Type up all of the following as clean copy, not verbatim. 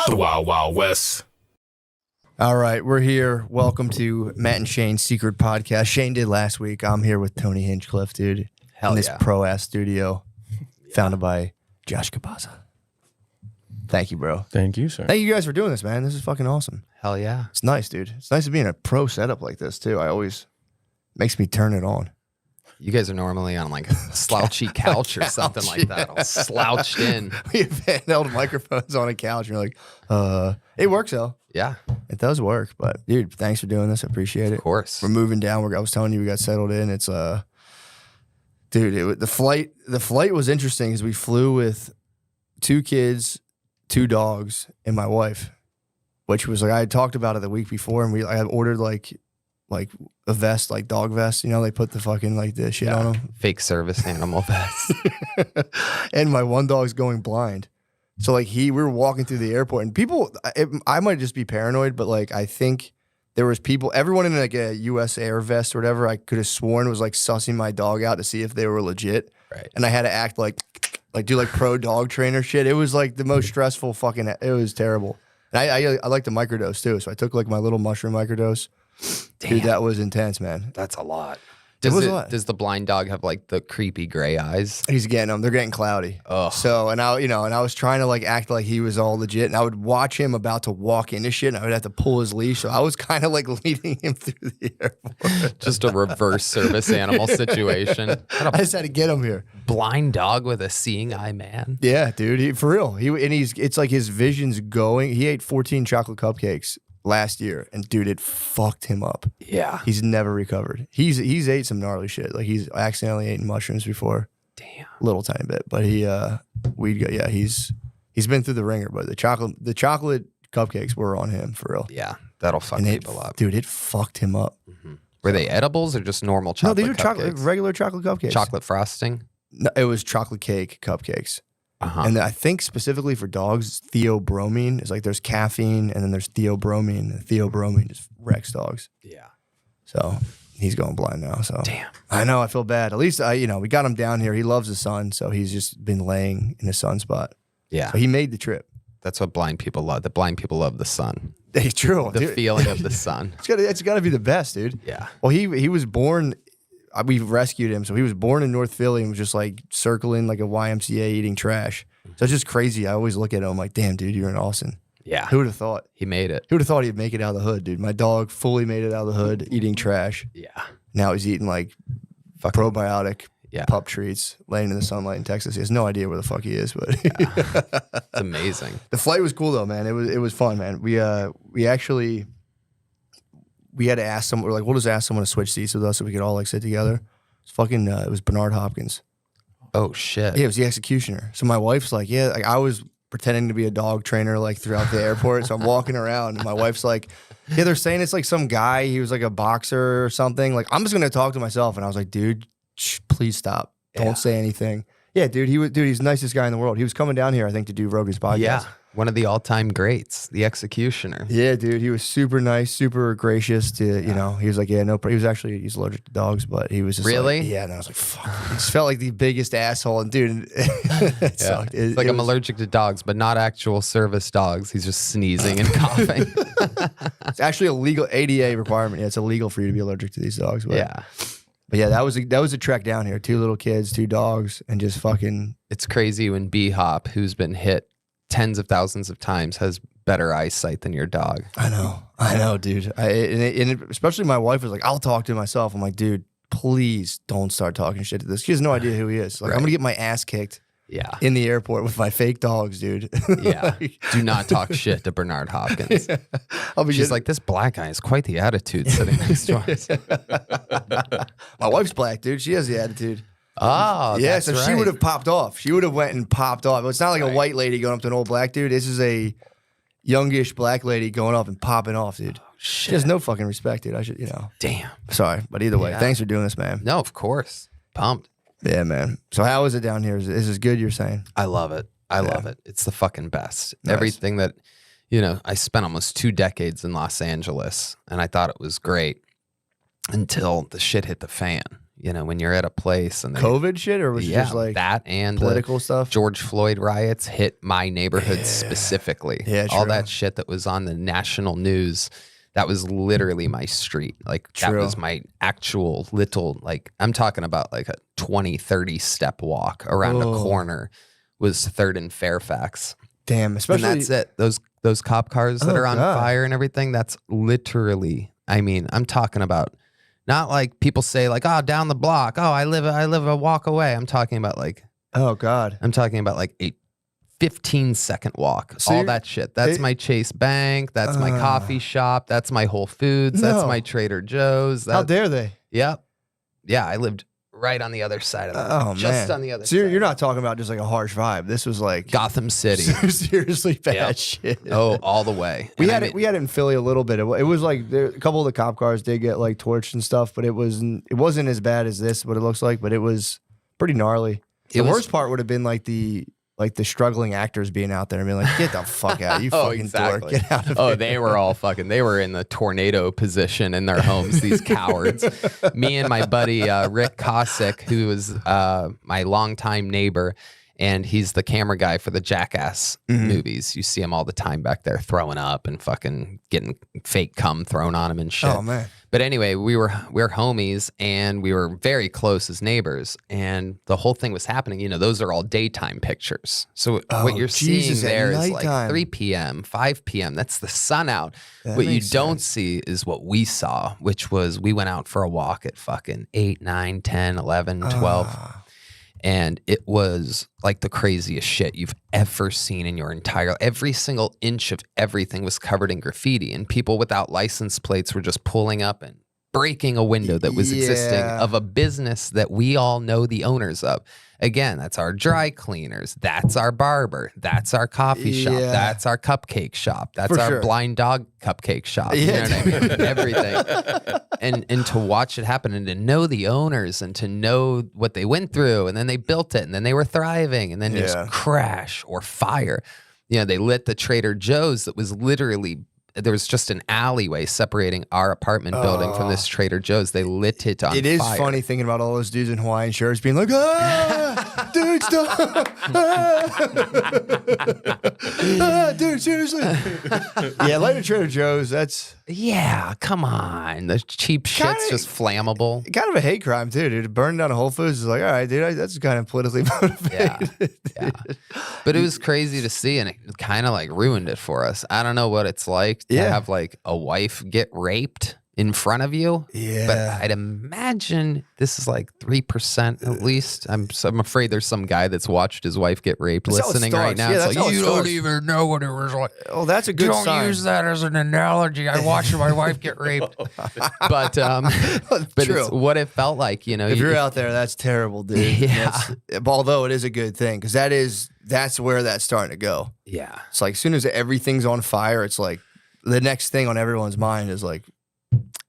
The Wild Wild West. All right, we're here. Welcome to Matt and Shane's Secret Podcast. Shane did last week. I'm here with Tony Hinchcliffe, dude. Hell in this yeah. pro-ass studio founded by Josh Cabaza. Thank you, bro. Thank you, sir. Thank you guys for doing this, man. This is fucking awesome. Hell yeah. It's nice, dude. It's nice to be in a pro setup like this, too. Makes me turn it on. You guys are normally on like a slouchy couch or something like that, all slouched in. We have handheld microphones on a couch, and you're like, it works, though. Yeah, It does work, but dude, thanks for doing this. I appreciate it. of course. We're moving down. I was telling you, we got settled in. It's dude, the flight was interesting because we flew with 2 kids, 2 dogs, and my wife, which was like I had talked about it the week before, and I had ordered like a vest, like dog vest. You know, they put the fucking like the shit on them. Fake service animal vest. And my one dog's going blind. So like we were walking through the airport, and people, I might just be paranoid, but like I think there was people, everyone in like a U.S. Air vest or whatever, I could have sworn was like sussing my dog out to see if they were legit. Right. And I had to act like do like pro dog trainer shit. It was like the most stressful fucking, it was terrible. And I like the microdose too. So I took like my little mushroom microdose. Damn. Dude, that was intense, man. That's a lot. It was a lot. Does the blind dog have like the creepy gray eyes? He's getting them. They're getting cloudy. Ugh. So, and I was trying to like act like he was all legit, and I would watch him about to walk into shit, and I would have to pull his leash. So I was kind of like leading him through the airport. Just a reverse service animal situation. I just had to get him here. Blind dog with a seeing eye man. Yeah, dude, for real. It's like his vision's going. He ate 14 chocolate cupcakes last year, and dude, it fucked him up. Yeah. He's never recovered. He's ate some gnarly shit. Like he's accidentally eaten mushrooms before. Damn. A little tiny bit, but he's been through the ringer. But the chocolate cupcakes were on him for real. Yeah. That'll fuck And people up. dude, it fucked him up. Mm-hmm. Were they edibles or just normal No, chocolate these are cupcakes? regular chocolate cupcakes. Chocolate frosting? No, it was chocolate cake cupcakes. Uh-huh. And I think specifically for dogs, theobromine is like there's caffeine and then there's theobromine. And theobromine just wrecks dogs. Yeah. So he's going blind now. So Damn. I know, I feel bad. At least we got him down here. He loves the sun, so he's just been laying in a sunspot. Yeah. So he made the trip. That's what blind people love. The blind people love the sun. It's true. The dude. feeling of the sun. It's got to be the best, dude. Yeah. Well, he was born. We rescued him, so he was born in North Philly and was just like circling like a YMCA eating trash. So it's just crazy. I always look at him like, damn, dude, you're in Austin. Yeah. Who would have thought? He made it. Who would have thought he'd make it out of the hood, dude? My dog fully made it out of the hood, eating trash. Yeah. Now he's eating like Fucking probiotic yeah. pup treats, laying in the sunlight in Texas. He has no idea where the fuck he is, but It's amazing. the flight was cool though, man. It was fun, man. We had to ask someone. We're like, we'll just ask someone to switch seats with us so we could all like sit together. It's fucking. It was Bernard Hopkins. Oh shit. Yeah, it was the executioner. So my wife's like, yeah, like I was pretending to be a dog trainer like throughout the airport. So I'm walking around, and my wife's like, yeah, they're saying it's like some guy. He was like a boxer or something. Like I'm just gonna talk to myself. And I was like, dude, please stop. Don't say anything. Yeah, dude. He's the nicest guy in the world. He was coming down here, I think, to do Rogan's podcast. Yeah. One of the all-time greats, the executioner. Yeah, dude, he was super nice, super gracious to, he was like, yeah, no, he's allergic to dogs, but he was just Really? like, yeah, and I was like, fuck, he just felt like the biggest asshole, and dude, it sucked. It's like I'm allergic to dogs, but not actual service dogs. He's just sneezing and coughing. It's actually a legal ADA requirement. Yeah, it's illegal for you to be allergic to these dogs. But, Yeah. But yeah, that was a trek down here. 2 little kids, 2 dogs, and just fucking. It's crazy when B-Hop, who's been hit tens of thousands of times, has better eyesight than your dog. I know, dude. Especially my wife was like, I'll talk to myself. I'm like, dude, please don't start talking shit to this. She has no idea who he is. Like, Right. I'm gonna get my ass kicked. Yeah. In the airport with my fake dogs, dude. Yeah. Do not talk shit to Bernard Hopkins. She's like, this black guy has quite the attitude sitting next to us. My wife's black, dude. She has the attitude. Oh, Yeah, that's so right. she would have popped off. She would have went and popped off. It's not like a white lady going up to an old black dude. This is a youngish black lady going up and popping off, dude. She has no fucking respect, dude. I should, Damn. Sorry, but either way, Yeah. thanks for doing this, man. No, of course. Pumped. Yeah, man. So how is it down here? Is this good, you're saying? I love it. I love it. It's the fucking best. Nice. Everything that, I spent almost 2 decades in Los Angeles, and I thought it was great until the shit hit the fan. when you're at a place and COVID shit, or was it just like that and political stuff? George Floyd riots hit my neighborhood specifically. Yeah, all that shit that was on the national news. That was literally my street. Like that was my actual little, like I'm talking about like a 20, 30 step walk around a corner was 3rd and Fairfax. Damn, especially. And that's it. Those cop cars that are on fire and everything. That's literally, I mean, I'm talking about not like people say like, oh, down the block. Oh, I live a walk away. I'm talking about like, oh God. I'm talking about like a 15-second walk, so all that shit. That's my Chase Bank. That's my coffee shop. That's my Whole Foods. That's my Trader Joe's. How dare they? Yep. Yeah, I lived right on the other side of that. Just on the other side. So you're not talking about just like a harsh vibe. This was like Gotham City. Seriously bad shit. Oh, all the way. We had it in Philly a little bit. It was like a couple of the cop cars did get like torched and stuff, but it wasn't as bad as this, what it looks like, but it was pretty gnarly. The worst part would have been like the struggling actors being out there and being like, get the fuck out, you fucking dork, get out of here. They were all they were in the tornado position in their homes, these cowards. Me and my buddy, Rick Kosick, who was my longtime neighbor, and he's the camera guy for the Jackass movies. You see him all the time back there throwing up and fucking getting fake cum thrown on him and shit. Oh, man. But anyway, we're homies and we were very close as neighbors, and the whole thing was happening. Those are all daytime pictures. So what you're seeing there is like 3 p.m., 5 p.m. That's the sun out. What you don't see is what we saw, which was we went out for a walk at fucking 8, 9, 10, 11, 12. And it was like the craziest shit you've ever seen in your every single inch of everything was covered in graffiti, and people without license plates were just pulling up and breaking a window that was existing of a business that we all know the owners of. Again, that's our dry cleaners. That's our barber. That's our coffee shop. That's our cupcake shop. That's our blind dog cupcake shop. You know what I mean? Everything. And to watch it happen and to know the owners and to know what they went through, and then they built it and then they were thriving, and then just crash or fire. They lit the Trader Joe's that was literally, there was just an alleyway separating our apartment building from this Trader Joe's. They lit it on fire. It is funny thinking about all those dudes in Hawaiian shirts being like, dude, stop. Dude, seriously. Light a Trader Joe's, that's... Yeah, come on. The cheap shit's just flammable. Kind of a hate crime, too, dude. Burning down a Whole Foods is like, all right, dude, that's kind of politically motivated. Yeah. But it was crazy to see, and it kind of like ruined it for us. I don't know what it's like to have like a wife get raped in front of you. Yeah. But I'd imagine this is like 3% at least. I'm afraid there's some guy that's watched his wife get raped listening right now. Yeah, it's like, you don't even know what it was like. Oh, that's a good sign. Don't use that as an analogy. I watched my wife get raped. But it's what it felt like, If you're out there, that's terrible, dude. Yeah. Although it is a good thing, because that's where that's starting to go. Yeah. It's like as soon as everything's on fire, it's like the next thing on everyone's mind is like,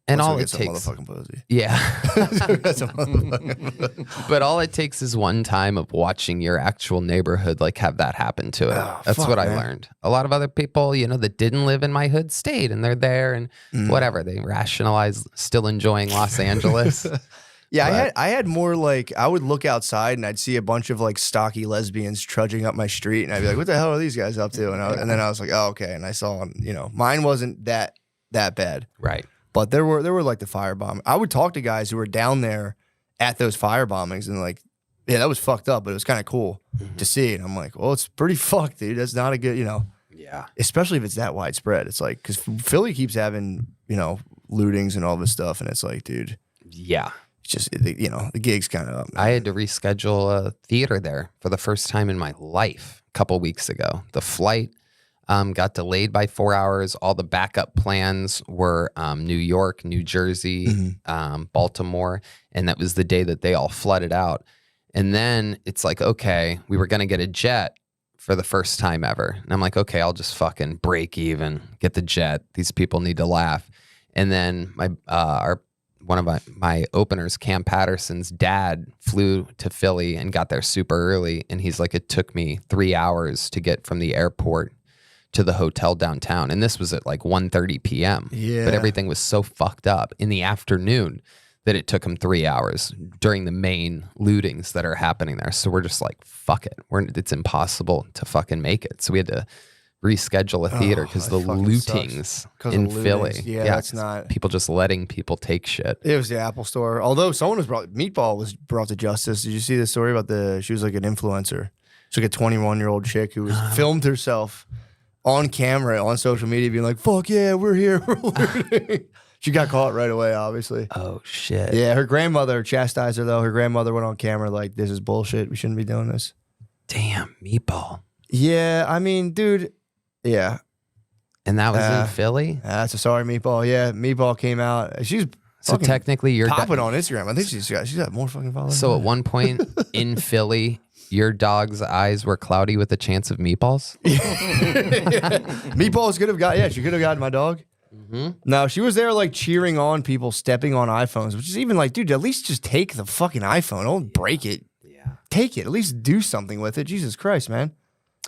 and all it takes, motherfucking pussy. Yeah. But all it takes is one time of watching your actual neighborhood like have that happen to it. That's what I learned. A lot of other people, that didn't live in my hood stayed, and they're there and whatever. They rationalize still enjoying Los Angeles. Yeah, I had more like, I would look outside and I'd see a bunch of like stocky lesbians trudging up my street, and I'd be like, what the hell are these guys up to? And then I was like, oh, okay. And I saw, mine wasn't that bad. Right. But there were like the firebomb. I would talk to guys who were down there at those fire bombings, and like, yeah, that was fucked up, but it was kind of cool to see. And I'm like, well, it's pretty fucked, dude. That's not a good, Yeah. Especially if it's that widespread. It's like, because Philly keeps having, lootings and all this stuff, and it's like, dude. Yeah. It's just, the gig's kind of up, man. I had to reschedule a theater there for the first time in my life a couple weeks ago. The flight got delayed by 4 hours. All the backup plans were New York, New Jersey, Baltimore, and that was the day that they all flooded out. And then it's like, okay, we were going to get a jet for the first time ever. And I'm like, okay, I'll just fucking break even, get the jet. These people need to laugh. And then one of my openers, Cam Patterson's dad, flew to Philly and got there super early. And he's like, it took me 3 hours to get from the airport to the hotel downtown. And this was at like 1:30 p.m. Yeah. But everything was so fucked up. In the afternoon, that it took them 3 hours during the main lootings that are happening there. So we're just like, fuck it. It's impossible to fucking make it. So we had to reschedule a theater because the lootings in Philly. Yeah, that's not... People just letting people take shit. It was the Apple store. Although someone Meatball was brought to justice. Did you see the story about she was like an influencer. She's like a 21-year-old chick who was filmed herself on camera on social media being like, fuck yeah, we're here. We're looting. She got caught right away, obviously. Oh, shit. Yeah, her grandmother chastised her, though. Her grandmother went on camera like, this is bullshit. We shouldn't be doing this. Damn, Meatball. Yeah, I mean, dude, yeah. And that was in Philly? That's a sorry, Meatball. Yeah, Meatball came out. She's technically you're popping on Instagram. I think she's got more fucking followers. So at one point in Philly, your dog's eyes were cloudy with a chance of meatballs? Meatballs could have she could have gotten my dog. No, she was there like cheering on people stepping on iPhones, which is even like, dude, at least just take the fucking iPhone. Don't break it. Yeah. Take it. At least do something with it. Jesus Christ, man.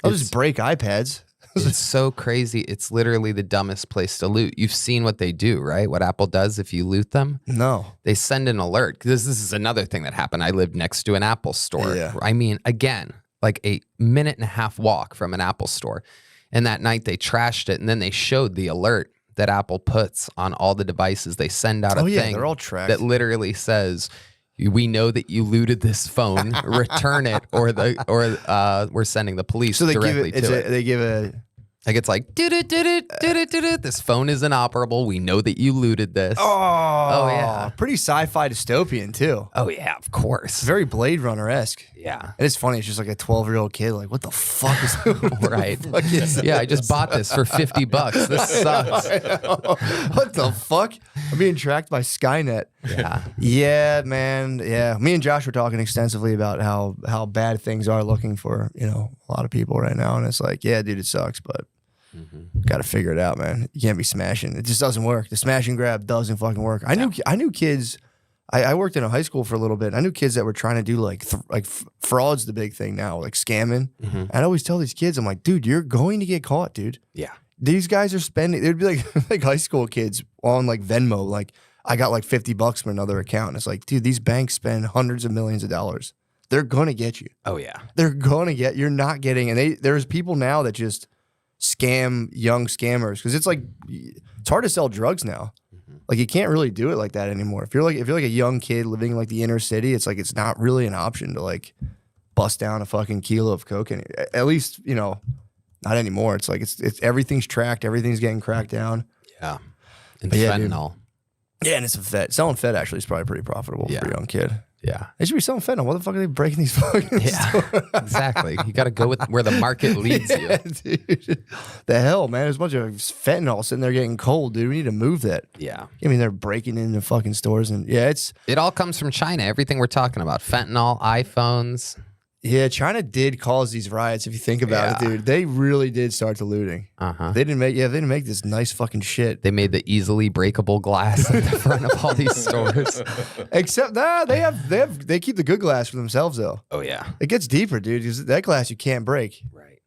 I'll just break iPads. It's so crazy. It's literally the dumbest place to loot. You've seen what they do, right? What Apple does if you loot them? No. They send an alert. This is another thing that happened. I lived next to an Apple store. Yeah. I mean, again, like a 1.5-minute walk from an Apple store. And that night they trashed it, and then they showed the alert that Apple puts on all the devices. They send out a thing they're all tracked. that literally says, we know that you looted this phone, return it, or we're sending the police directly to it. They give a... Like it's like, this phone is inoperable. We know that you looted this. Oh yeah. Pretty sci-fi dystopian, too. Oh, yeah, of course. Very Blade Runner-esque. Yeah. And it's funny. It's just like a 12-year-old kid. Like, what the fuck is right. Yeah, I just bought this for $50. This sucks. What the fuck? I'm being tracked by Skynet. Yeah. Yeah, man. Yeah. Me and Josh were talking extensively about how bad things are looking for, a lot of people right now. And it's like, yeah, dude, it sucks, but got to figure it out, man. You can't be smashing. It just doesn't work. The smash and grab doesn't fucking work. I knew kids. I worked in a high school for a little bit. I knew kids that were trying to do like fraud's the big thing now, like scamming. I'd always tell these kids, I'm like, dude, you're going to get caught, dude. Yeah. These guys are spending. They'd be like like high school kids on like Venmo. Like I got like $50 from another account. And it's like, dude, these banks spend hundreds of millions of dollars. They're gonna get you. Oh yeah. They're gonna get. You're not getting. And there's people now that just scam young scammers because it's like it's hard to sell drugs now. Like you can't really do it like that anymore. If you're like a young kid living in like the inner city, it's like it's not really an option to like bust down a fucking kilo of cocaine. At least not anymore. It's like it's everything's tracked, everything's getting cracked down. Yeah, and fentanyl. Yeah, and it's a Fed. Selling Fed actually is probably pretty profitable for a young kid. Yeah, they should be selling fentanyl. What the fuck are they breaking these fucking stores? Exactly. You got to go with where the market leads you. Dude. The hell, man. There's a bunch of fentanyl sitting there getting cold, dude. We need to move that. Yeah. I mean, they're breaking into fucking stores and it all comes from China. Everything we're talking about, fentanyl, iPhones. Yeah, China did cause these riots. If you think about it, dude, they really did start the looting. They didn't make this nice fucking shit. They made the easily breakable glass at the front of all these stores. Except they keep the good glass for themselves though. Oh yeah, it gets deeper, dude. Because that glass you can't break. Right.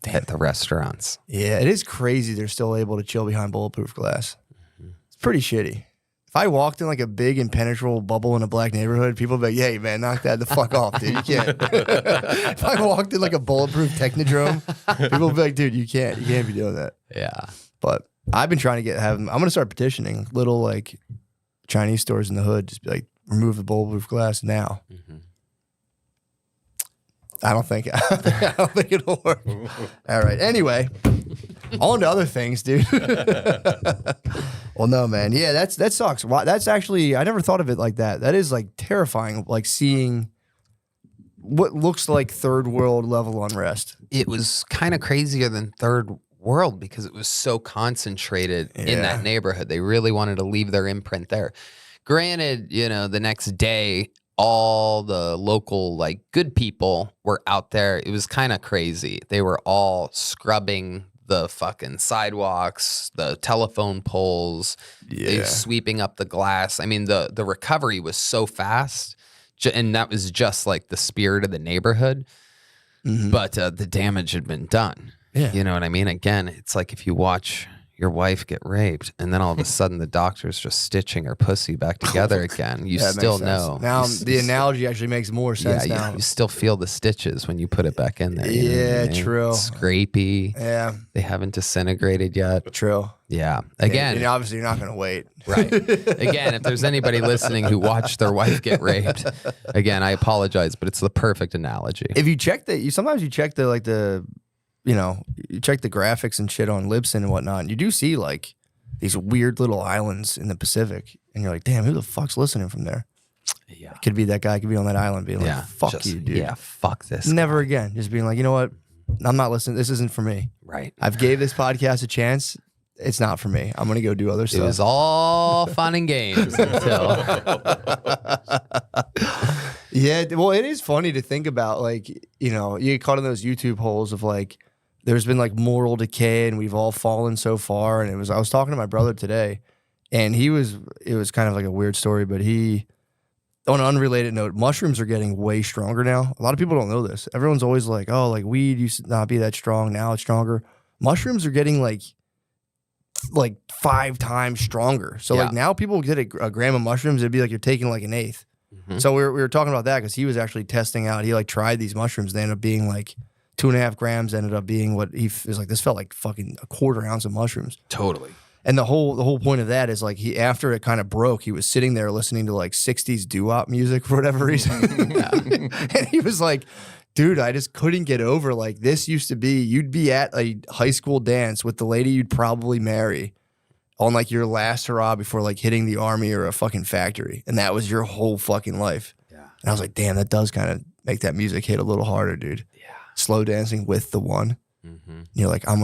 At the restaurants. Yeah, it is crazy. They're still able to chill behind bulletproof glass. It's pretty shitty. If I walked in like a big impenetrable bubble in a black neighborhood, people would be like, "Hey, man, knock that the fuck off, dude. You can't." If I walked in like a bulletproof technodrome, people would be like, "Dude, you can't be doing that." Yeah. But I've been trying to I'm gonna start petitioning little like Chinese stores in the hood, just be like, remove the bulletproof glass now. I don't think it'll work. All right. Anyway, on to other things, dude. Well, no, man. Yeah, that sucks. That's actually, I never thought of it like that. That is like terrifying, like seeing what looks like third world level unrest. It was kind of crazier than third world because it was so concentrated in that neighborhood. They really wanted to leave their imprint there. Granted, the next day, all the local like good people were out there. It was kind of crazy. They were all scrubbing the fucking sidewalks, the telephone poles, they sweeping up the glass. I mean, the recovery was so fast, and that was just like the spirit of the neighborhood. But the damage had been done. Yeah. You know what I mean? Again, it's like if you watch your wife get raped, and then all of a sudden the doctor's just stitching her pussy back together again. You still know. Now the analogy actually makes more sense now. You still feel the stitches when you put it back in there. Yeah, true. Scrapey. Yeah. They haven't disintegrated yet. True. Yeah. Again. And obviously you're not going to wait. Right. Again, if there's anybody listening who watched their wife get raped, again, I apologize, but it's the perfect analogy. If you check sometimes you check you check the graphics and shit on Libsyn and whatnot, and you do see like these weird little islands in the Pacific, and you're like, damn, who the fuck's listening from there? Yeah. It could be that guy, could be on that island being like, fuck you, dude. Yeah, fuck this. Never again. Just being like, you know what? I'm not listening. This isn't for me. Right. I've gave this podcast a chance. It's not for me. I'm going to go do other stuff. It was all fun and games until. Yeah. Well, it is funny to think about, like, you get caught in those YouTube holes of like, there's been like moral decay and we've all fallen so far. And I was talking to my brother today, and it was kind of like a weird story, but on an unrelated note, mushrooms are getting way stronger now. A lot of people don't know this. Everyone's always like, oh, like weed used to not be that strong. Now it's stronger. Mushrooms are getting like 5 times stronger. So like now people get a gram of mushrooms, it'd be like you're taking like an eighth. Mm-hmm. So we were talking about that because he was actually testing out. He like tried these mushrooms. They ended up being like 2.5 grams. Ended up being what he was like. This felt like fucking a quarter ounce of mushrooms. Totally. And the whole point of that is like after it kind of broke, he was sitting there listening to like 60s doo-wop music for whatever reason. And he was like, dude, I just couldn't get over like this used to be, you'd be at a high school dance with the lady you'd probably marry on like your last hurrah before like hitting the army or a fucking factory. And that was your whole fucking life. Yeah. And I was like, damn, that does kind of make that music hit a little harder, dude. Yeah. Slow dancing with the one. Mm-hmm. You're like, I'm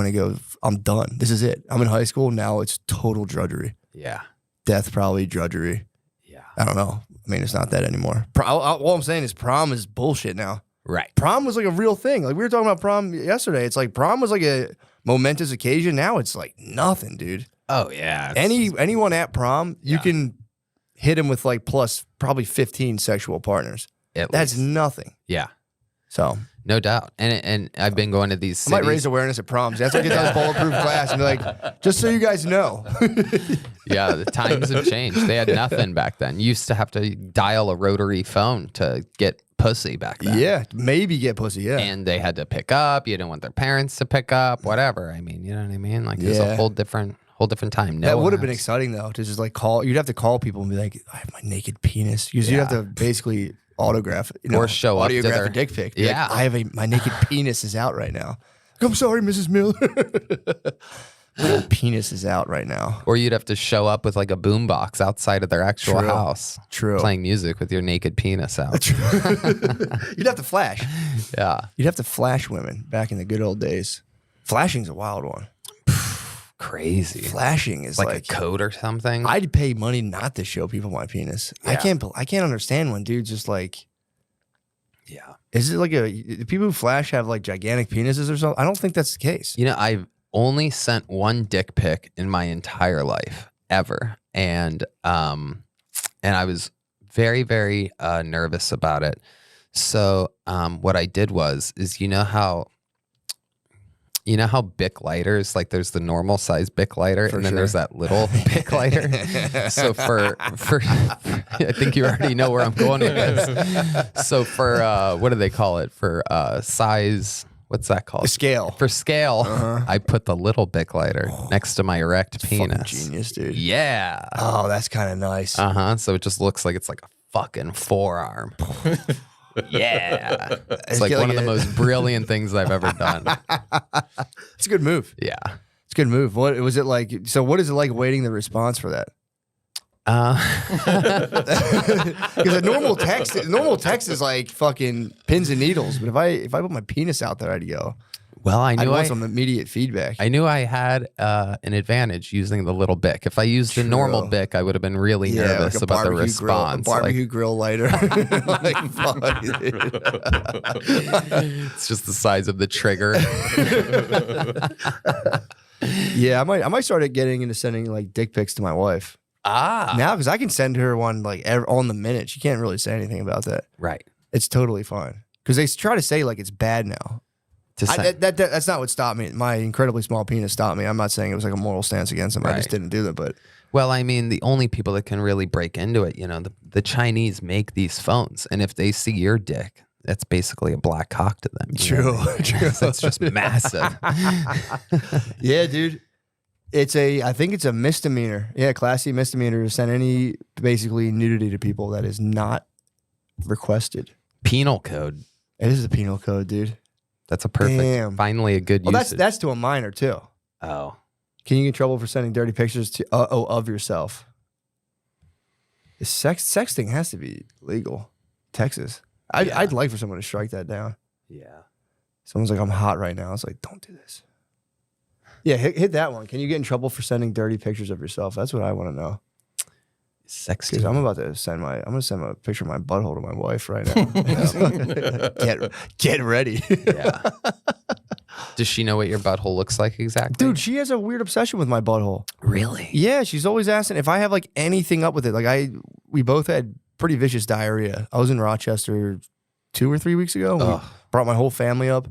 done. This is it. I'm in high school. Now it's total drudgery. Yeah. Death, probably drudgery. Yeah. I don't know. I mean, it's not that anymore. All I'm saying is prom is bullshit now. Right. Prom was like a real thing. Like we were talking about prom yesterday. It's like prom was like a momentous occasion. Now it's like nothing, dude. Oh, yeah. Anyone at prom, you can hit him with like plus probably 15 sexual partners. That's nothing. Yeah. So. No doubt. And I've been going to these cities. I might raise awareness at proms. That's like a bulletproof class and be like, just so you guys know. Yeah, the times have changed. They had nothing back then. You used to have to dial a rotary phone to get pussy back then. Yeah, maybe get pussy, yeah. And they had to pick up. You didn't want their parents to pick up, whatever. I mean, you know what I mean? Like there's a whole different time. That would have been exciting though, to just like call. You'd have to call people and be like, I have my naked penis. Because you'd have to basically autograph, or show up to a dick pic. Yeah, like, I have my naked penis is out right now. I'm sorry, Mrs. Miller. My penis is out right now. Or you'd have to show up with like a boombox outside of their actual house. True. Playing music with your naked penis out. You'd have to flash. Yeah. You'd have to flash women back in the good old days. Flashing's a wild one. Crazy. Flashing is like a code or something. I'd pay money not to show people my penis. Yeah. I can't understand when dudes just like. Yeah. Is it like do people who flash have like gigantic penises or something? I don't think that's the case. You know, I've only sent one dick pic in my entire life ever, and I was very, very nervous about it. So what I did is you know how Bic lighters, like there's the normal size Bic lighter, and then there's that little Bic lighter. So for I think you already know where I'm going with this. So for what do they call it? For size, what's that called? Scale. For scale, I put the little Bic lighter next to my erect penis. Fucking genius, dude. Yeah. Oh, that's kind of nice. So it just looks like it's like a fucking forearm. Yeah. It's like one of the most brilliant things I've ever done. It's a good move. Yeah. It's a good move. What was it like? So what is it like waiting the response for that? Because a normal text is like fucking pins and needles. But if I put my penis out there, I'd go. Well, I'd want some immediate feedback. I knew I had an advantage using the little Bic. If I used a normal Bic, I would have been really nervous like about the response. Barbecue grill lighter. Fuck, it's just the size of the trigger. Yeah, I might start getting into sending like dick pics to my wife. Now, because I can send her one like on the minute. She can't really say anything about that. Right. It's totally fine. Because they try to say like it's bad now. That's not what stopped me. My incredibly small penis stopped me. I'm not saying it was like a moral stance against him. I just didn't do it. But well, I mean, the only people that can really break into it, the Chinese make these phones, and if they see your dick, that's basically a black cock to them. True. That's just massive. Yeah, dude. I think it's a misdemeanor. Yeah, classy misdemeanor to send any basically nudity to people that is not requested. Penal code. It is the penal code, dude. That's a perfect. Finally, a good usage. That's to a minor too. Oh, can you get in trouble for sending dirty pictures to of yourself? Sexting has to be legal, Texas. I'd like for someone to strike that down. Yeah. Someone's like, I'm hot right now. It's like, don't do this. Yeah, hit that one. Can you get in trouble for sending dirty pictures of yourself? That's what I want to know. Sexting. I'm about to send a picture of my butthole to my wife right now. Get ready. Yeah. Does she know what your butthole looks like exactly? Dude, she has a weird obsession with my butthole. Really? Yeah, she's always asking if I have like anything up with it. Like we both had pretty vicious diarrhea. I was in Rochester 2 or 3 weeks ago. We brought my whole family up.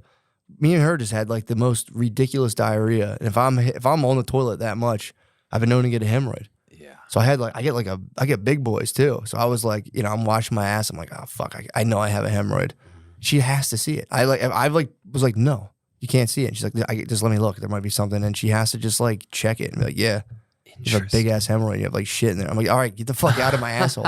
Me and her just had like the most ridiculous diarrhea. And if I'm on the toilet that much, I've been known to get a hemorrhoid. Yeah. So I get big boys too. So I was like, I'm washing my ass. I'm like, oh fuck, I know I have a hemorrhoid. She has to see it. I was like, no, you can't see it. And she's like, just let me look. There might be something. And she has to just like check it and be like, yeah. You have a big ass hemorrhoid. You have like shit in there. I'm like, all right, get the fuck out of my asshole.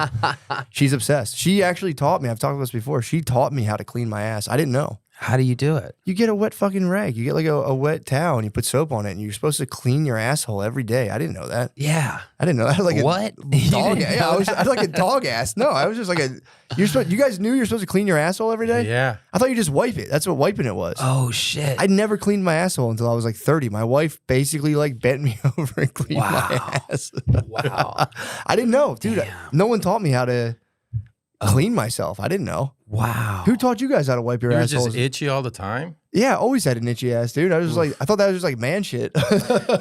She's obsessed. She actually taught me. I've talked about this before. She taught me how to clean my ass. I didn't know. How do you do it? You get a wet fucking rag. You get like a wet towel and you put soap on it and you're supposed to clean your asshole every day. I didn't know that. Yeah. I didn't know that. Like what? Dog ass. Yeah, I had like a dog ass. No, I was just like you guys knew you're supposed to clean your asshole every day? Yeah. I thought you just wipe it. That's what wiping it was. Oh shit. I never cleaned my asshole until I was like 30. My wife basically like bent me over and cleaned my ass. Wow. I didn't know, dude. Damn. No one taught me how to clean myself. I didn't know. Wow. Who taught you guys how to wipe your You were assholes? just itchy all the time? Yeah, I always had an itchy ass, dude. I was I thought that was just like man shit.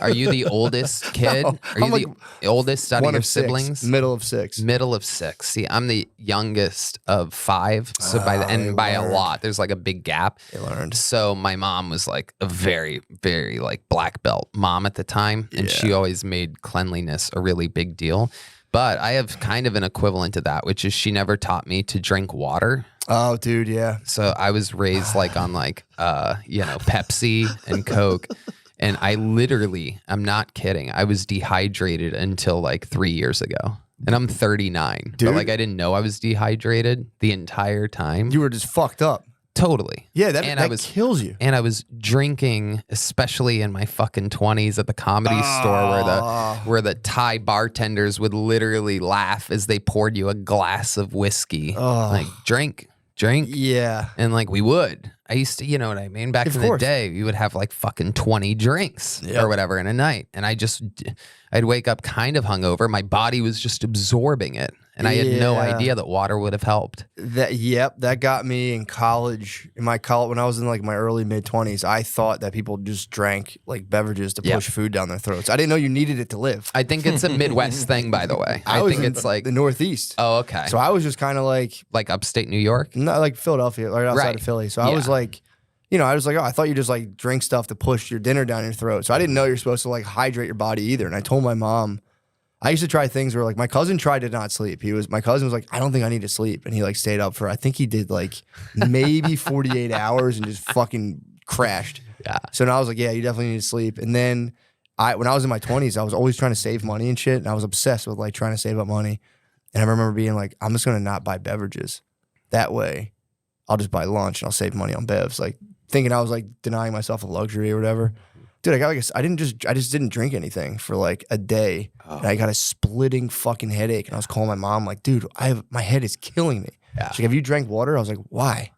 Are you the oldest kid? No, Are you the oldest out of your siblings? 6, middle of 6. Middle of 6. See, I'm the youngest of 5. So by a lot, there's like a big gap. I learned. So my mom was like a very, very like black belt mom at the time. And she always made cleanliness a really big deal. But I have kind of an equivalent to that, which is she never taught me to drink water. Oh, dude, yeah. So I was raised like on like, Pepsi and Coke. And I'm not kidding. I was dehydrated until like 3 years ago. And I'm 39. Dude. But like I didn't know I was dehydrated the entire time. You were just fucked up. Totally. Yeah, that kills you. And I was drinking, especially in my fucking 20s at the Comedy Store where the Thai bartenders would literally laugh as they poured you a glass of whiskey. Like, drink. Yeah. And like we would. I used to, you know what I mean? Back in the day, we would have like fucking 20 drinks or whatever in a night. And I'd wake up kind of hungover. My body was just absorbing it. And I had no idea that water would have helped. That got me in college. When I was in like my early mid-20s, I thought that people just drank like beverages to push food down their throats. I didn't know you needed it to live. I think it's a Midwest thing, by the way. I think it's like the Northeast. Oh, okay. So I was just kind of like upstate New York? Not like Philadelphia, right outside of Philly. So I was like, I was like, I thought you just like drink stuff to push your dinner down your throat. So I didn't know you're supposed to like hydrate your body either. And I told my mom, I used to try things where like my cousin tried to not sleep. My cousin was like, I don't think I need to sleep. And he like stayed up for, I think he did like maybe 48 hours and just fucking crashed. Yeah. So now I was like, yeah, you definitely need to sleep. And then when I was in my 20s, I was always trying to save money and shit. And I was obsessed with like trying to save up money. And I remember being like, I'm just going to not buy beverages. That way I'll just buy lunch and I'll save money on bevs. Like thinking I was like denying myself a luxury or whatever. Dude, I just didn't drink anything for like a day. And I got a splitting fucking headache. And I was calling my mom like, dude, my head is killing me. Yeah. She's like, have you drank water? I was like, why?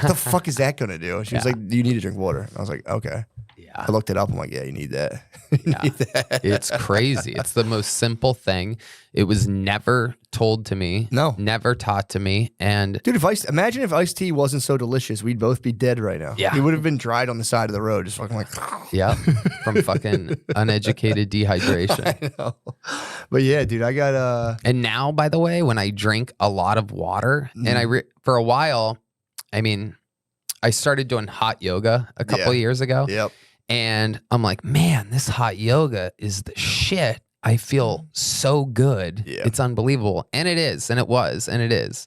What the fuck is that going to do? She was like, you need to drink water. And I was like, okay. Yeah. I looked it up. I'm like, yeah, you need that. You need that. It's crazy. It's the most simple thing. It was never told to me. No. Never taught to me. And dude, imagine if iced tea wasn't so delicious, we'd both be dead right now. Yeah. We would have been dried on the side of the road, just fucking like. Yeah. From fucking uneducated dehydration. I know. But yeah, dude, I got And now, by the way, when I drink a lot of water, and for a while, I mean, I started doing hot yoga a couple of years ago. Yep. And I'm like, man, this hot yoga is the shit. I feel so good. Yeah. It's unbelievable. And it is, and it was, and it is.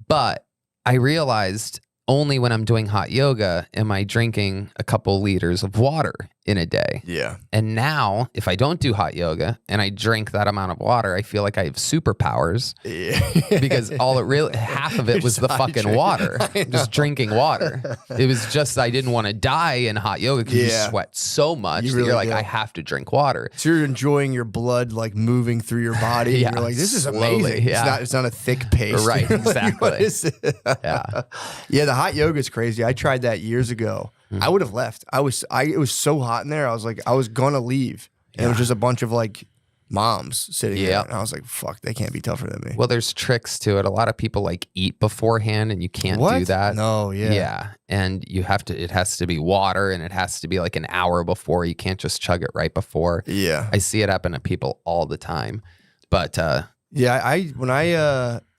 But I realized only when I'm doing hot yoga am I drinking a couple liters of water in a day. Yeah. And now, if I don't do hot yoga and I drink that amount of water, I feel like I have superpowers. Yeah. Because half of it was the fucking water. Just drinking water. It was just I didn't want to die in hot yoga because you sweat so much that you're like, I have to drink water. So you're enjoying your blood like moving through your body. And you're like, this is amazing. Yeah. It's not a thick paste. Right, Like, exactly. what is it? Yeah. Yeah, the hot yoga is crazy. I tried that years ago. I would have left. It was so hot in there. I was like, I was gonna leave. And it was just a bunch of like moms sitting there. And I was like, fuck, they can't be tougher than me. Well, there's tricks to it. A lot of people like eat beforehand and you can't do that. No, yeah. Yeah. And it has to be water and it has to be like an hour before. You can't just chug it right before. Yeah. I see it happen to people all the time. But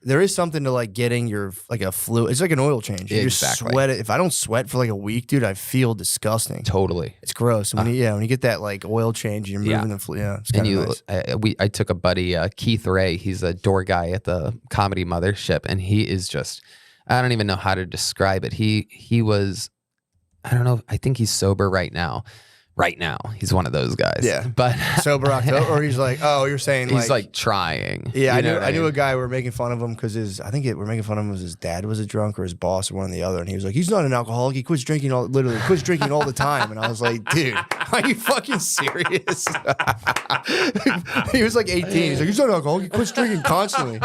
there is something to like getting your like a fluid. It's like an oil change. You just sweat it. If I don't sweat for like a week, dude, I feel disgusting. Totally, it's gross. When you get that like oil change, you're moving the fluid. Yeah, it's kind of nice. I took a buddy, Keith Ray. He's a door guy at the Comedy Mothership, and he is just, I don't even know how to describe it. He was, I don't know. I think he's sober right now. Right now, he's one of those guys. Yeah, but sober October, or he's like, oh, you're saying he's like trying. Yeah, I knew a guy. We were making fun of him because we're making fun of him because his dad was a drunk or his boss or one or the other, and he was like, he's not an alcoholic. He quits drinking all the time. And I was like, dude, are you fucking serious? He was like 18. He's like, he's not an alcoholic. He quits drinking constantly.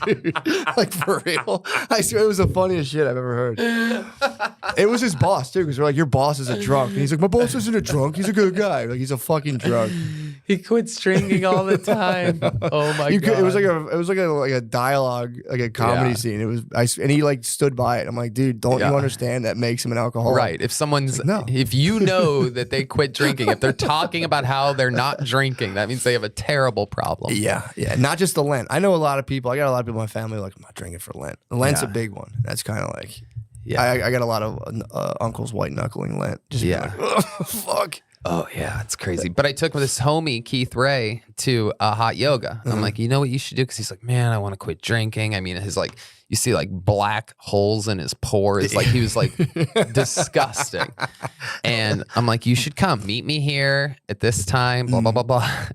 Dude, like for real. I swear it was the funniest shit I've ever heard. It was his boss too, because we're like, your boss is a drunk, and he's like, my boss isn't a drunk. He's a good guy. Like he's a fucking drunk. He quits drinking all the time. Oh my god! It was like a dialogue, like a comedy scene. And he like stood by it. I'm like, dude, don't you understand that makes him an alcoholic? Right. If someone's if you know that they quit drinking, if they're talking about how they're not drinking, that means they have a terrible problem. Yeah, yeah. Not just the Lent. I know a lot of people. I got a lot of people in my family like, I'm not drinking for Lent. Lent's a big one. That's kind of like. Yeah, I got a lot of uncles white knuckling Lent. Just like, fuck. Oh yeah, it's crazy. But I took this homie Keith Ray to hot yoga. I'm like, you know what you should do? Because he's like, man, I want to quit drinking. I mean, his like, you see like black holes in his pores. Like he was like disgusting. And I'm like, you should come meet me here at this time. Blah blah blah blah.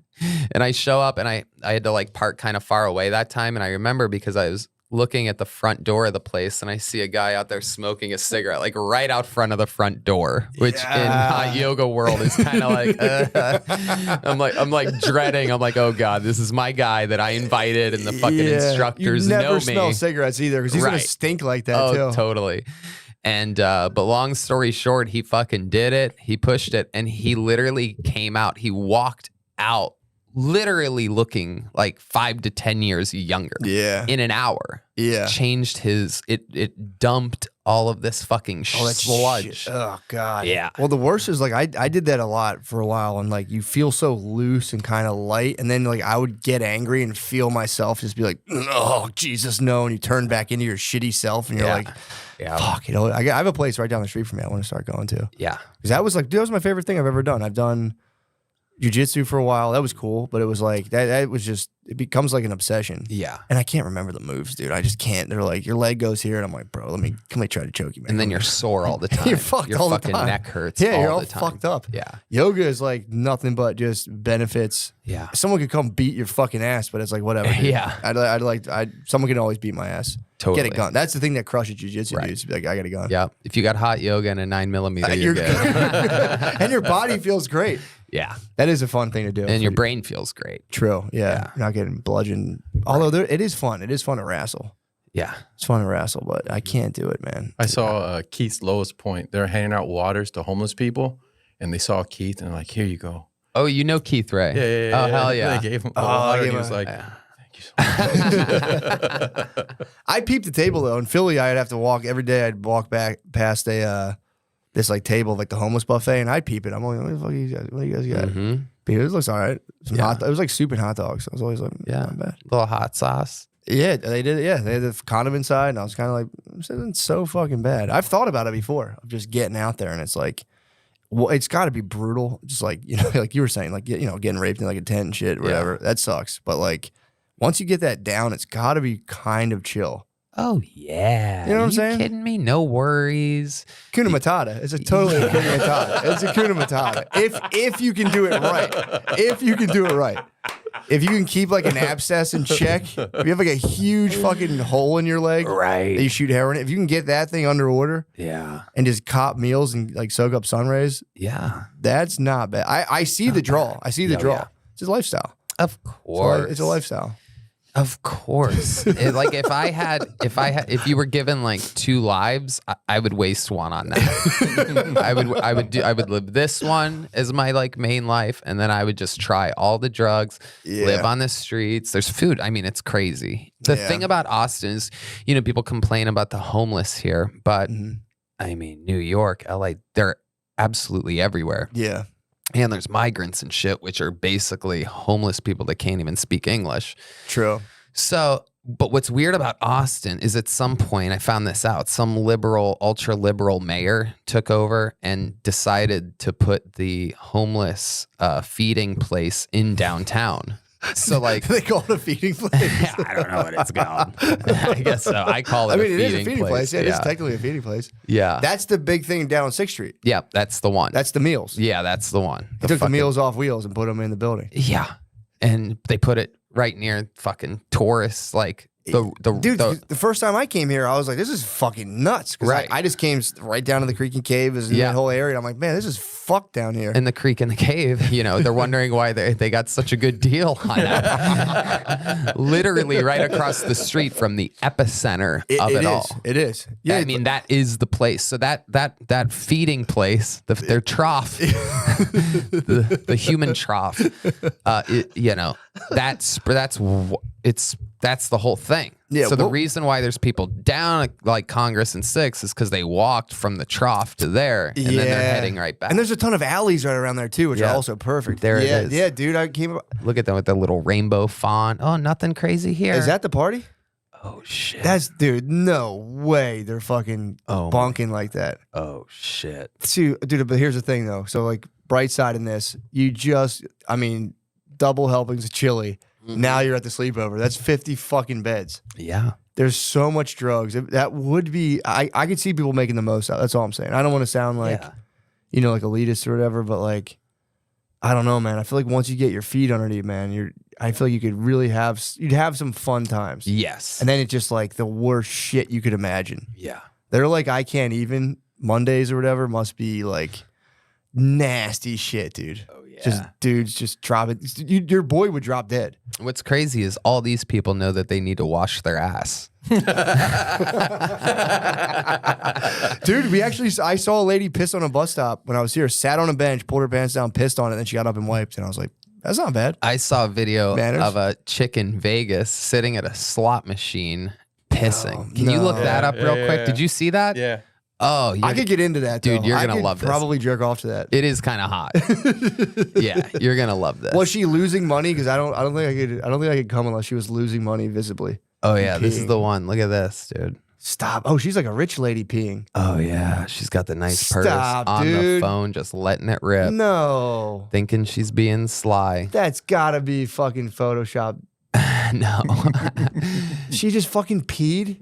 And I show up, and I had to like park kind of far away that time. And I remember because I was looking at the front door of the place, and I see a guy out there smoking a cigarette, like right out front of the front door, which in hot yoga world is kind of like, I'm like dreading. I'm like, oh god, this is my guy that I invited, and the fucking instructors know me. You never smell cigarettes either, because he's gonna stink like that too. Oh, totally. And but long story short, he fucking did it. He pushed it, and he literally came out. He walked out. Literally looking like 5 to 10 years younger. Yeah. In an hour. Yeah. Changed it dumped all of this fucking sludge. Shit. Oh God. Yeah. Well, the worst is like I did that a lot for a while, and like you feel so loose and kind of light, and then like I would get angry and feel myself just be like, oh Jesus no, and you turn back into your shitty self, and you're like, fuck, you know, I have a place right down the street from me I want to start going to. Yeah. Because that was my favorite thing I've ever done. I've done jiu-jitsu for a while. That was cool, but it was like that was just, it becomes like an obsession. Yeah. And I can't remember the moves, dude. I just can't. They're like, your leg goes here, and I'm like, bro, let me try to choke you, man. And then you're sore all the time. You're fucked your all the fucking time. neck hurts. Yeah, you're all the time. fucked up. Yeah. Yoga is like nothing but just benefits. Yeah. Someone could come beat your fucking ass, but it's like whatever. Dude. Yeah. Someone can always beat my ass. Totally. Get a gun. That's the thing that crushes jiu-jitsu, dude. It's like, I got a gun. Yeah. If you got hot yoga and a 9mm, you're good. And your body feels great. Yeah. That is a fun thing to do. And your brain feels great. True. Yeah. You're not getting bludgeoned. Although it is fun. It is fun to wrestle. Yeah. It's fun to wrestle, but I can't do it, man. I saw Keith's lowest point. They're handing out waters to homeless people, and they saw Keith, and they're like, here you go. Oh, you know Keith Ray? Yeah. Oh, hell yeah. They gave him water, and he was like, thank you so much. I peeped the table, though. In Philly, I'd have to walk every day. I'd walk back past this like table, like the homeless buffet, and I'd peep it. I'm like, what the fuck you guys got? Mm-hmm. It looks all right. It was like soup and hot dogs. I was always like, not bad. Little hot sauce. Yeah, they did. Yeah, they had the condom inside, and I was kind of like, this isn't so fucking bad. I've thought about it before, of just getting out there, and it's like, well, it's got to be brutal. Just like, you know, like you were saying, like, you know, getting raped in like a tent and shit, whatever. That sucks. But like, once you get that down, it's got to be kind of chill. Oh yeah, you know what I'm saying? Kidding me? No worries. Kuna Matata. It's a totally a Kuna Matata. It's a Kuna Matata. If you can do it right, if you can do it right, if you can keep like an abscess in check, if you have like a huge fucking hole in your leg, right? That you shoot heroin. If you can get that thing under order, and just cop meals and like soak up sun rays, that's not bad. I see the draw. I see the draw. Yeah. It's a lifestyle. Of course, it's a lifestyle. Of course. Like if you were given like 2 lives, I would waste one on that. I would live this one as my like main life, and then I would just try all the drugs, live on the streets. There's food. I mean, it's crazy. The thing about Austin is, you know, people complain about the homeless here, but I mean, New York, LA, they're absolutely everywhere. Yeah. And there's migrants and shit, which are basically homeless people that can't even speak English. True. So, but what's weird about Austin is at some point, I found this out, some liberal, ultra liberal mayor took over and decided to put the homeless feeding place in downtown. So like they call it a feeding place. I don't know what it's called. I guess so. I call it. I mean, it is a feeding place. Yeah, it is technically a feeding place. Yeah, that's the big thing down on 6th Street. Yeah, that's the one. That's the meals. Yeah, that's the one. They took the meals off wheels and put them in the building. Yeah, and they put it right near fucking tourists, like. The first time I came here, I was like, this is fucking nuts. Right. I just came right down to the creek and cave, in that whole area. I'm like, man, this is fucked down here. In the creek and the cave, you know, they're wondering why they got such a good deal on that. Literally right across the street from the epicenter of it all. It is. Yeah, I mean, that is the place. So that feeding place, their trough, the human trough, you know, that's the whole thing. Yeah, so the reason why there's people down like Congress and 6th is because they walked from the trough to there, and then they're heading right back. And there's a ton of alleys right around there too, which are also perfect. There it is. Yeah, dude, I came. Look at them with the little rainbow font. Oh, nothing crazy here. Is that the party? Oh shit. Dude, no way they're fucking bunking like that. Oh shit. Dude, but here's the thing though. So like bright side in this, double helpings of chili. Now you're at the sleepover. That's 50 fucking beds. Yeah. There's so much drugs. That would be, I could see people making the most out. That's all I'm saying. I don't want to sound like, you know, like elitist or whatever, but like, I don't know, man. I feel like once you get your feet underneath, man, I feel like you could really you'd have some fun times. Yes. And then it's just like the worst shit you could imagine. Yeah. They're like, I can't even, Mondays or whatever must be like nasty shit, dude. Oh, yeah. Just dudes just drop it. Your boy would drop dead. What's crazy is all these people know that they need to wash their ass. Dude, I saw a lady piss on a bus stop when I was here, sat on a bench, pulled her pants down, pissed on it, and then she got up and wiped. And I was like, that's not bad. I saw a video of a chick in Vegas sitting at a slot machine pissing. Can you look that up real quick? Did you see that? Yeah. Oh, I could get into that, dude. Though. You're gonna love this. Probably jerk off to that. It is kind of hot. Yeah, you're gonna love this. Was she losing money? Because I don't think I could come unless she was losing money visibly. Oh yeah, this is the one. Look at this, dude. Stop. Oh, she's like a rich lady peeing. Oh yeah, she's got the nice purse on the phone, just letting it rip. No, thinking she's being sly. That's gotta be fucking Photoshop. No. She just fucking peed?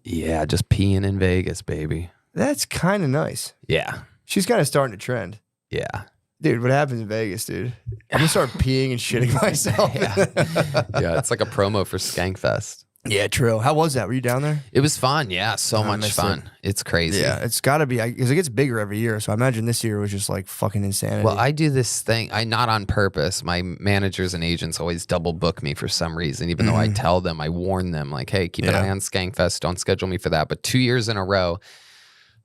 Yeah, just peeing in Vegas, baby. That's kind of nice. Yeah. She's kind of starting to trend. Yeah. Dude, what happens in Vegas, dude? I'm going to start peeing and shitting myself. Yeah, it's like a promo for Skankfest. Yeah, true. How was that? Were you down there? It was fun. Yeah, so much fun. It's crazy. Yeah, it's got to be, because it gets bigger every year. So I imagine this year was just like fucking insanity. Well, I do this thing, not on purpose. My managers and agents always double book me for some reason, even though I tell them, I warn them, like, hey, keep an eye on Skankfest. Don't schedule me for that. But 2 years in a row,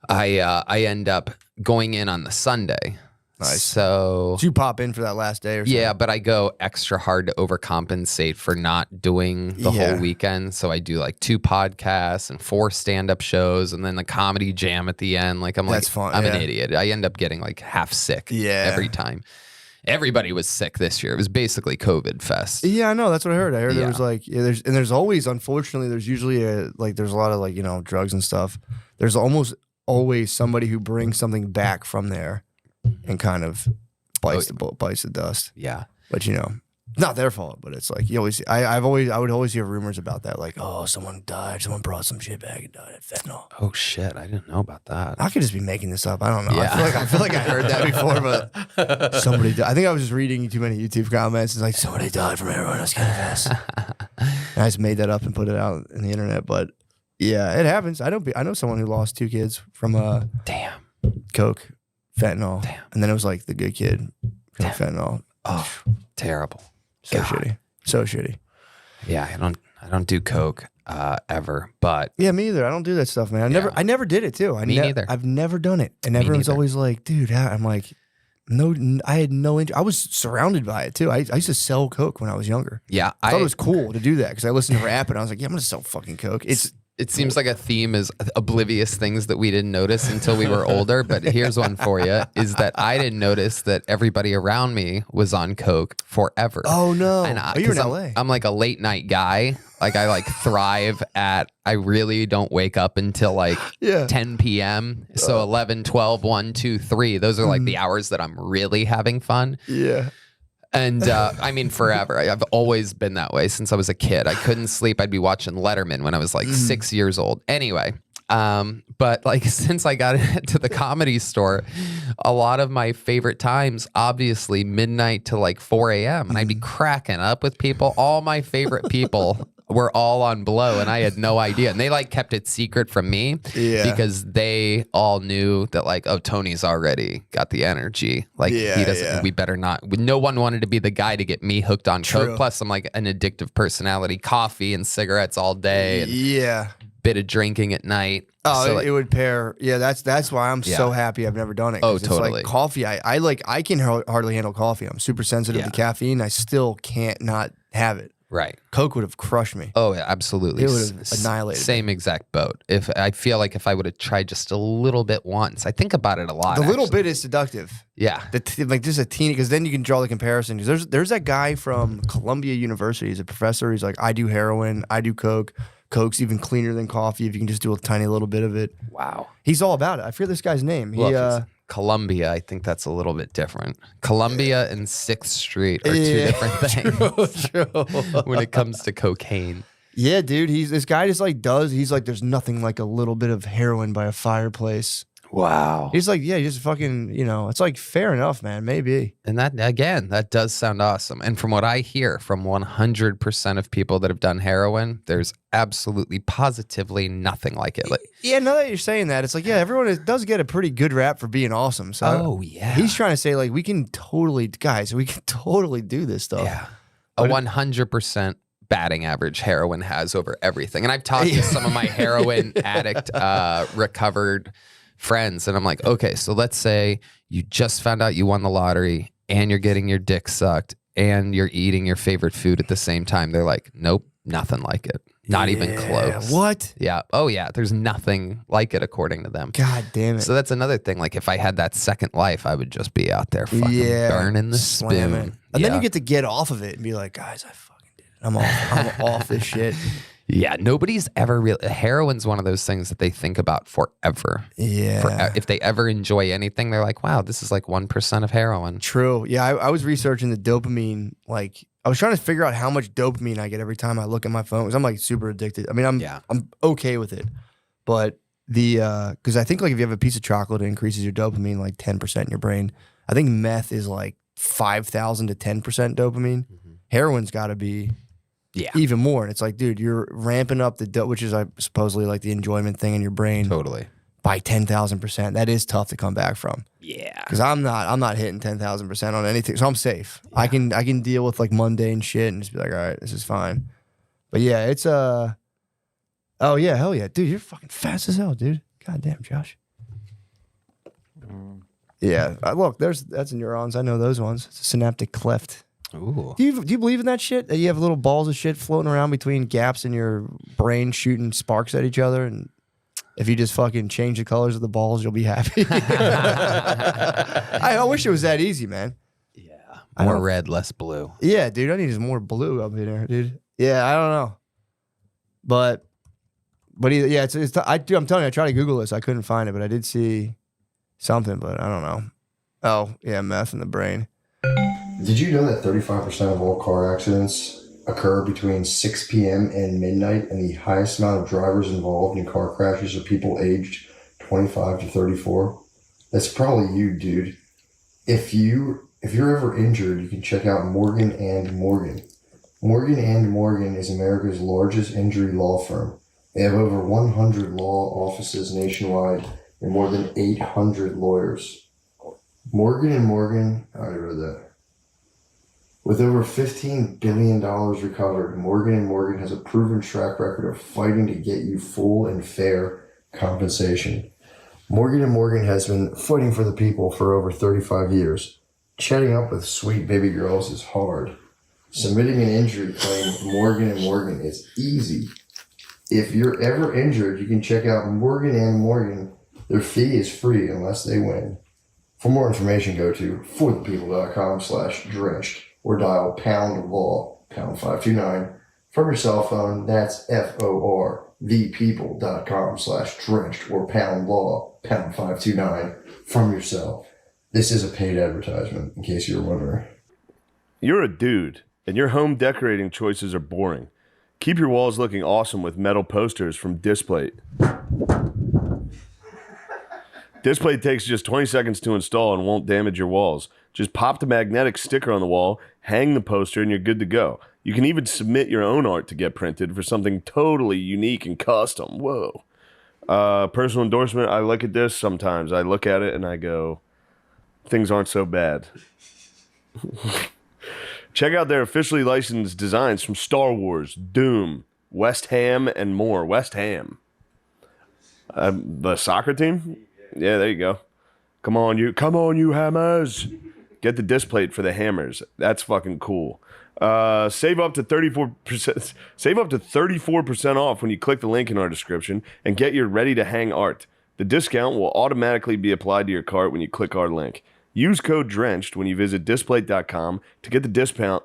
I end up going in on the Sunday. Nice. So you pop in for that last day or something? Yeah, but I go extra hard to overcompensate for not doing the whole weekend. So I do like 2 podcasts and 4 stand-up shows and then the comedy jam at the end. Like I'm That's fun. I'm an idiot. I end up getting like half sick every time. Everybody was sick this year. It was basically COVID fest. Yeah, I know. That's what I heard. I heard it was like, there's always, unfortunately, there's usually there's a lot of like, you know, drugs and stuff. There's almost always somebody who brings something back from there and kind of bites the dust. Yeah. But you know, not their fault, but it's like you always. I would always hear rumors about that, like, oh, someone died, someone brought some shit back and died of fentanyl. Oh shit, I didn't know about that. I could just be making this up. I don't know. Yeah. I feel like I heard that before, but somebody died. I think I was just reading too many YouTube comments. It's like somebody died from heroin. That's kind of fast. I just made that up and put it out in the internet, but yeah, it happens. I know someone who lost 2 kids from damn coke, fentanyl, damn, and then it was like the good kid from fentanyl. Oh, terrible. So shitty. So shitty. Yeah, I don't do coke ever, but yeah, me either. I don't do that stuff, man. I never did it too. Me neither. I've never done it, and everyone's always like, "Dude," I'm like, "No, I had no interest." I was surrounded by it too. I used to sell coke when I was younger. Yeah, I thought it was cool to do that because I listened to rap and I was like, "Yeah, I'm gonna sell fucking coke." It seems like a theme is oblivious things that we didn't notice until we were older. But here's one for you: is that I didn't notice that everybody around me was on coke forever. Oh no! And you're in LA. I'm like a late night guy. Like I like thrive at. I really don't wake up until like 10 p.m. So 11, 12, 1, 2, 3. Those are like the hours that I'm really having fun. Yeah. And I mean, forever. I've always been that way since I was a kid. I couldn't sleep. I'd be watching Letterman when I was like 6 years old. Anyway, but like since I got into the Comedy Store, a lot of my favorite times, obviously midnight to like 4 a.m. And I'd be cracking up with people. All my favorite people were all on blow and I had no idea. And they like kept it secret from me because they all knew that like, oh, Tony's already got the energy. Like he doesn't, we better not. No one wanted to be the guy to get me hooked on coke. Plus I'm like an addictive personality, coffee and cigarettes all day. And bit of drinking at night. Oh, so it would pair. Yeah, that's why I'm so happy I've never done it. Oh, it's totally. Like coffee, I can hardly handle coffee. I'm super sensitive to caffeine. I still can't not have it. Right. Coke would have crushed me. Oh, yeah, absolutely. It would have annihilated Same me. exact boat. If I feel like if I would have tried just a little bit once, I think about it a lot. The little bit is seductive. Yeah. Like just a teeny, because then you can draw the comparison. There's that guy from Columbia University. He's a professor. He's like, I do heroin, I do coke. Coke's even cleaner than coffee if you can just do a tiny little bit of it. Wow. He's all about it. I forget this guy's name. Columbia, I think that's a little bit different. Columbia and 6th Street are 2 different things True. when it comes to cocaine. Yeah, dude. This guy just like he's like, there's nothing like a little bit of heroin by a fireplace. Wow. He's like, yeah, just fucking, it's like fair enough, man. Maybe. And that, again, that does sound awesome. And from what I hear from 100% of people that have done heroin, there's absolutely positively nothing like it. Like, yeah, now that you're saying that, it's like, yeah, everyone does get a pretty good rap for being awesome. So he's trying to say like, we can totally do this stuff. Yeah. A 100% batting average heroin has over everything. And I've talked to some of my heroin addict recovered friends, and I'm like, okay, so let's say you just found out you won the lottery and you're getting your dick sucked and you're eating your favorite food at the same time. They're like, nope, nothing like it. Not even close. What? Yeah. Oh, yeah. There's nothing like it according to them. God damn it. So that's another thing. Like if I had that second life, I would just be out there fucking burning the spoon. And then you get to get off of it and be like, guys, I fucking did it. I'm off this shit. Yeah, nobody's ever really. Heroin's one of those things that they think about forever. Yeah. If they ever enjoy anything, they're like, wow, this is like 1% of heroin. True. Yeah, I was researching the dopamine. Like, I was trying to figure out how much dopamine I get every time I look at my phone because I'm like super addicted. I mean, I'm okay with it, but because I think like if you have a piece of chocolate, it increases your dopamine like 10% in your brain. I think meth is like 5,000 to 10% dopamine. Mm-hmm. Heroin's got to be. Yeah, even more. And it's like, dude, you're ramping up which is supposedly like the enjoyment thing in your brain. Totally. By 10,000%. That is tough to come back from. Yeah. Because I'm not hitting 10,000% on anything, so I'm safe. Yeah. I can deal with like mundane shit and just be like, all right, this is fine. But yeah, it's oh yeah, hell yeah, dude, you're fucking fast as hell, dude. Goddamn, Josh. Yeah, look, that's neurons. I know those ones. It's a synaptic cleft. Ooh. Do you believe in that shit? That you have little balls of shit floating around between gaps in your brain shooting sparks at each other, and if you just fucking change the colors of the balls, you'll be happy. I wish it was that easy, man. Yeah. More red, less blue. Yeah, dude, I need some more blue up in there, dude. Yeah, I don't know. But either, yeah, I'm telling you, I tried to Google this. I couldn't find it, but I did see something, but I don't know. Oh, yeah, meth in the brain. Did you know that 35% of all car accidents occur between 6 p.m. and midnight, and the highest amount of drivers involved in car crashes are people aged 25 to 34? That's probably you, dude. If you're ever injured, you can check out Morgan and Morgan. Morgan and Morgan is America's largest injury law firm. They have over 100 law offices nationwide and more than 800 lawyers. Morgan and Morgan, I already read that. With over $15 billion recovered, Morgan & Morgan has a proven track record of fighting to get you full and fair compensation. Morgan & Morgan has been fighting for the people for over 35 years. Chatting up with sweet baby girls is hard. Submitting an injury claim with Morgan & Morgan is easy. If you're ever injured, you can check out Morgan & Morgan. Their fee is free unless they win. For more information, go to forthepeople.com/drenched or dial pound law, pound 529 from your cell phone. That's forthepeople.com/drenched or pound law, pound 529 from your cell. This is a paid advertisement, in case you're wondering. You're a dude, and your home decorating choices are boring. Keep your walls looking awesome with metal posters from Displate. Displate takes just 20 seconds to install and won't damage your walls. Just pop the magnetic sticker on the wall, hang the poster, and you're good to go. You can even submit your own art to get printed for something totally unique and custom. Whoa. Personal endorsement, I look at this sometimes. I look at it and I go, things aren't so bad. Check out their officially licensed designs from Star Wars, Doom, West Ham, and more. West Ham. The soccer team? Yeah, there you go. Come on, you Hammers. Get the Displate for the Hammers. That's fucking cool. Save up to 34%. Save up to 34% off when you click the link in our description and get your ready-to-hang art. The discount will automatically be applied to your cart when you click our link. Use code DRENCHED when you visit Displate.com to get the discount.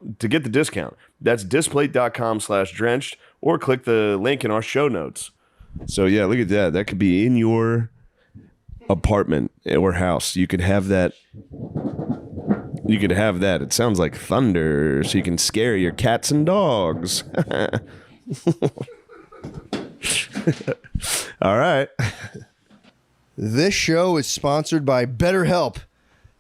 That's Displate.com/drenched or click the link in our show notes. So yeah, look at that. That could be in your apartment or house. You could have that. It sounds like thunder, so you can scare your cats and dogs. All right. This show is sponsored by BetterHelp.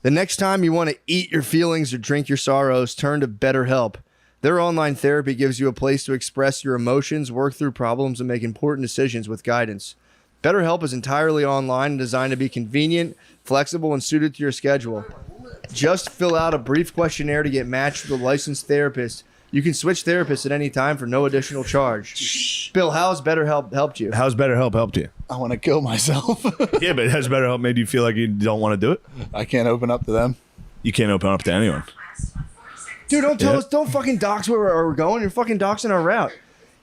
The next time you want to eat your feelings or drink your sorrows, turn to BetterHelp. Their online therapy gives you a place to express your emotions, work through problems, and make important decisions with guidance. BetterHelp is entirely online and designed to be convenient, flexible, and suited to your schedule. Just fill out a brief questionnaire to get matched with a licensed therapist. You can switch therapists at any time for no additional charge. Bill, how has BetterHelp helped you? How's BetterHelp helped you? I want to kill myself. Yeah, but has BetterHelp made you feel like you don't want to do it? I can't open up to them. You can't open up to anyone. Dude, don't tell us. Don't fucking dox where we're going. You're fucking doxing our route.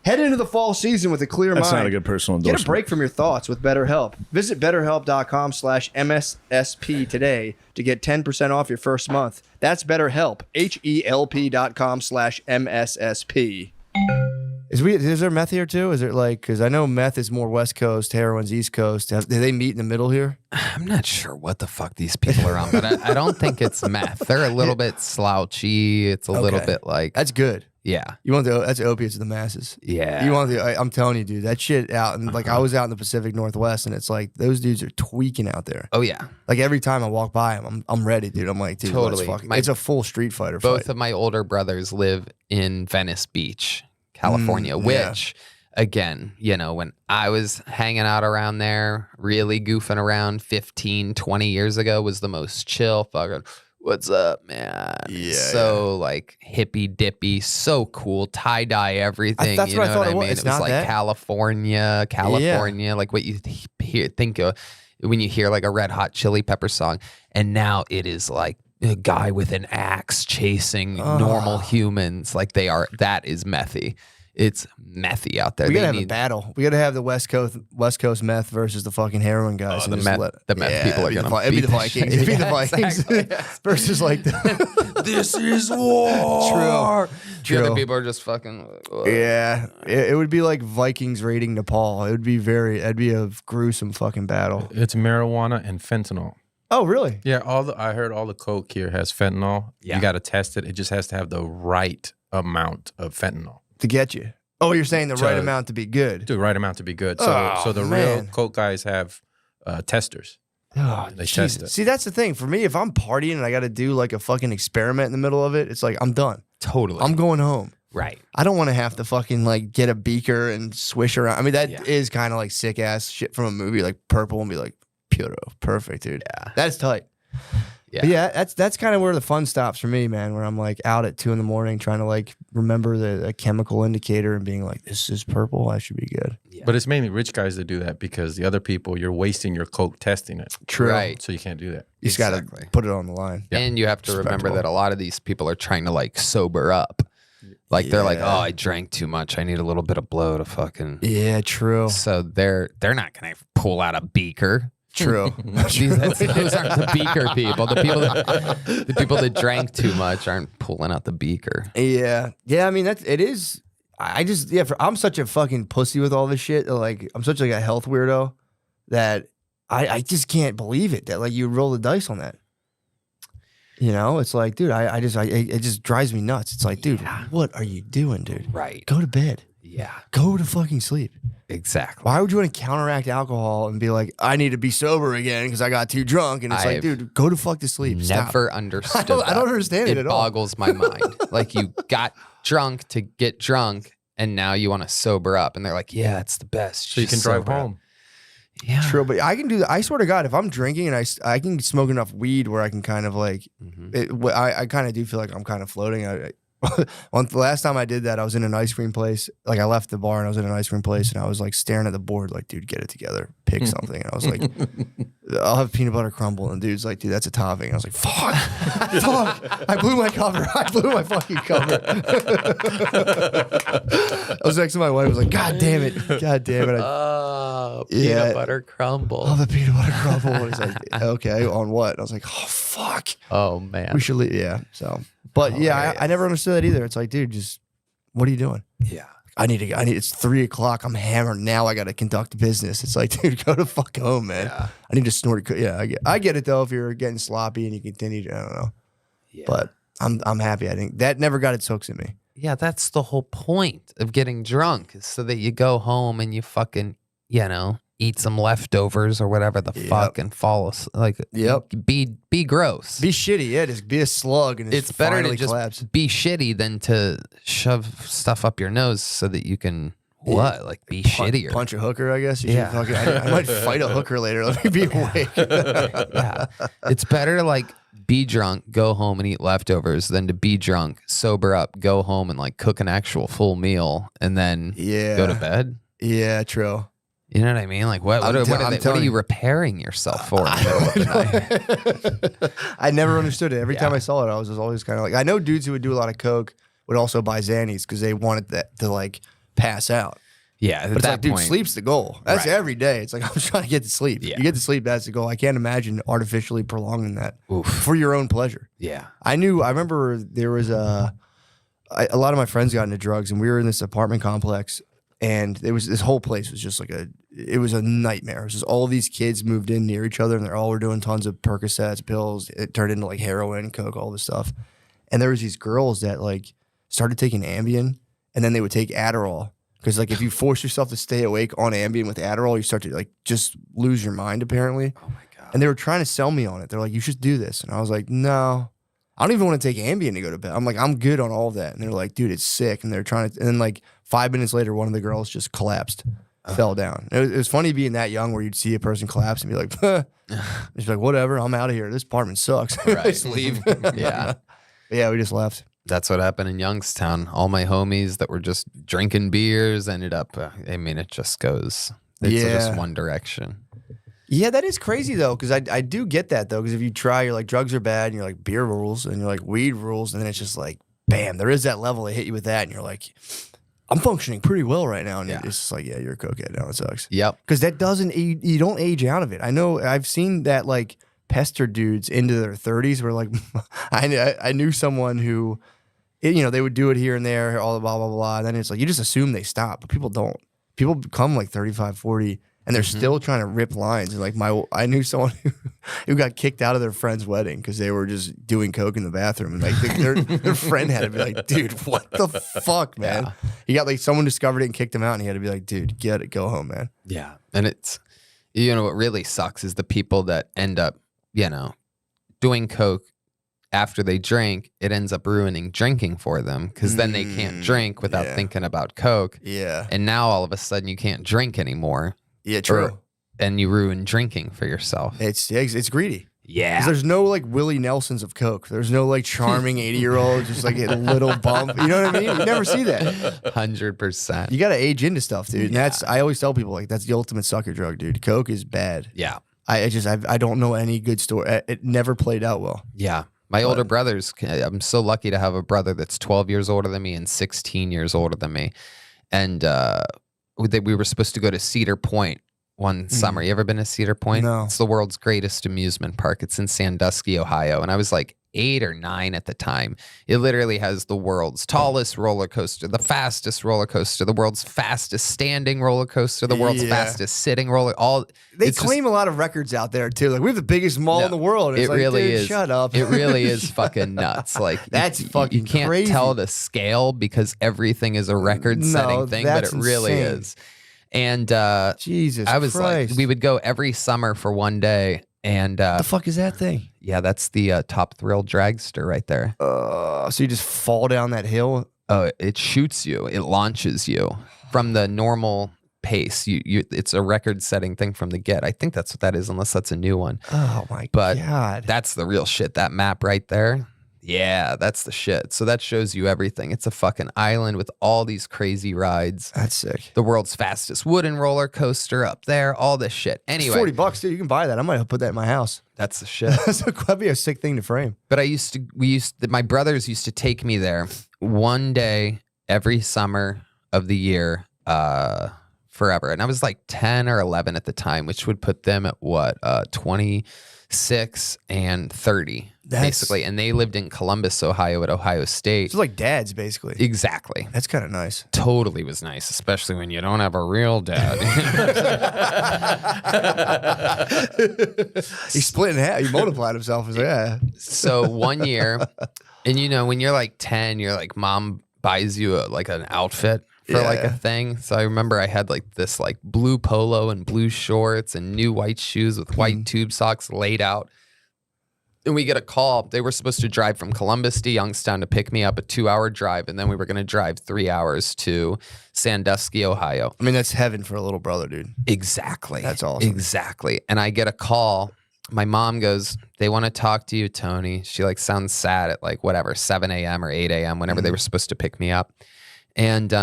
Head into the fall season with a clear mind. That's not a good personal endorsement. Get a break from your thoughts with BetterHelp. Visit BetterHelp.com/MSSP today to get 10% off your first month. That's BetterHelp. HELP.com/MSSP. Is there meth here too? Is it like, because I know meth is more West Coast, heroin's East Coast. Do they meet in the middle here? I'm not sure what the fuck these people are on, but I don't think it's meth. They're a little bit slouchy. It's a little bit like... That's good. Yeah. That's opiates of the masses. Yeah. I'm telling you, dude, that shit out. And like, I was out in the Pacific Northwest and it's like, those dudes are tweaking out there. Oh, yeah. Like every time I walk by them, I'm ready, dude. I'm like, dude, totally. It's a full Street Fighter fight. Both of my older brothers live in Venice Beach, California, which, again, when I was hanging out around there, really goofing around 15, 20 years ago was the most chill fucking, what's up, man? Yeah. So, like, hippy dippy, so cool, tie-dye everything. That's you what know I thought what I mean? It's It was not like that. California, like what you think of when you hear like a Red Hot Chili Pepper song. And now it is like a guy with an axe chasing normal humans. Like that is methy. It's methy out there. We gotta have a battle. We gotta have the West Coast meth versus the fucking heroin guys. The meth people are gonna it'd be the Vikings. It'd be the Vikings exactly. versus like the This is war. The other people are just fucking. Yeah, it would be like Vikings raiding Nepal. It'd be a gruesome fucking battle. It's marijuana and fentanyl. Oh, really? Yeah, I heard all the coke here has fentanyl. Yeah. You got to test it. It just has to have the right amount of fentanyl. To get you. Oh, you're saying the right amount to be good. The right amount to be good. Oh, So the man. real coke guys have testers. Oh, They Jesus. test it. See, that's the thing. For me, if I'm partying and I got to do like a fucking experiment in the middle of it, it's like, I'm done. Totally. I'm going home. right. I don't want to have to fucking like get a beaker and swish around. I mean, that is kind of like sick ass shit from a movie, like purple, and be like, puro. Perfect, dude. Yeah. That's tight. Yeah. But yeah, that's kind of where the fun stops for me, man. Where I'm like out at 2 a.m. trying to like remember the chemical indicator and being like, this is purple. I should be good. Yeah. But it's mainly rich guys that do that because the other people, you're wasting your coke testing it. True. Right. So you can't do that. You just got Exactly. to put it on the line. Yeah. And you have to remember Respectable. that a lot of these people are trying to like sober up. Like they're like, Yeah. oh, I drank too much. I need a little bit of blow to fucking. Yeah, true. So they're not gonna pull out a beaker. True. Those aren't the beaker people. The people that drank too much aren't pulling out the beaker. Yeah. Yeah, I mean it is. I just I'm such a fucking pussy with all this shit. Like I'm such like a health weirdo that I just can't believe it that like you roll the dice on that. You know, it's like, dude, it just drives me nuts. It's like, dude, what are you doing, dude? Right. Go to bed. Yeah. Go to fucking sleep. Exactly. Why would you want to counteract alcohol and be like, I need to be sober again because I got too drunk? And it's like, I've dude, go to fuck to sleep. Stop. Never understood. I don't that. understand it at all. It boggles my mind. Like you got drunk to get drunk, and now you want to sober up, and they're like, "Yeah, it's the best." So you can Just drive sober up." home. Yeah. True, but I can do that. I swear to God, if I'm drinking and I can smoke enough weed where I can kind of like, I kind of do feel like I'm kind of floating. The last time I did that, I was in an ice cream place. Like I left the bar and I was in an ice cream place and I was like staring at the board, like, dude, get it together, pick something. And I was like, I'll have peanut butter crumble. And dude's like, dude, that's a topping. And I was like, fuck, fuck. I blew my cover. I blew my fucking cover. I was next to my wife. I was like, God damn it. God damn it. Oh, Yeah. peanut butter crumble. Oh, the peanut butter crumble. And he's like, okay, on what? And I was like, oh, fuck. Oh man. We should leave. Yeah. So, but yeah, I never understood that either. It's like, dude, just what are you doing? Yeah. It's 3 o'clock. I'm hammered now. I got to conduct business. It's like, dude, go to fuck home, man. Yeah. I need to snort. Yeah, I get it though. If you're getting sloppy and you continue to, I don't know. Yeah. But I'm happy. I think that never got its hooks in me. Yeah, that's the whole point of getting drunk is so that you go home and you fucking, eat some leftovers or whatever the fuck and fall asleep. Like, be gross. Be shitty. Yeah, just be a slug and It's better to finally just collapse. be shitty than to shove stuff up your nose so that you can be shittier. Punch a hooker, I guess. You Yeah. should I might fight a hooker later. Let me be awake. Yeah, it's better to like be drunk, go home and eat leftovers than to be drunk, sober up, go home and like cook an actual full meal and then go to bed. Yeah, true. You know what I mean? Like what are you repairing yourself for in the middle of the night? I never understood it. Every time Yeah. I saw it, I was just always kind of like, I know dudes who would do a lot of coke would also buy Xannies because they wanted that to like pass out. Yeah, But it's like, dude, sleep's the goal. That's Right. every day. It's like, I'm just trying to get to sleep. Yeah. You get to sleep, that's the goal. I can't imagine artificially prolonging that Oof. for your own pleasure. Yeah. I remember there was a lot of my friends got into drugs and we were in this apartment complex and this whole place was just like it was a nightmare. It was just all these kids moved in near each other and they all were doing tons of Percocets, pills. It turned into like heroin, coke, all this stuff. And there was these girls that like started taking Ambien and then they would take Adderall. Because like if you force yourself to stay awake on Ambien with Adderall, you start to like just lose your mind apparently. Oh my god. And they were trying to sell me on it. They're like, you should do this. And I was like, no, I don't even want to take Ambien to go to bed. I'm like, I'm good on all of that. And they're like, dude, it's sick. And they're trying to, and then like 5 minutes later, one of the girls just collapsed, fell down. It was funny being that young where you'd see a person collapse and be like, huh. Just like, whatever, I'm out of here. This apartment sucks. Right. Just leave. Yeah. Yeah, we just left. That's what happened in Youngstown. All my homies that were just drinking beers ended up, it just goes, it's just one direction. Yeah, that is crazy though, because I do get that though, because if you try, you're like, drugs are bad, and you're like, beer rules, and you're like, weed rules, and then it's just like, bam, there is that level. They hit you with that, and you're like, I'm functioning pretty well right now. And it's just like, yeah, you're a cokehead now. It sucks. Yep. Because that doesn't, you don't age out of it. I know I've seen that like pestered dudes into their 30s. Where like, I knew someone who, they would do it here and there, all the blah, blah, blah. And then it's like, you just assume they stop, but people don't. People become like 35, 40, and they're still trying to rip lines. And like I knew someone who got kicked out of their friend's wedding because they were just doing coke in the bathroom. And like their friend had to be like, dude, what the fuck, man? Yeah. He got like, someone discovered it and kicked him out, and he had to be like, dude, get it, go home, man. Yeah. And it's, what really sucks is the people that end up, doing coke after they drink, it ends up ruining drinking for them because then they can't drink without thinking about coke. Yeah. And now all of a sudden you can't drink anymore. Yeah, true. And you ruin drinking for yourself. It's greedy. Yeah. 'Cause there's no like Willie Nelsons of coke. There's no like charming 80-year-old just like a little bump. You know what I mean? You never see that. 100%. You got to age into stuff, dude. And I always tell people like that's the ultimate sucker drug, dude. Coke is bad. Yeah. I don't know any good story. It never played out well. Yeah. My older brothers, I'm so lucky to have a brother that's 12 years older than me and 16 years older than me. And we were supposed to go to Cedar Point one summer. You ever been to Cedar Point? No. It's the world's greatest amusement park. It's in Sandusky, Ohio. And I was like 8 or 9 at the time. It literally has the world's tallest roller coaster, the fastest roller coaster, the world's fastest standing roller coaster, the world's fastest sitting roller. They claim a lot of records out there too. Like we have the biggest mall in the world. It's it like, really dude, is. Shut up. It really is fucking nuts. Like that's fucking you can't crazy. tell the scale because everything is a record-setting thing, but it really is. And Jesus, I was Christ. like, we would go every summer for one day. And the fuck is that thing? Yeah, that's the Top Thrill dragster right there. So you just fall down that hill? Oh, it shoots you. It launches you from the normal pace. It's a record-setting thing from the get. I think that's what that is, unless that's a new one. Oh my God! but that's the real shit. That map right there. Yeah, that's the shit. So that shows you everything. It's a fucking island with all these crazy rides. That's sick. The world's fastest wooden roller coaster up there. All this shit. Anyway, it's $40 too. You can buy that. I might have put that in my house. That's the shit. That'd be a sick thing to frame. But my brothers used to take me there one day every summer of the year, forever. And I was like 10 or 11 at the time, which would put them at what, 26 and 30, basically. And they lived in Columbus, Ohio, at Ohio State. It's like dads, basically. Exactly. That's kind of nice. Totally was nice, especially when you don't have a real dad. He split in half. He multiplied himself. He's like, yeah. So one year, and when you're like 10, you're like, mom buys you an outfit for like a thing. So I remember I had like this like blue polo and blue shorts and new white shoes with white tube socks laid out. And we get a call. They were supposed to drive from Columbus to Youngstown to pick me up, a 2-hour drive. And then we were going to drive 3 hours to Sandusky, Ohio. I mean, that's heaven for a little brother, dude. Exactly. That's awesome. Exactly. And I get a call. My mom goes, they want to talk to you, Tony. She like sounds sad at like whatever, 7 a.m. or 8 a.m. whenever they were supposed to pick me up. And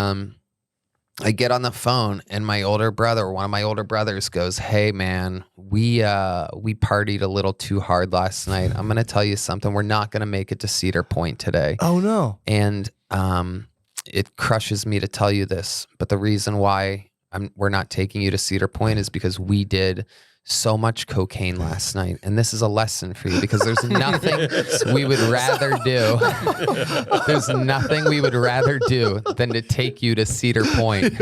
I get on the phone and one of my older brothers goes, hey man, we partied a little too hard last night. I'm going to tell you something. We're not going to make it to Cedar Point today. Oh no. And it crushes me to tell you this, but the reason why we're not taking you to Cedar Point is because we did so much cocaine last night, and this is a lesson for you because there's nothing we would rather do. There's nothing we would rather do than to take you to Cedar Point.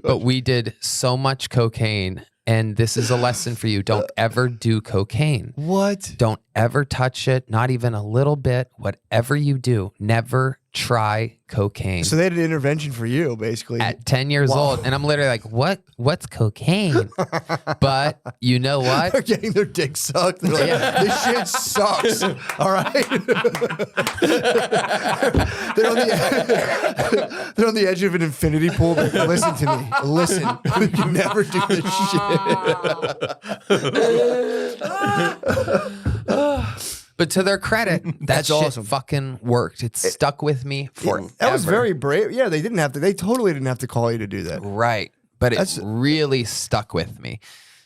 But we did so much cocaine, and this is a lesson for you. Don't ever do cocaine. What? Don't ever touch it, not even a little bit. Whatever you do, never try cocaine. So they had an intervention for you, basically. At 10 years old. And I'm literally like, what's cocaine? But you know what? They're getting their dick sucked. They're like, this shit sucks. All right. They're on the edge of an infinity pool. Like, listen to me. Listen. You can never do this shit. But to their credit, That's shit awesome. fucking worked. It stuck with me forever. That was very brave. Yeah, they totally didn't have to call you to do that. Right. But it really stuck with me.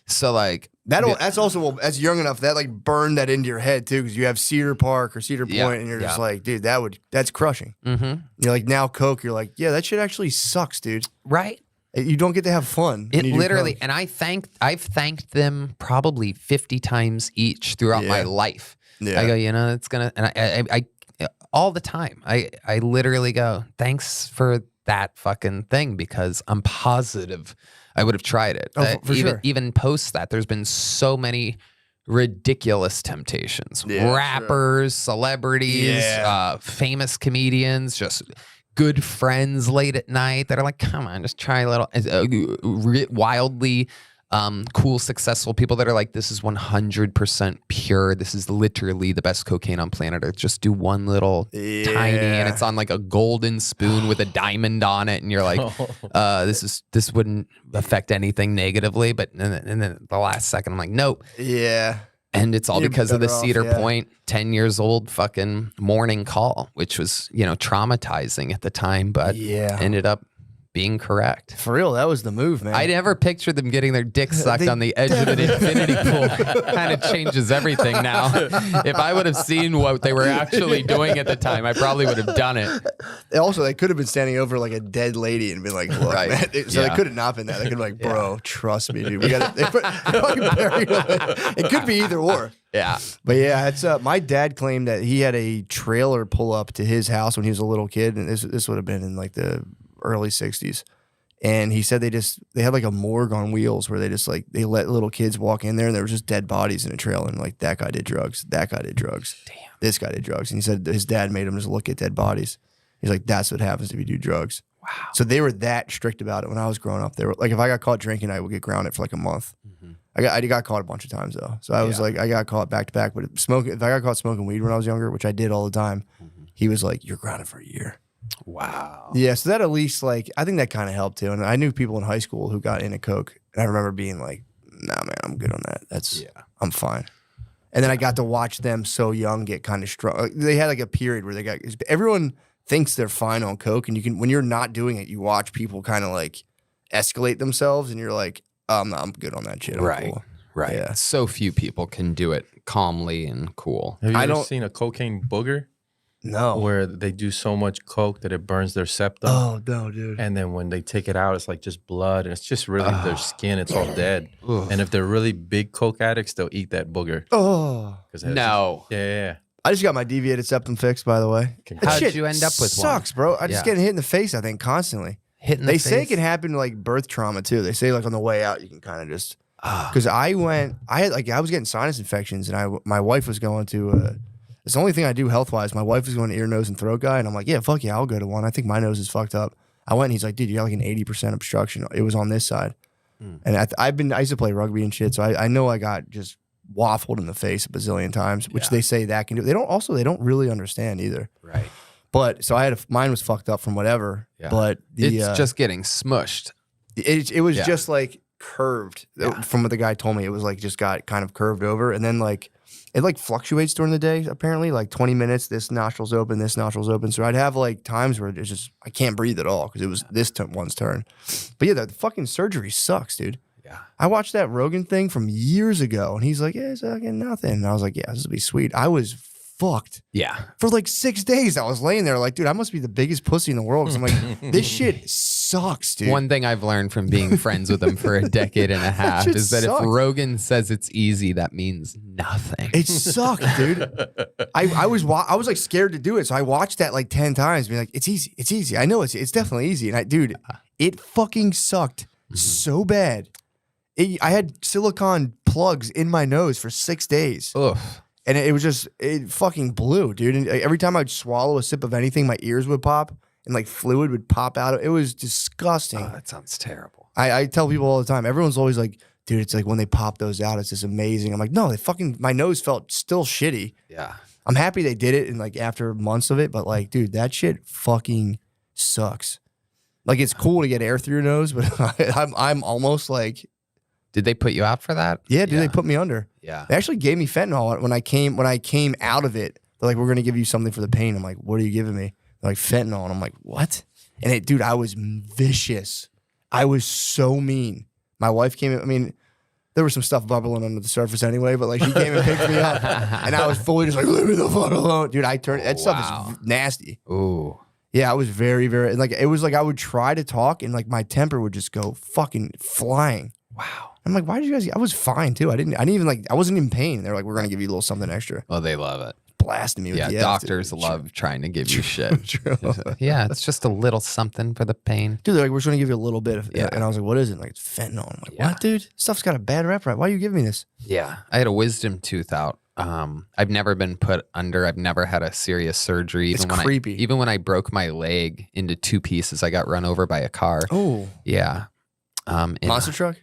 So like that's also that's young enough that like burned that into your head too, because you have Cedar Park or Cedar Point, and you're just like, dude, that's crushing. Mm-hmm. You're like, now coke, you're like, yeah, that shit actually sucks, dude. Right. You don't get to have fun. It literally, and I've thanked them probably 50 times each throughout my life. Yeah. I go, it's gonna, and I all the time. I literally go, thanks for that fucking thing, because I'm positive I would have tried it. Oh, for sure. Even post that, there's been so many ridiculous temptations. Rappers, celebrities, famous comedians, just good friends late at night that are like, come on, just try a little. Wildly cool, successful people that are like, this is 100% pure. This is literally the best cocaine on planet Earth. Just do one little tiny, and it's on like a golden spoon with a diamond on it, and you're like, this wouldn't affect anything negatively. But and then the last second, I'm like, nope. Yeah. And it's all because of the Cedar Point 10 years old fucking morning call, which was, traumatizing at the time, but ended up being correct. For real, that was the move, man. I never pictured them getting their dick sucked on the edge of an infinity pool. Kind of changes everything now. If I would have seen what they were actually doing at the time, I probably would have done it. Also, they could have been standing over like a dead lady and been like, look, man. So they could have not been that. They could have been like, bro, trust me, dude. We got it could be either or. Yeah. But yeah, it's my dad claimed that he had a trailer pull up to his house when he was a little kid, and this would have been in like the early 60s. And he said they had like a morgue on wheels where they let little kids walk in there, and there were just dead bodies in a trailer, and like, that guy did drugs, that guy did drugs, damn, this guy did drugs. And he said his dad made him just look at dead bodies. He's like, that's what happens if you do drugs. Wow. So they were that strict about it when I was growing up. They were like, if I got caught drinking, I would get grounded for like a month. I got caught a bunch of times though. So I was like, I got caught back to back. But if I got caught smoking weed when I was younger, which I did all the time, he was like, you're grounded for a year. Wow. Yeah, so that at least, like, I think that kind of helped too. And I knew people in high school who got into coke, and I remember being like, nah, man, I'm good on that. I'm fine. And then I got to watch them so young get kind of strong. They had like a period where everyone thinks they're fine on coke, and when you're not doing it, you watch people kind of like escalate themselves, and you're like, no, I'm good on that shit. I'm cool. Right. Yeah. So few people can do it calmly and cool. Have you ever seen a cocaine booger? No. Where they do so much coke that it burns their septum. Oh, no, dude. And then when they take it out, it's like just blood. And it's just really their skin. It's all dead. And if they're really big coke addicts, they'll eat that booger. Oh. No. Yeah. I just got my deviated septum fixed, by the way. How'd you end up with one? Sucks, bro. I just getting hit in the face, I think, constantly. They say it can happen like birth trauma, too. They say like on the way out, you can kind of just... Because I was getting sinus infections, and my wife was going to... It's the only thing I do health-wise. My wife is going to ear, nose, and throat guy, and I'm like, yeah, fuck yeah, I'll go to one. I think my nose is fucked up. I went, and he's like, dude, you got like an 80% obstruction. It was on this side. And I used to play rugby and shit, so I know I got just waffled in the face a bazillion times, which they say that can do. They don't really understand either. Right. But so mine was fucked up from whatever. Yeah. But it's just getting smushed. It was just like curved. From what the guy told me, it was like just got kind of curved over, and then like. It like fluctuates during the day, apparently, like 20 minutes, this nostril's open, this nostril's open. So I'd have like times where it's just, I can't breathe at all because it was this one's turn. But yeah, the fucking surgery sucks, dude. Yeah. I watched that Rogan thing from years ago, and he's like, yeah, it's fucking nothing. And I was like, yeah, this will be sweet. I was fucked. Yeah. For like 6 days, I was laying there like, dude, I must be the biggest pussy in the world. Because I'm like, this shit sucks, dude. One thing I've learned from being friends with him for a decade and a half is that if Rogan says it's easy, that means nothing. It sucked, dude. I was like scared to do it, so I watched that like 10 times, being like, it's easy, it's easy. I know it's definitely easy. And dude, it fucking sucked so bad. I had silicone plugs in my nose for 6 days. Oof. And it fucking blew, dude. And every time I'd swallow a sip of anything, my ears would pop and like fluid would pop out. It was disgusting. Oh, that sounds terrible. I tell people all the time, everyone's always like, dude, it's like when they pop those out, it's just amazing. I'm like, no, my nose felt still shitty. Yeah. I'm happy they did it and like after months of it, but like, dude, that shit fucking sucks. Like, it's cool to get air through your nose, but I'm almost like. Did they put you out for that? Yeah, dude, they put me under. Yeah. They actually gave me fentanyl when I came out of it. They're like, we're gonna give you something for the pain. I'm like, what are you giving me? They're like, fentanyl. And I'm like, what? And dude, I was vicious. I was so mean. My wife came in, I mean, there was some stuff bubbling under the surface anyway, but like she came and picked me up. And I was fully just like, leave me the fuck alone. Dude, that stuff is nasty. Ooh. Yeah, I was very, very like it was like I would try to talk and like my temper would just go fucking flying. Wow. I'm like, why did you guys? I was fine too. I didn't even like. I wasn't in pain. They're like, we're gonna give you a little something extra. Well, they love it. Blasting me with the doctors love trying to give you shit. True. Yeah, it's just a little something for the pain. Dude, they're like, we're just gonna give you a little bit of and I was like, what is it? Like, it's fentanyl. I'm like, what, dude? Stuff's got a bad rep, right? Why are you giving me this? Yeah. I had a wisdom tooth out. I've never been put under. I've never had a serious surgery. It's creepy. Even when I broke my leg into 2 pieces, I got run over by a car. Oh. Yeah. Monster truck?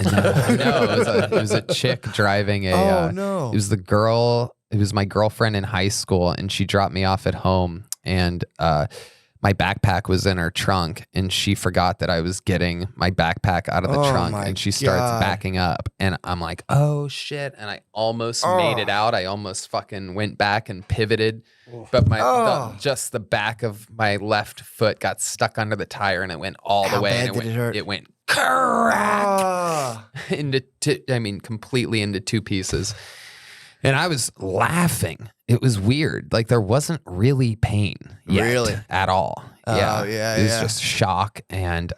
No, it was a chick driving a. Oh, no. It was the girl. It was my girlfriend in high school, and she dropped me off at home, and my backpack was in her trunk, and she forgot that I was getting my backpack out of the trunk, and she starts backing up, and I'm like, oh shit, and I almost made it out. I almost fucking went back and pivoted, but just the back of my left foot got stuck under the tire, and it went all the way, and it went crack completely into 2 pieces. And I was laughing. It was weird. Like there wasn't really pain yet at all. Yeah. It was just shock and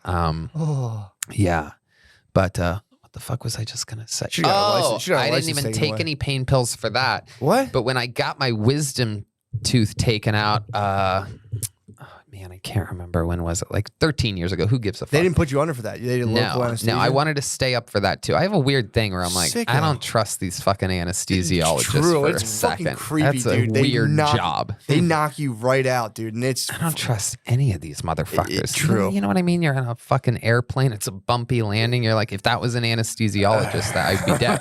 yeah. But what the fuck was I just gonna say? I didn't even take any pain pills for that. What? But when I got my wisdom tooth taken out, man, I can't remember when was it? Like 13 years ago. Who gives a fuck? They didn't put you under for that. They did local anesthesia. No, I wanted to stay up for that too. I have a weird thing where I'm like, I don't trust these fucking anesthesiologists for a second. Fucking creepy, That's a dude. weird job. They knock you right out, dude. And I don't trust any of these motherfuckers. True. You know what I mean? You're on a fucking airplane. It's a bumpy landing. You're like, if that was an anesthesiologist, I'd be dead.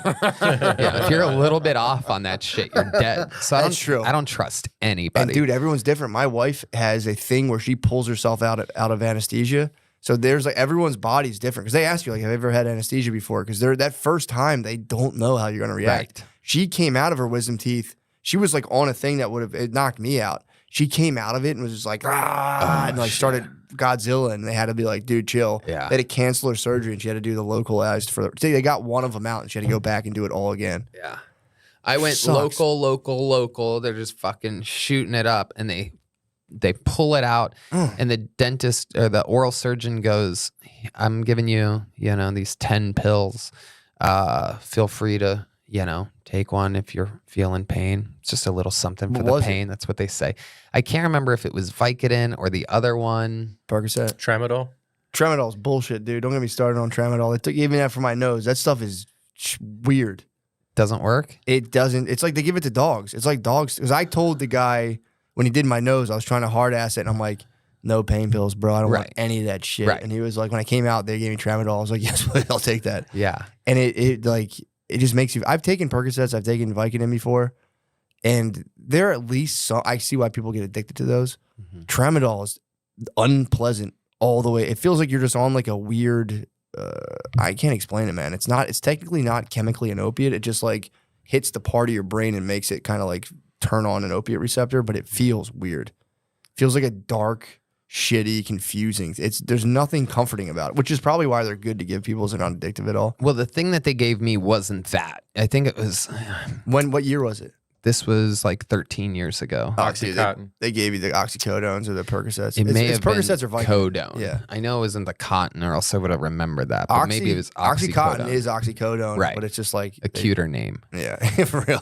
Yeah, if you're a little bit off on that shit, you're dead. So That's true. I don't trust anybody. And dude, everyone's different. My wife has a thing where she pulls herself out of anesthesia. So there's like everyone's body's different because they ask you like, have you ever had anesthesia before? Because they're that first time they don't know how you're gonna react. Right. She came out of her wisdom teeth. She was like on a thing that it knocked me out. She came out of it and was just like and like started Godzilla, and they had to be like, dude, chill. Yeah. They had to cancel her surgery and she had to do the localized they got one of them out and she had to go back and do it all again. Yeah. I went local. They're just fucking shooting it up, and they pull it out, and the dentist or the oral surgeon goes, I'm giving you, these 10 pills. Feel free to, take one if you're feeling pain. It's just a little something for the pain. That's what they say. I can't remember if it was Vicodin or the other one. Percocet. Tramadol. Tramadol's bullshit, dude. Don't get me started on tramadol. They gave me that for my nose. That stuff is weird. Doesn't work? It doesn't. It's like they give it to dogs. It's like dogs. Because I told the guy when he did my nose, I was trying to hard ass it, and I'm like, no pain pills, bro. I don't want any of that shit. And he was like, when I came out, they gave me tramadol. I was like, yes, I'll take that. Yeah. And it just makes you. I've taken Percocets. I've taken Vicodin before, and they're at least. I see why people get addicted to those. Mm-hmm. Tramadol is unpleasant all the way. It feels like you're just on like a weird. I can't explain it, man. It's not. It's technically not chemically an opiate. It just like hits the part of your brain and makes it kind of like turn on an opiate receptor, but it feels weird. Feels like a dark, shitty, confusing. There's nothing comforting about it, which is probably why they're good to give people as they're not addictive at all. Well, the thing that they gave me wasn't that. I think it was. What year was it? This was like 13 years ago. Oxycontin. They gave you the oxycodones or the Percocets. It may have Percocets been or Vicodin. Codone. Yeah. I know it wasn't the cotton, or else I would have remembered that. But maybe it was oxycodone. Oxycontin is oxycodone, right? But it's just like a cuter name. Yeah, for real.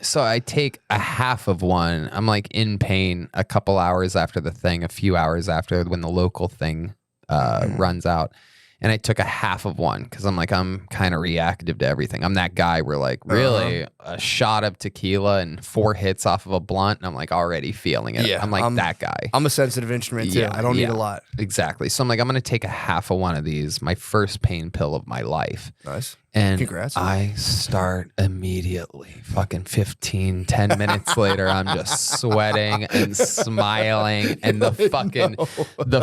So I take a half of one. I'm like in pain a couple hours after the thing, a few hours after when the local thing runs out. And I took a half of one because I'm like, I'm kind of reactive to everything. I'm that guy where like really a shot of tequila and 4 hits off of a blunt, and I'm like already feeling it. Yeah, I'm like that guy. I'm a sensitive instrument too. Yeah, I don't need a lot. Exactly. So I'm like, I'm going to take a half of one of these, my first pain pill of my life. Nice. And congrats. I start immediately. Fucking 10 minutes later, I'm just sweating and smiling, and the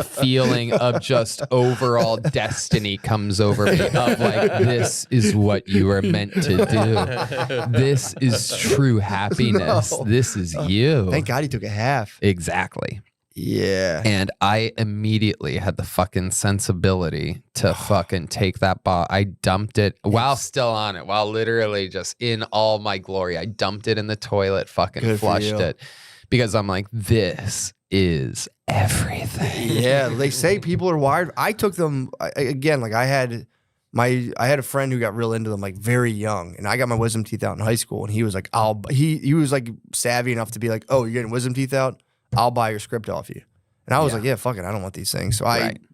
feeling of just overall destiny comes over me of like, this is what you were meant to do. This is true happiness. No. This is you. Thank God he took a half. Exactly. Yeah. And I immediately had the fucking sensibility to fucking take that bottle. I dumped it while still on it, while literally just in all my glory. I dumped it in the toilet, fucking flushed it, because I'm like, this is everything. Yeah, they say people are wired. I took them again. Like I had a friend who got real into them like very young, and I got my wisdom teeth out in high school, and he was like, he was like savvy enough to be like, oh, you're getting wisdom teeth out? I'll buy your script off you. And I was like, yeah, fuck it, I don't want these things. So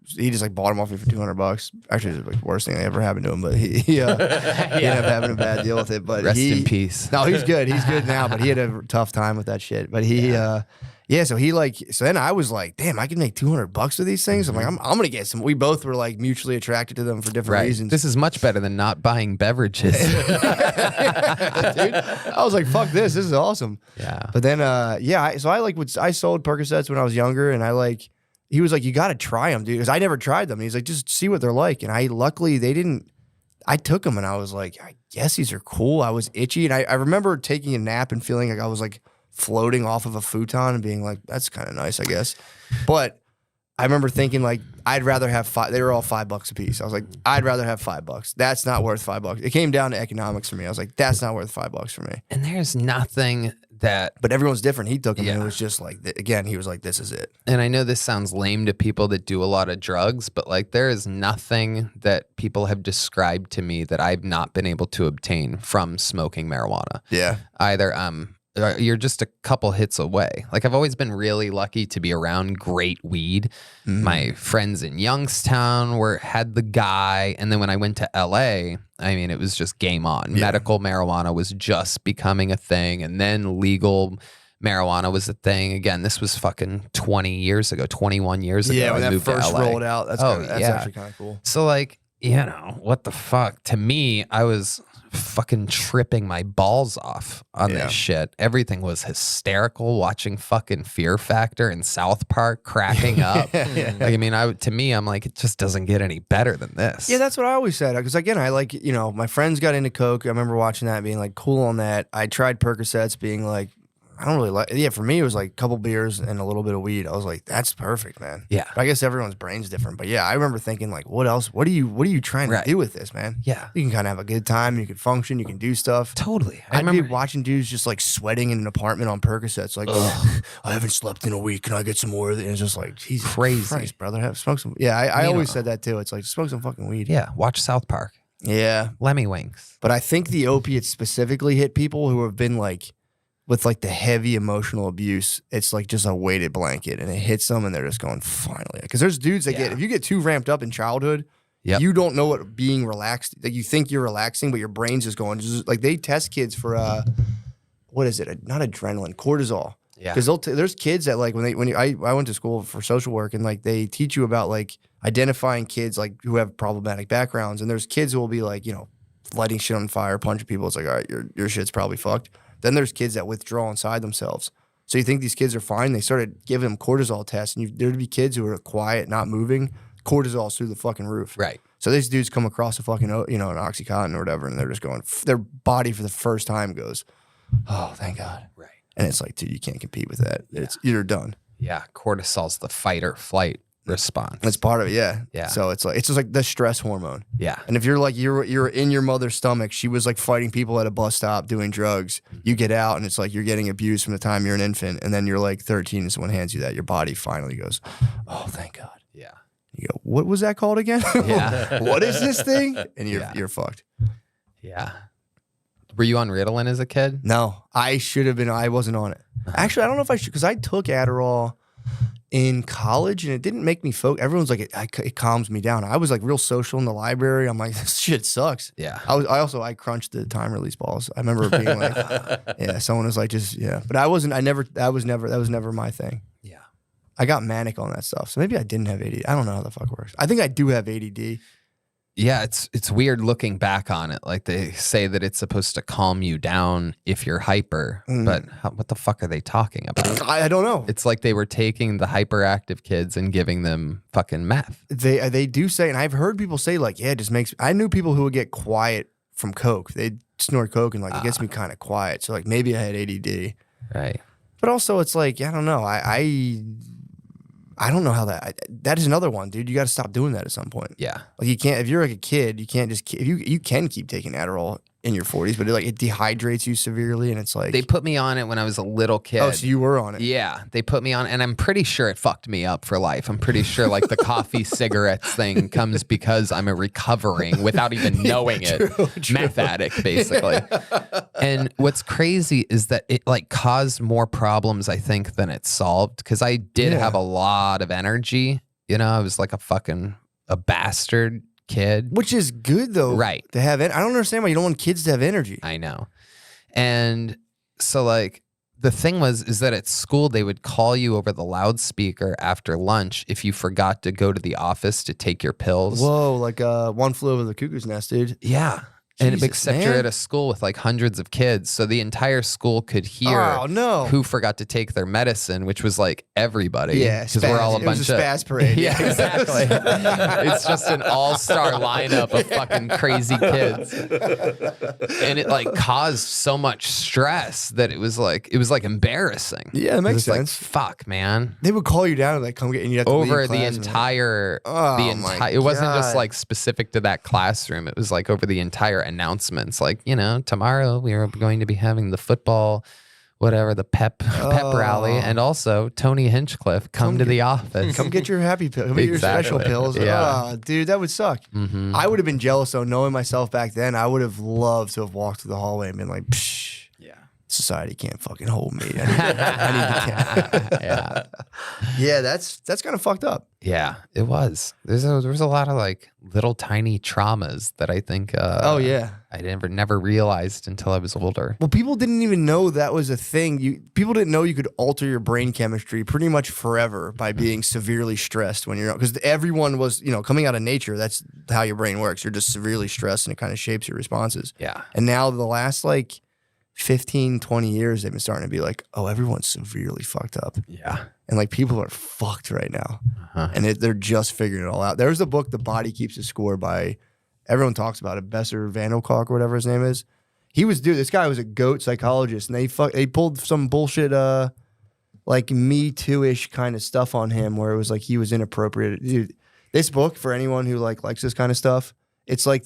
he just like bought them off me for $200. Actually, it was like the worst thing that ever happened to him, but he ended up having a bad deal with it. But Rest in peace. No, he's good. He's good now, but he had a tough time with that shit. But so then I was like, damn, I can make $200 with these things. I'm like, I'm gonna get some. We both were like mutually attracted to them for different reasons. This is much better than not buying beverages. Dude, I was like, fuck this. This is awesome. Yeah. But then, I sold Percocets when I was younger, and he was like, you got to try them, dude, because I never tried them. And he's like, just see what they're like. And luckily they didn't. I took them, and I was like, I guess these are cool. I was itchy, and I remember taking a nap and feeling like I was like floating off of a futon and being like, that's kind of nice, I guess. But I remember thinking like, I'd rather have they were all $5 a piece. I was like, I'd rather have $5. That's not worth $5. It came down to economics for me. I was like, that's not worth $5 for me. And there's nothing that. But everyone's different. He took them, and it was just like, again, he was like, this is it. And I know this sounds lame to people that do a lot of drugs, but like there is nothing that people have described to me that I've not been able to obtain from smoking marijuana. Yeah. Either you're just a couple hits away. Like I've always been really lucky to be around great weed. My friends in Youngstown had the guy, and then when I went to LA, I mean, it was just game on. Yeah. Medical marijuana was just becoming a thing, and then legal marijuana was a thing. Again, this was fucking 20 years ago, 21 years ago. Yeah, when I that moved first to LA. rolled out, that's actually kind of cool. So like, what the fuck? To me, I was fucking tripping my balls off on this shit. Everything was hysterical. Watching fucking Fear Factor and South Park, cracking up. Like, I mean, to me, I'm like, it just doesn't get any better than this. Yeah, that's what I always said. Because again, I like, my friends got into coke. I remember watching that, being like cool on that. I tried Percocets, being like, I don't really like. Yeah, for me, it was like a couple beers and a little bit of weed. I was like, that's perfect, man. Yeah. But I guess everyone's brain's different. But yeah, I remember thinking like, what else? What are you trying to do with this, man? Yeah. You can kind of have a good time. You can function. You can do stuff. Totally. I remember watching dudes just like sweating in an apartment on Percocets. Like, I haven't slept in a week. Can I get some more of it? And it's just like, Jesus crazy, Christ, brother. Smoke some. Yeah, I always said that too. It's like, smoke some fucking weed. Yeah. Watch South Park. Yeah. Lemmy Winks. But I think the opiates specifically hit people who have been like, with like the heavy emotional abuse. It's like just a weighted blanket, and it hits them, and they're just going, finally. Because there's dudes that if you get too ramped up in childhood, you don't know what being relaxed, like you think you're relaxing, but your brain's just going, like they test kids for, what is it? Not adrenaline, cortisol. Yeah. Because there's kids that like, I went to school for social work, and like they teach you about like identifying kids like who have problematic backgrounds. And there's kids who will be like, lighting shit on fire, punching people. It's like, all right, your shit's probably fucked. Then there's kids that withdraw inside themselves. So you think these kids are fine. They started giving them cortisol tests, and there'd be kids who are quiet, not moving. Cortisol's through the fucking roof. Right. So these dudes come across a fucking, an Oxycontin or whatever, and they're just going, their body for the first time goes, oh, thank God. Right. And it's like, dude, you can't compete with that. Yeah. You're done. Yeah. Cortisol's the fight or flight response. That's part of it, yeah. Yeah. So it's just like the stress hormone. Yeah. And if you're like you're in your mother's stomach, she was like fighting people at a bus stop doing drugs. You get out, and it's like you're getting abused from the time you're an infant, and then you're like 13 and someone hands you that. Your body finally goes, oh, thank God. Yeah. You go, what was that called again? Yeah. What is this thing? And you're fucked. Yeah. Were you on Ritalin as a kid? No, I should have been. I wasn't on it. Actually, I don't know if I should, because I took Adderall in college, and it didn't make me focus. Everyone's like, it calms me down. I was like real social in the library. I'm like, this shit sucks. Yeah. I crunched the time release balls. I remember being like, yeah, someone was like, but that was never my thing. Yeah. I got manic on that stuff. So maybe I didn't have ADD. I don't know how the fuck it works. I think I do have ADD. Yeah, it's weird looking back on it. Like they say that it's supposed to calm you down if you're hyper, but what the fuck are they talking about? I don't know. It's like they were taking the hyperactive kids and giving them fucking meth. They do say, and I've heard people say like, yeah, it just makes. I knew people who would get quiet from coke. They'd snort coke, and like it gets me kind of quiet. So like maybe I had ADD. Right. But also it's like, I don't know. I don't know how that is another one, dude. You got to stop doing that at some point. Yeah. Like you can't, if you're like a kid, you can't just, if you can keep taking Adderall in your 40s, but it dehydrates you severely, and it's like They put me on it when I was a little kid. oh, so you were on it? Yeah, they put me on, and I'm pretty sure it fucked me up for life. I'm pretty sure like the coffee cigarettes thing comes because I'm a recovering, without even knowing it, meth addict, basically. And what's crazy is that it like caused more problems, I think, than it solved. Because I did have a lot of energy. You know, I was like a bastard kid. Which is good though, Right. to have it. I don't understand why you don't want kids to have energy. I know. And so like the thing is that at school they would call you over the loudspeaker after lunch if you forgot to go to the office to take your pills. Whoa, like One Flew Over the Cuckoo's Nest, dude. Yeah. And Jesus, except you're man. at a school with like hundreds of kids. So the entire school could hear Oh, no. who forgot to take their medicine, which was like everybody. Yeah, Because we're all a it bunch was a of spaz parade. Yeah, exactly. It's just an all-star lineup of fucking crazy kids. And it like caused so much stress that it was like embarrassing. Yeah, that makes It was sense. like, fuck, man. They would call you down and like come get, and you have to Over leave the class and- entire Oh, my it wasn't just God. like specific to that classroom. It was like over the entire announcements. Like, you know, tomorrow we are going to be having the football, whatever, the pep rally, and also Tony Hinchcliffe come to the office. Come get your happy pill. Come get your special Exactly. pills. Yeah. Oh, dude, that would suck. Mhm. I would have been jealous though, knowing myself back then. I would have loved to have walked through the hallway and been like, psh, Yeah. society can't fucking hold me. I need to Yeah. yeah, that's kind of fucked up. Yeah, it was. There was a lot of like little tiny traumas that I think Oh yeah. I never realized until I was older. Well, people didn't even know that was a thing. People didn't know you could alter your brain chemistry pretty much forever by being severely stressed when you're because everyone was, coming out of nature. That's how your brain works. You're just severely stressed and it kind of shapes your responses. Yeah. And now the last like 15, 20 years, they've been starting to be like, oh, everyone's severely fucked up. Yeah. And like people are fucked right now. Uh-huh. And they're just figuring it all out. There's the book, The Body Keeps the Score by, everyone talks about it, Besser Vanderkolk or whatever his name is. This guy was a goat psychologist and they pulled some bullshit, like Me Too-ish kind of stuff on him where it was like he was inappropriate. Dude, this book, for anyone who likes this kind of stuff, it's like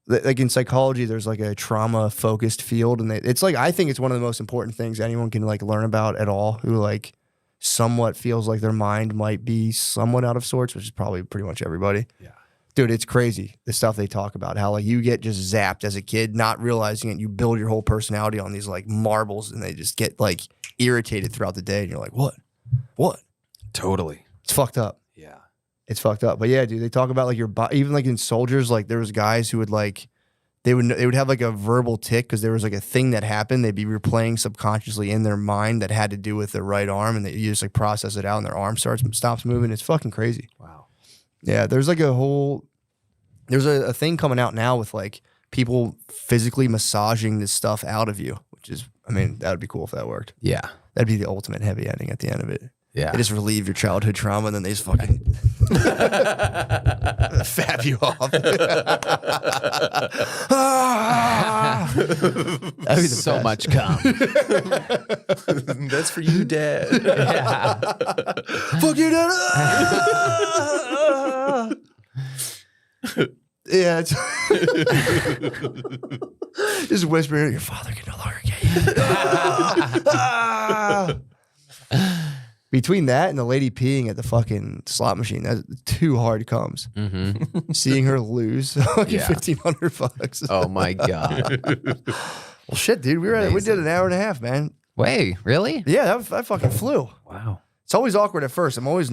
like in psychology, there's like a trauma focused field, and it's like I think it's one of the most important things anyone can like learn about at all. Who like somewhat feels like their mind might be somewhat out of sorts, which is probably pretty much everybody. Yeah. Dude, it's crazy the stuff they talk about. How like you get just zapped as a kid, not realizing it. You build your whole personality on these like marbles, and they just get like irritated throughout the day, and you're like, what? Totally. It's fucked up. Yeah. It's fucked up. But yeah, dude, they talk about like your body, even like in soldiers, like there was guys who would like, they would have like a verbal tick because there was like a thing that happened. They'd be replaying subconsciously in their mind that had to do with their right arm, and you just like process it out, and their arm stops moving. It's fucking crazy. Wow. Yeah, there's like there's a thing coming out now with like people physically massaging this stuff out of you, which is, I mean, that would be cool if that worked. Yeah. That'd be the ultimate heavy ending at the end of it. Yeah. They just relieve your childhood trauma, and then they just fucking fab you off. That'd be the So best. much cum. That's for you, Dad. Yeah. Fuck you, Dad. Yeah, it's just whispering, your father can no longer get you. Between that and the lady peeing at the fucking slot machine, that's two hard comes. Mm-hmm. Seeing her lose like Yeah. $1,500. Oh my God. Well, shit, dude, we did Amazing. an hour and a half, man. Wait, really? Yeah, that fucking flew. Wow. It's always awkward at first. I'm always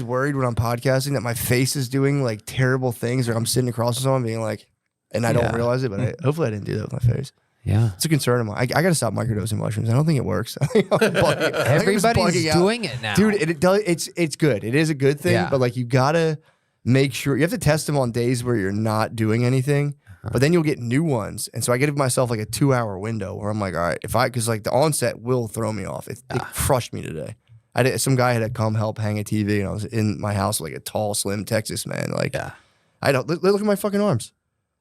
worried when I'm podcasting that my face is doing like terrible things, or I'm sitting across from someone being like, and I don't Yeah. realize it, but hopefully I didn't do that with my face. Yeah. It's a concern of mine. I got to stop microdosing mushrooms. I don't think it works. I think I'm bugging- I think I'm just Everybody's bugging out. doing it now. Dude. It does. It's good. It is a good thing, Yeah. but like you gotta make sure you have to test them on days where you're not doing anything. But then you'll get new ones, and so I give myself like a 2-hour window where I'm like, all right, because like the onset will throw me off. It crushed me today. Some guy had to come help hang a TV, and I was in my house like a tall, slim Texas man. Like, Yeah. look at my fucking arms.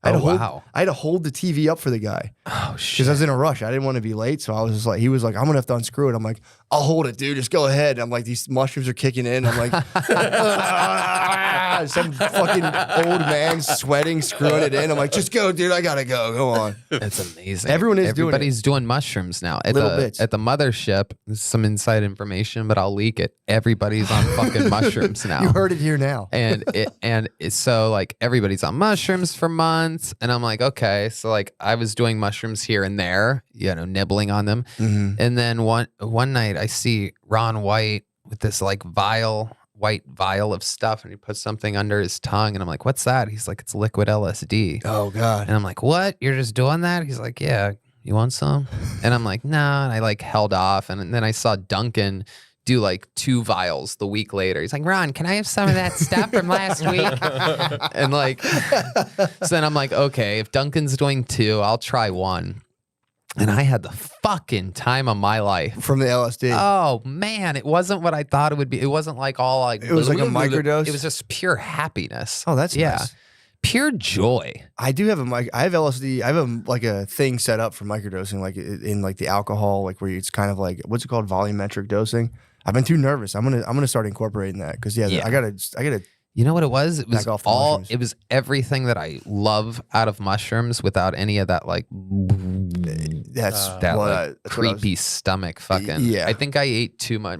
I had Oh, to hold, wow. I had to hold the TV up for the guy. Oh Because shit! I was in a rush. I didn't want to be late. So I was just like, he was like, I'm going to have to unscrew it. I'm like, I'll hold it, dude. Just go ahead. I'm like, these mushrooms are kicking in. I'm like, some fucking old man sweating, screwing it in. I'm like, just go, dude. I got to go. Go on. That's amazing. Everybody's doing mushrooms now. At Little the bits. at the mothership, this is some inside information, but I'll leak it. Everybody's on fucking mushrooms now. You heard it here now. So like everybody's on mushrooms for months, and I'm like, okay. So like I was doing mushrooms here and there, nibbling on them, and then one night I see Ron White with this like white vial of stuff, and he puts something under his tongue, and I'm like, what's that? He's like, it's liquid LSD. Oh God. And I'm like, what? You're just doing that? He's like, yeah. You want some? And I'm like, nah. And I like held off, and then I saw Duncan do like 2 vials the week later. He's like, Ron, can I have some of that stuff from last week? And like, so then I'm like, okay, if Duncan's doing 2, I'll try 1. And I had the fucking time of my life. From the LSD. Oh man, it wasn't what I thought it would be. It wasn't like all like, It was like a microdose? It was just pure happiness. Oh, that's nice. Pure joy. I do have I have LSD. I have like a thing set up for microdosing, like in like the alcohol, like where it's kind of like, what's it called? Volumetric dosing. I've been too nervous. I'm gonna start incorporating that because I gotta. You know what it was? It was off all. mushrooms. It was everything that I love out of mushrooms, without any of that like That's that what like creepy stomach fucking. Yeah. I think I ate too much.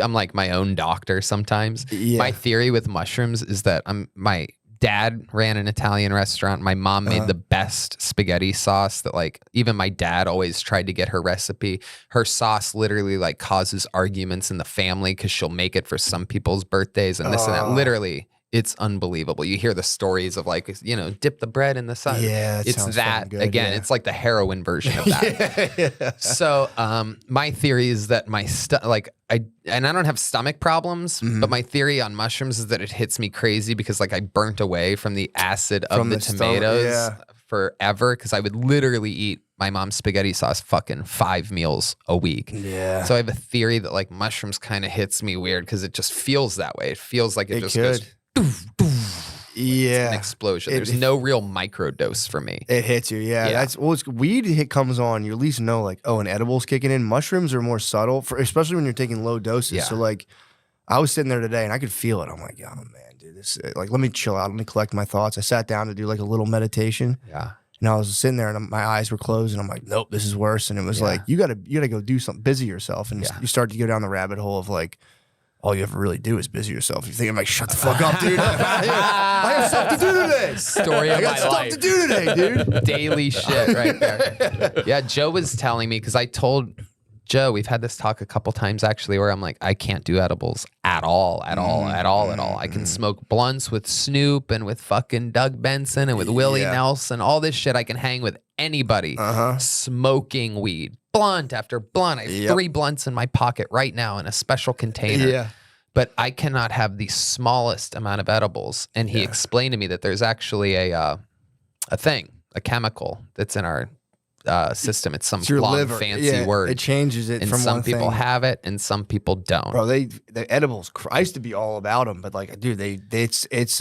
I'm like my own doctor sometimes. Yeah. My theory with mushrooms is that my dad ran an Italian restaurant. My mom made the best spaghetti sauce that like even my dad always tried to get her recipe. Her sauce literally like causes arguments in the family because she'll make it for some people's birthdays and this and that. Literally, it's unbelievable. You hear the stories of like, dip the bread in the sun. Yeah, that it's sounds that fucking good, again. yeah. It's like the heroin version of that. Yeah. So, my theory is that I don't have stomach problems, but my theory on mushrooms is that it hits me crazy because like I burnt away from the acid of the tomatoes forever because I would literally eat my mom's spaghetti sauce fucking 5 meals a week. Yeah. So I have a theory that like mushrooms kind of hits me weird because it just feels that way. It feels like it just goes doof, doof. Yeah. It's an explosion. There's no real microdose for me. It hits you, yeah. That's it's weed comes on. You at least know like, oh, an edible's kicking in. Mushrooms are more subtle, especially when you're taking low doses. Yeah. So like, I was sitting there today and I could feel it. I'm like, oh man, dude, this like let me chill out. Let me collect my thoughts. I sat down to do like a little meditation. Yeah. And I was sitting there and my eyes were closed and I'm like, nope, this is worse. And it was like, you gotta go do something, busy yourself. And you start to go down the rabbit hole of like, all you ever really do is busy yourself. You think I'm like, shut the fuck up, dude. I have stuff to do today. Story of I got my stuff life. to do today, dude. Daily shit right there. Yeah, Joe was telling me because I told Joe, we've had this talk a couple times actually, where I'm like, I can't do edibles at all. I can smoke blunts with Snoop and with fucking Doug Benson and with Willie Nelson, all this shit. I can hang with anybody smoking weed, blunt after blunt. I have 3 blunts in my pocket right now in a special container. Yeah. But I cannot have the smallest amount of edibles. And he explained to me that there's actually a chemical that's in our system. It's some It's your long liver. fancy word. It changes it And from some one people thing. have it and some people don't. Bro, the edibles. I used to be all about them, but like, dude, it's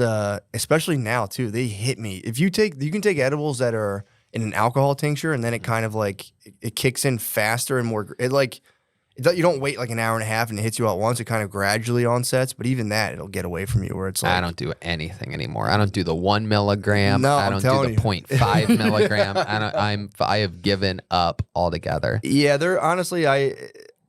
especially now too. They hit me. If you can take edibles that are in an alcohol tincture, and then it kind of like it kicks in faster and more. You don't wait like an hour and a half and it hits you all at once. It kind of gradually onsets, but even that, it'll get away from you where it's like. I don't do anything anymore. I don't do the 1 milligram. No, I I'm don't do telling the you. 0.5 milligram. I have given up altogether. Yeah, they're honestly, I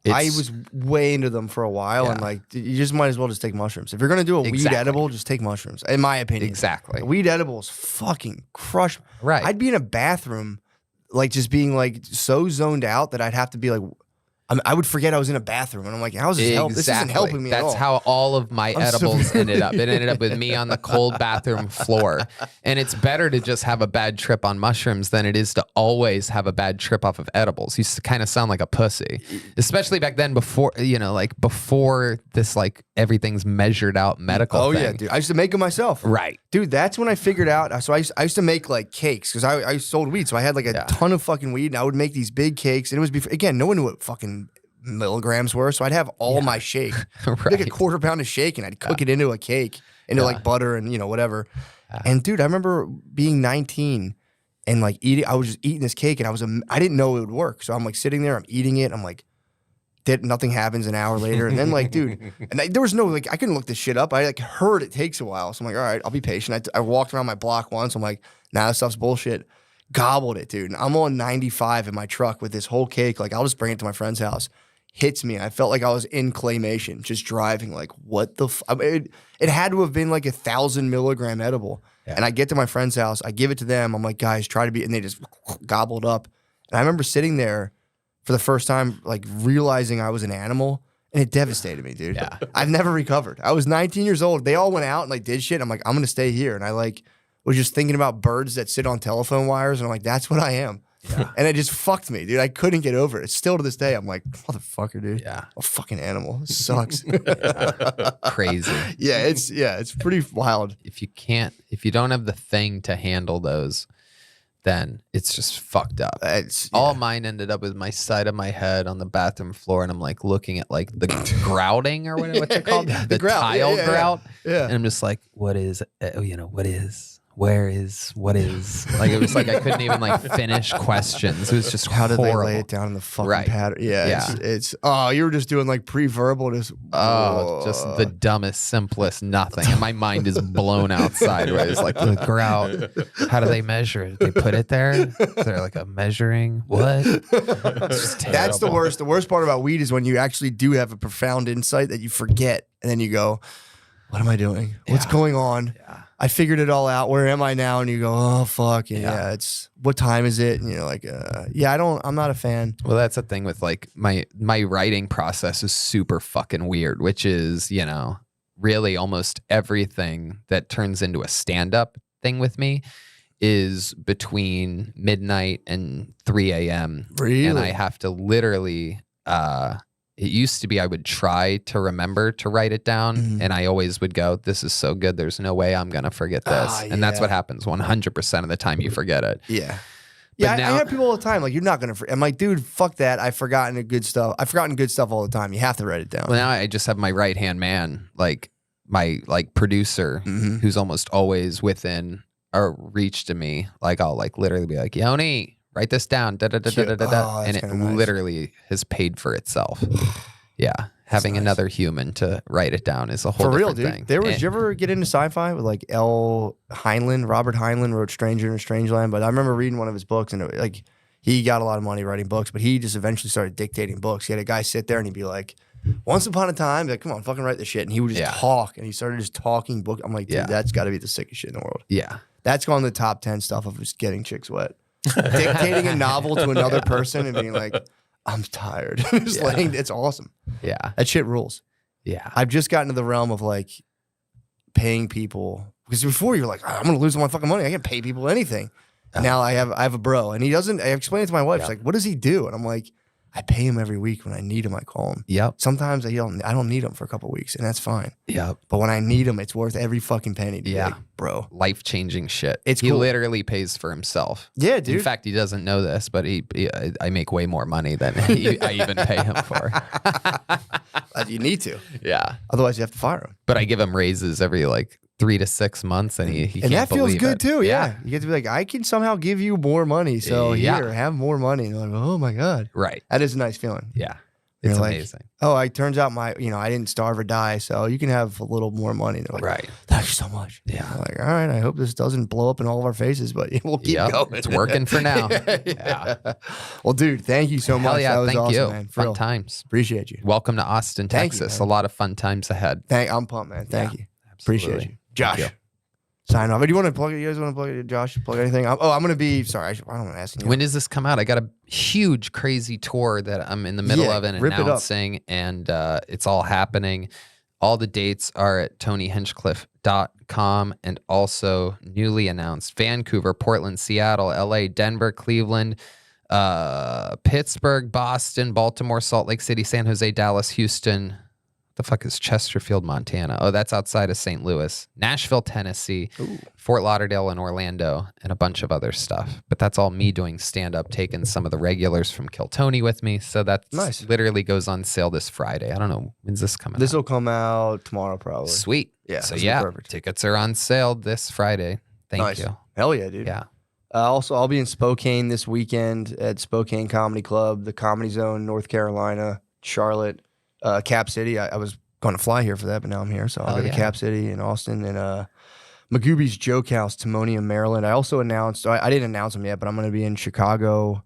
was way into them for a while, and like you just might as well just take mushrooms. If you're gonna do a weed edible, just take mushrooms. In my opinion, Exactly. weed edibles fucking crush. Right. I'd be in a bathroom, like just being like so zoned out that I'd have to be like, I would forget I was in a bathroom, and I'm like, how's this help? This isn't helping me at all. That's how all of my edibles ended up. It ended up with me on the cold bathroom floor. And it's better to just have a bad trip on mushrooms than it is to always have a bad trip off of edibles. You kind of sound like a pussy, especially back then before this, like everything's measured out medical thing. Yeah, dude. I used to make them myself. Right. Dude, that's when I figured out. So I used to make like cakes because I sold weed. So I had like a ton of fucking weed, and I would make these big cakes. And it was before, again, no one knew what fucking milligrams were. So I'd have all my shake, like a quarter pound of shake, and I'd cook it into a cake, into like butter and whatever. And dude, I remember being 19 and like eating. I was just eating this cake, and I didn't know it would work. So I'm like sitting there, I'm eating it. I'm like, nothing happens an hour later, and then like, dude, and there was no like, I couldn't look this shit up. I like heard it takes a while, so I'm like, all right, I'll be patient. I walked around my block once. I'm like, nah, this stuff's bullshit. Gobbled it, dude. And I'm on 95 in my truck with this whole cake. Like, I'll just bring it to my friend's house. Hits me. I felt like I was in claymation, just driving. Like, what the? I mean, it had to have been like 1,000 milligram edible. Yeah. And I get to my friend's house. I give it to them. I'm like, guys, try to be, and they just gobbled up. And I remember sitting there for the first time, like realizing I was an animal, and it devastated me, dude. Yeah. I've never recovered. I was 19 years old. They all went out and like did shit. I'm like, I'm gonna stay here, and I like was just thinking about birds that sit on telephone wires, and I'm like, that's what I am. Yeah. And it just fucked me, dude. I couldn't get over it. Still to this day, I'm like, motherfucker, dude. Yeah. A fucking animal. This sucks. Crazy. Yeah, it's pretty wild. If you don't have the thing to handle those, then it's just fucked up. All mine ended up with my side of my head on the bathroom floor, and I'm like looking at like the grouting or what's it called? The grout. tile grout. Yeah. And I'm just like, what is, what is? Where is, what is? Like, it was like I couldn't even like finish questions. It was just how did horrible. they lay it down in the fucking pattern? Yeah, Yeah. It's you were just doing like pre-verbal, just just the dumbest, simplest nothing. And my mind is blown outside where it's like the grout. How do they measure it? They put it there? Is there like a measuring? What? It's just terrible. That's the worst. The worst part about weed is when you actually do have a profound insight that you forget, and then you go, what am I doing? What's going on? Yeah. I figured it all out. Where am I now? And you go, oh fuck. Yeah, it's what time is it? And you're like, I'm not a fan. Well, that's the thing with like my writing process is super fucking weird, which is, really almost everything that turns into a stand-up thing with me is between midnight and 3 a.m. Really? And I have to literally it used to be I would try to remember to write it down, and I always would go, this is so good, there's no way I'm going to forget this. And that's what happens 100% of the time you forget it. Yeah. But I now, have people all the time, like, you're not going to forget. I'm like, dude, fuck that. I've forgotten good stuff. I've forgotten good stuff all the time. You have to write it down. well, now I just have my right-hand man, like my producer, who's almost always within a reach to me. Like, I'll like literally be like, Yoni, write this down, and it literally has paid for itself. Yeah, having another human to write it down is a whole different thing. Did you ever get into sci-fi with like Robert Heinlein wrote Stranger in a Strangeland, but I remember reading one of his books, and he got a lot of money writing books, but he just eventually started dictating books. He had a guy sit there and he'd be like, once upon a time, like, come on, fucking write this shit, and he would just talk, and he started just talking book. I'm like, dude, that's got to be the sickest shit in the world. Yeah, that's gone to the top 10 stuff of just getting chicks wet. Dictating a novel to another person and being like, I'm tired. It's awesome. Yeah. That shit rules. Yeah. I've just gotten to the realm of like paying people, because before you're like, I'm going to lose all my fucking money. I can't pay people anything. Now I have a bro, and he doesn't, I explained it to my wife. She's like, what does he do? And I'm like, I pay him every week. When I need him, I call him. Yep. Sometimes I don't need him for a couple of weeks, and that's fine. Yep. But when I need him, it's worth every fucking penny. Yeah. Bro. Life-changing shit. It's he cool. literally pays for himself. Yeah, dude. In fact, he doesn't know this, but I make way more money than I even pay him for. You need to. Yeah. Otherwise, you have to fire him. But I give him raises every like 3 to 6 months, and he and can't that feels believe good it. too. Yeah. You get to be like, I can somehow give you more money. So here, have more money. And you're like, oh my God. Right. That is a nice feeling. Yeah. You're It's like, amazing. oh, it turns out I didn't starve or die, so you can have a little more money. And they're like, Right. Thank you so much. Yeah. I'm like, all right, I hope this doesn't blow up in all of our faces, but we'll keep going. It's working for now. Yeah. Well, dude, thank you so Hell much. yeah. That was Thank awesome, you. man. For Fun real. times. Appreciate you. Welcome to Austin, Thank you, Texas. man. A lot of fun times ahead. I'm pumped, man. Thank you. Appreciate Absolutely. you. Josh. Thank you. Sign off. Do you want to plug it? You guys want to plug it? Josh, plug anything? I'm going to be, sorry, I don't want to ask you. When does this come out? I got a huge, crazy tour that I'm in the middle of and rip it up. announcing, and it's all happening. All the dates are at TonyHinchcliffe.com, and also newly announced Vancouver, Portland, Seattle, LA, Denver, Cleveland, Pittsburgh, Boston, Baltimore, Salt Lake City, San Jose, Dallas, Houston. The fuck is Chesterfield, Montana? Oh, that's outside of St. Louis. Nashville, Tennessee, Fort Lauderdale, and Orlando, and a bunch of other stuff. But that's all me doing stand-up, taking some of the regulars from Kill Tony with me. So that literally goes on sale this Friday. I don't know. When's this coming out? This will come out tomorrow, probably. Sweet. Yeah. So yeah, perfect. tickets are on sale this Friday. Thank you. Hell yeah, dude. Yeah. Also, I'll be in Spokane this weekend at Spokane Comedy Club, the Comedy Zone, North Carolina, Charlotte, Cap City. I was going to fly here for that, but now I'm here. So I'll go to Cap City and Austin and Magooby's Joke House, Timonium, Maryland. I also announced, I didn't announce them yet, but I'm going to be in Chicago,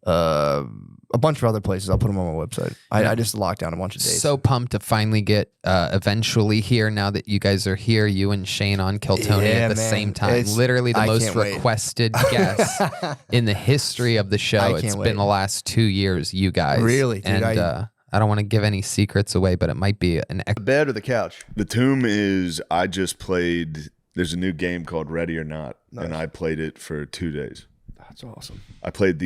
a bunch of other places. I'll put them on my website. I just locked down a bunch of dates. So pumped to finally get eventually here now that you guys are here, you and Shane on Kill Tony at the same time. Literally the most requested guest in the history of the show. It's been the last 2 years, you guys. Really? Dude, and I don't want to give any secrets away, but it might be an the bed or the couch? The Tomb is, I just played, there's a new game called Ready or Not, and I played it for 2 days. That's awesome. I played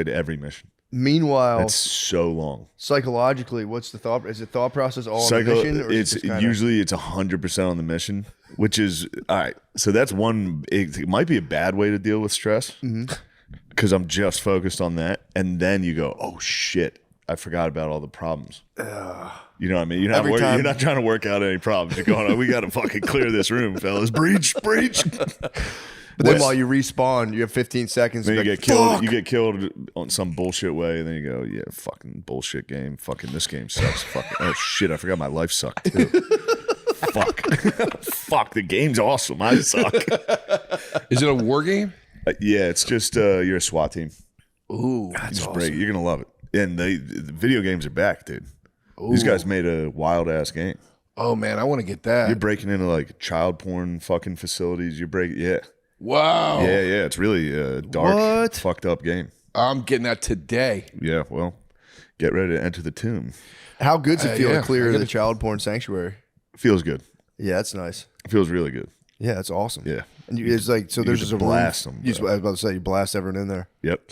every mission. Meanwhile, it's so long. Psychologically, what's the thought? Is the thought process all on the mission? Or Usually it's 100% on the mission, which is all right. So that's one. It might be a bad way to deal with stress because I'm just focused on that, and then you go, oh shit, I forgot about all the problems. You know what I mean? You're not trying to work out any problems. You're going, oh, we got to fucking clear this room, fellas. Breach. But then while you respawn, you have 15 seconds. Then you get killed. You get killed on some bullshit way, and then you go, "Yeah, fucking bullshit game. Fucking this game sucks. Fucking oh shit, I forgot my life sucked too. Fuck. The game's awesome. I suck. Is it a war game? Yeah, it's just you're a SWAT team. Ooh, that's awesome. You're gonna love it. And the video games are back, dude. Ooh. These guys made a wild ass game. Oh man, I want to get that. You're breaking into like child porn fucking facilities. Yeah. Wow. Yeah. It's really a dark, fucked up game. I'm getting that today. Yeah, well, get ready to enter the tomb. How good's it feel to clear the child porn sanctuary? Feels good. Yeah, that's nice. It feels really good. Yeah, that's awesome. Yeah. And it's like, so there's just a blast room. them. I was about to say, you blast everyone in there. Yep.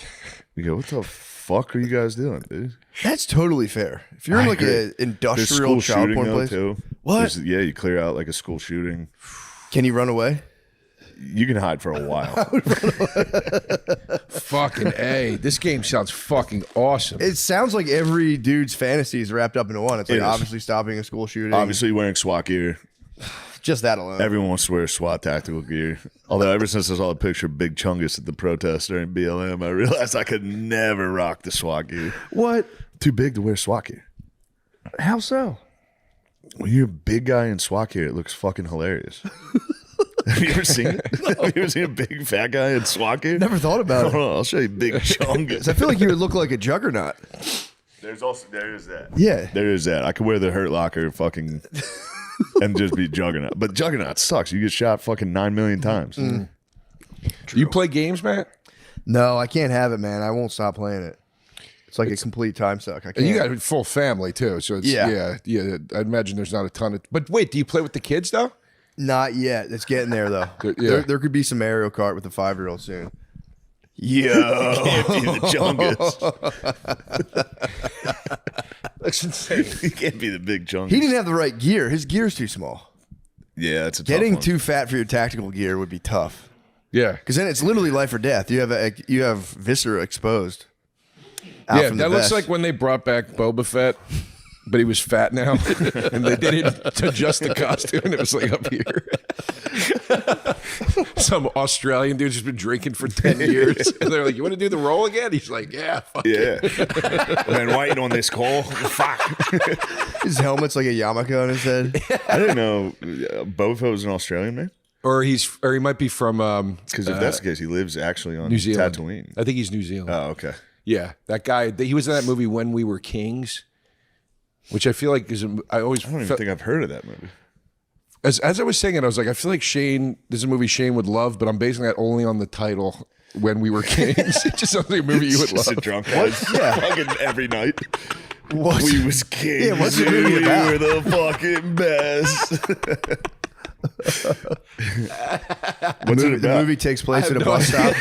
You go, what the fuck are you guys doing, dude? That's totally fair. If you're in like an industrial child porn place. Too. What? You clear out like a school shooting. Can you run away? You can hide for a while. Fucking A. This game sounds fucking awesome. It sounds like every dude's fantasy is wrapped up into one. It's like obviously stopping a school shooting. Obviously wearing SWAT gear. Just that alone. Everyone wants to wear SWAT tactical gear. Although ever since I saw a picture of Big Chungus at the protest during BLM, I realized I could never rock the SWAT gear. What? Too big to wear SWAT gear. How so? When you're a big guy in SWAT gear, it looks fucking hilarious. Have you ever seen it? Have you ever seen a big fat guy in SWAT gear? Never thought about it. Hold on, I'll show you Big Chungus. I feel like you would look like a juggernaut. There is that. Yeah. There is that. I could wear the Hurt Locker fucking and just be Juggernaut. But Juggernaut sucks. You get shot fucking 9 million times. Do you play games, Matt? No, I can't have it, man. I won't stop playing it. It's like a complete time suck. I can't. And you got a full family too, so it's, yeah. I imagine there's not a ton of. But wait, do you play with the kids though? Not yet. It's getting there though. There could be some Mario Kart with the 5-year-old soon. Yo, can't be the Chungus. That's insane. He can't be the Big Chungus. He didn't have the right gear. His gear's too small. Yeah, it's a getting tough one. too fat for your tactical gear would be tough. Yeah, because then it's literally life or death. You have viscera exposed. Yeah, that looks like when they brought back Boba Fett, but he was fat now, and they didn't adjust the costume, and it was like up here. Some Australian dude's just been drinking for 10 years, and they're like, "You want to do the role again?" He's like, "Yeah, fuck yeah." I've been waiting on this call. Fuck. His helmet's like a yarmulke on his head. I didn't know Boba Fett was an Australian man. Or he might be from because if that's the case, he lives actually on New Zealand. Tatooine. I think he's New Zealand. Oh, okay. Yeah, that guy. He was in that movie When We Were Kings, which I feel like is. I don't even think I've heard of that movie. As I was saying it, I was like, I feel like Shane. This is a movie Shane would love, but I'm basing that only on the title. When We Were Kings, it just sounds like a movie you would love. A drunk guys, fucking every night. What? We was kings. Yeah, what's the movie about? We were the fucking best. What's it about? The movie takes place at a bus stop.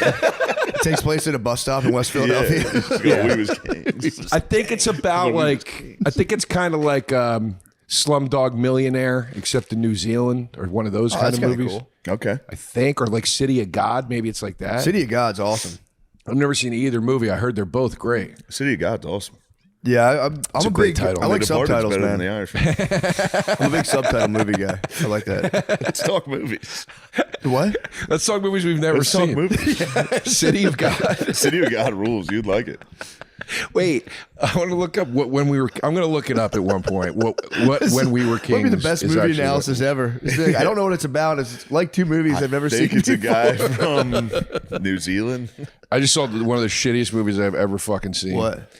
It takes place at a bus stop in West Philadelphia. Yeah. We was kings. I think it's about like. I think it's kind of like Slumdog Millionaire, except in New Zealand, or one of those kind of movies. Cool. Okay. I think, or like City of God. Maybe it's like that. City of God's awesome. I've never seen either movie. I heard they're both great. City of God's awesome. Yeah, I'm It's a a great big title. I like The Departed's subtitles, better man. than The Irishman. I'm a big subtitle movie guy. I like that. Let's talk movies. What? Let's talk movies we've never Let's talk seen. movies. City of God. City of God rules. You'd like it. Wait, I want to look up when we were. I'm going to look it up at one point. What when we were kings? Might be the best is movie actually analysis ever. It's like, I don't know what it's about. It's like two movies I've never I seen. think it's a before. guy from New Zealand. I just saw one of the shittiest movies I've ever fucking seen. What?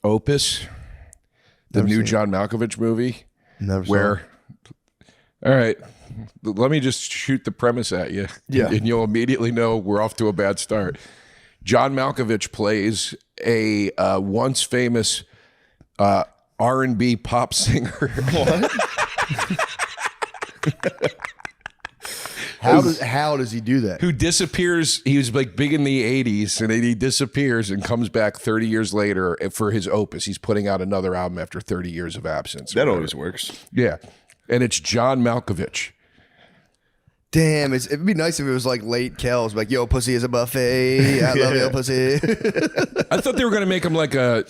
Opus, the Never new seen it. John Malkovich movie. Never saw Where? it. All right, let me just shoot the premise at you. Yeah. And you'll immediately know we're off to a bad start. John Malkovich plays a once famous R&B pop singer. What? How does he do that? Who disappears. He was like big in the 80s and then he disappears and comes back 30 years later for his opus. He's putting out another album after 30 years of absence. That always works. Yeah. And it's John Malkovich. Damn, it'd be nice if it was like late Kells, like, yo, pussy is a buffet. I love yo, pussy. I thought they were going to make him like a,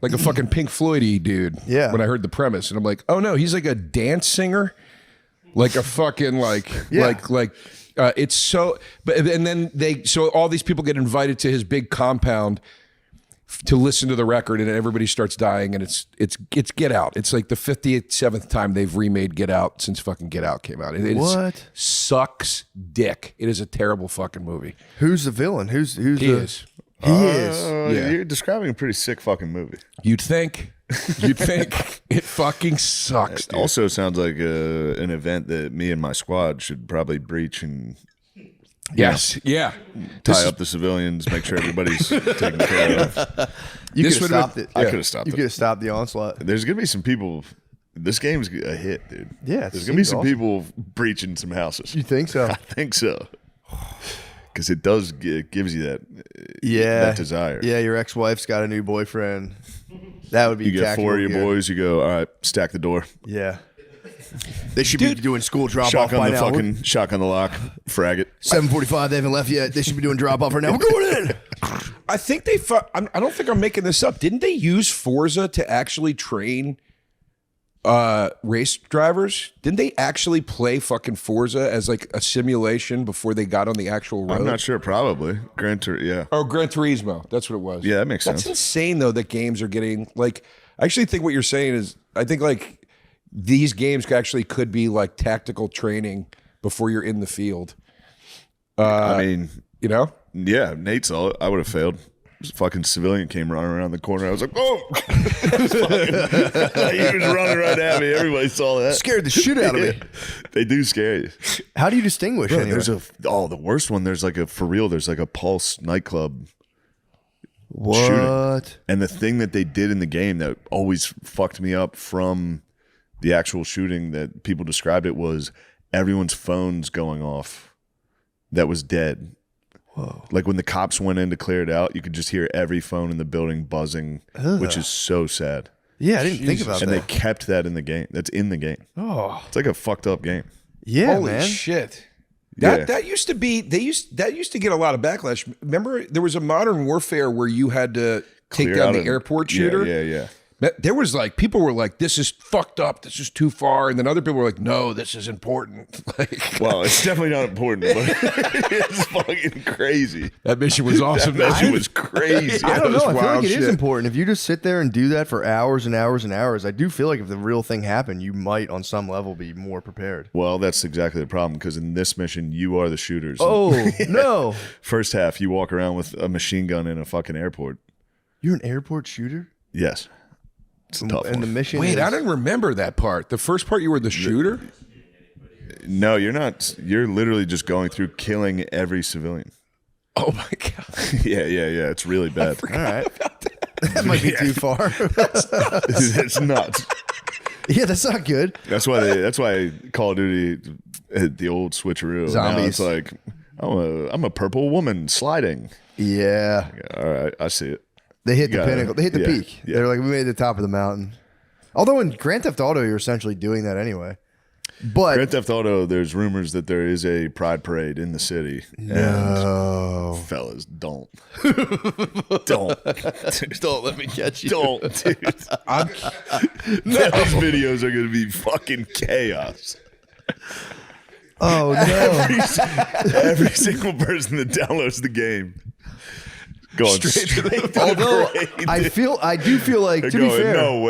like a fucking Pink Floyd-y dude. Yeah. When I heard the premise. And I'm like, oh no, he's like a dance singer. Like a fucking it's so, but and then so all these people get invited to his big compound to listen to the record, and everybody starts dying, and it's Get Out. It's like the 57th time they've remade Get Out since fucking Get Out came out. What? Sucks dick. It is a terrible fucking movie. Who's the villain? Who's He the? is. He is. Yeah. You're describing a pretty sick fucking movie. You'd think. It fucking sucks. It Dude. also sounds like an event that me and my squad should probably breach and Yes. Yeah. tie up the civilians, make sure everybody's taken care of. You This could have would- stopped it. I could have stopped You it. could have stopped the onslaught. There's gonna be some people. This game's a hit, dude. Yeah, it there's gonna be seems some awesome. people breaching some houses. You think so? I think so. Because it does it gives you that Yeah. that desire. Yeah, your ex-wife's got a new boyfriend. That would be You get tactical 4 of your gear. boys. You go, all right, stack the door. Yeah. They should be doing school drop off Shotgun by the now. fucking shotgun the lock. Frag it. 7:45. They haven't left yet. They should be doing drop off right now. We're going in. I think I don't think I'm making this up. Didn't they use Forza to actually train race drivers? Didn't they actually play fucking Forza as like a simulation before they got on the actual road? I'm not sure. Probably yeah. Oh, Gran Turismo. That's what it was. Yeah, that makes That's sense. insane though that games are getting like I actually think what you're saying is I think like these games actually could be like tactical training before you're in the field. I mean, You know? yeah, Nate saw it. I would have failed. This fucking civilian came running around the corner. I was like, oh! He was running right at me. Everybody saw that. Scared the shit out of me. They do scare you. How do you distinguish? Bro, anyway? there's the worst one. There's like for real, there's like a Pulse nightclub shooting. What? And the thing that they did in the game that always fucked me up from the actual shooting that people described it was everyone's phones going off that was dead. Whoa. Like when the cops went in to clear it out, you could just hear every phone in the building buzzing, which is so sad. Yeah, I didn't think about And they that. kept that in the game. That's in the game. Oh, It's like a fucked up game. yeah, Holy man. shit. Yeah. That used to be that used to get a lot of backlash. Remember there was a Modern Warfare where you had to take Clear down out the an- airport shooter. Yeah. There was like people were like, "This is fucked up. This is too far," and then other people were like, "No, this is important." Like, Well, it's definitely not important, but it's fucking crazy. that mission was awesome. That shit was crazy. I don't know. I feel wild like it is shit. important. If you just sit there and do that for hours and hours and hours, I do feel like if the real thing happened, you might, on some level, be more prepared. Well, that's exactly the problem because in this mission, you are the shooters. Oh no! First half, you walk around with a machine gun in a fucking airport. You're an airport shooter, Yes. It's a tough and the one. mission. Wait, is, I didn't remember that part. The first part, you were the shooter. No, you're not. You're literally just going through killing every civilian. Oh my god! Yeah. It's really bad. All right, that might be too far. It's nuts. Yeah, that's not good. That's why Call of Duty had the old switcheroo. Now Zombies. it's like I'm a purple woman sliding. Yeah, All right, I see it. they hit the Got it. pinnacle. They hit the Yeah, peak. yeah. They're like, we made the top of the mountain. Although in Grand Theft Auto, you're essentially doing that anyway. But Grand Theft Auto, there's rumors that there is a pride parade in the city. no, And fellas, don't. Don't. don't let me catch you. Don't, dude. Those videos are going to be fucking chaos. Oh no! Every single person that downloads the game going straight to the Although parade. I do feel like, They're to be going, fair, no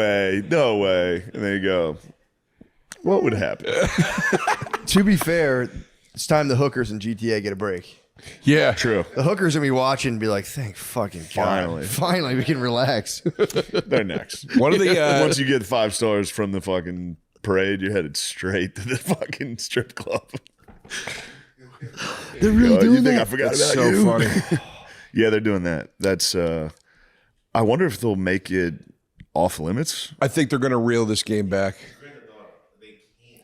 way. And they go, what would happen? to be fair, it's time the hookers in GTA get a break. Yeah. True. The hookers are gonna be watching and be like, thank fucking God. Finally we can relax. They're next. One of the Once you get 5 stars from the fucking parade, you're headed straight to the fucking strip club. They're really doing you think that. I forgot That's about so you? funny. Yeah, they're doing that. That's I wonder if they'll make it off limits. I think they're going to reel this game back.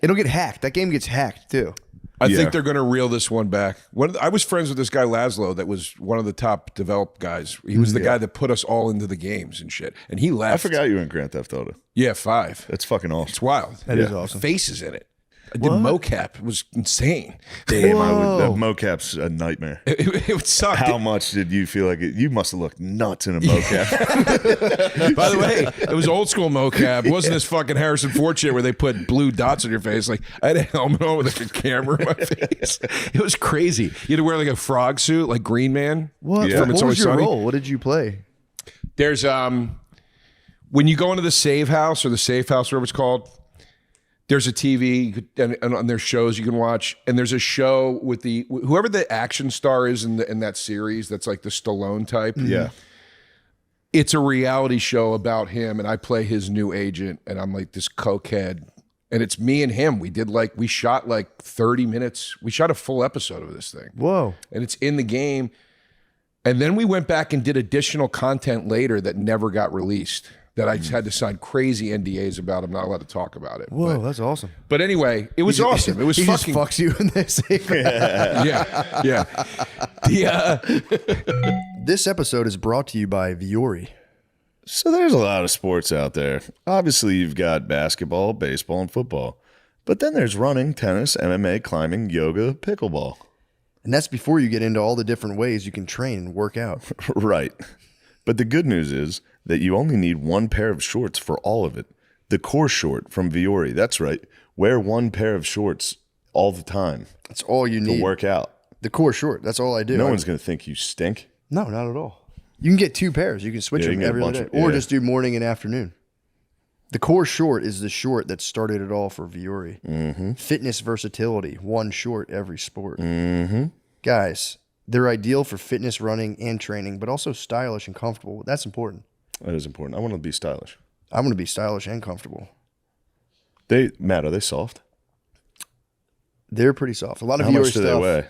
It'll get hacked. That game gets hacked too. I Yeah. think they're going to reel this one back. I was friends with this guy Laszlo, that was one of the top developed guys. He was the guy that put us all into the games and shit. And he left. I forgot you were in Grand Theft Auto. Yeah, 5. That's fucking It's awesome. wild. That is awesome. Faces in it. I did mocap. It was insane. Damn, that mocap's a nightmare. It would suck. How much did you feel like it? You must have looked nuts in a mocap. By the way, it was old school mocap. It wasn't this fucking Harrison Ford shit where they put blue dots on your face. Like, I had a helmet on with like a camera in my face. It was crazy. You had to wear like a frog suit, like Green Man. What? Yeah. What It's was Always your Sunny. role? What did you play? There's when you go into the save house or the safe house, whatever it's called, there's a TV and there's shows you can watch, and there's a show with whoever the action star is in that series that's like the Stallone type. Yeah. It's a reality show about him, and I play his new agent, and I'm like this cokehead, and it's me and him. We shot like 30 minutes. We shot a full episode of this thing. Whoa. And it's in the game. And then we went back and did additional content later that never got released, that I just had to sign crazy NDAs about. I'm not allowed to talk about it. Whoa, that's awesome. But anyway, it was awesome. It was he fucking just fucks you in this. yeah. This episode is brought to you by Viore. So there's a lot of sports out there. Obviously, you've got basketball, baseball, and football. But then there's running, tennis, MMA, climbing, yoga, pickleball. And that's before you get into all the different ways you can train and work out. Right. But the good news is that you only need one pair of shorts for all of it. The core short from Viore. That's right. Wear one pair of shorts all the time That's all you to need. work out. The core short. That's all I do. No one's going to think you stink. No, not at all. You can get 2 pairs. You can switch Yeah, you them can get a every bunch other of- day. Or yeah. just do morning and afternoon. The core short is the short that started it all for Viore. Mm-hmm. Fitness versatility. One short every sport. Mm-hmm. Guys, they're ideal for fitness, running, and training, but also stylish and comfortable. That's important. That is important. I want to be stylish. I'm going to be stylish and comfortable. Matt, are they soft? They're pretty soft. A lot of How Viore much do stuff they weigh?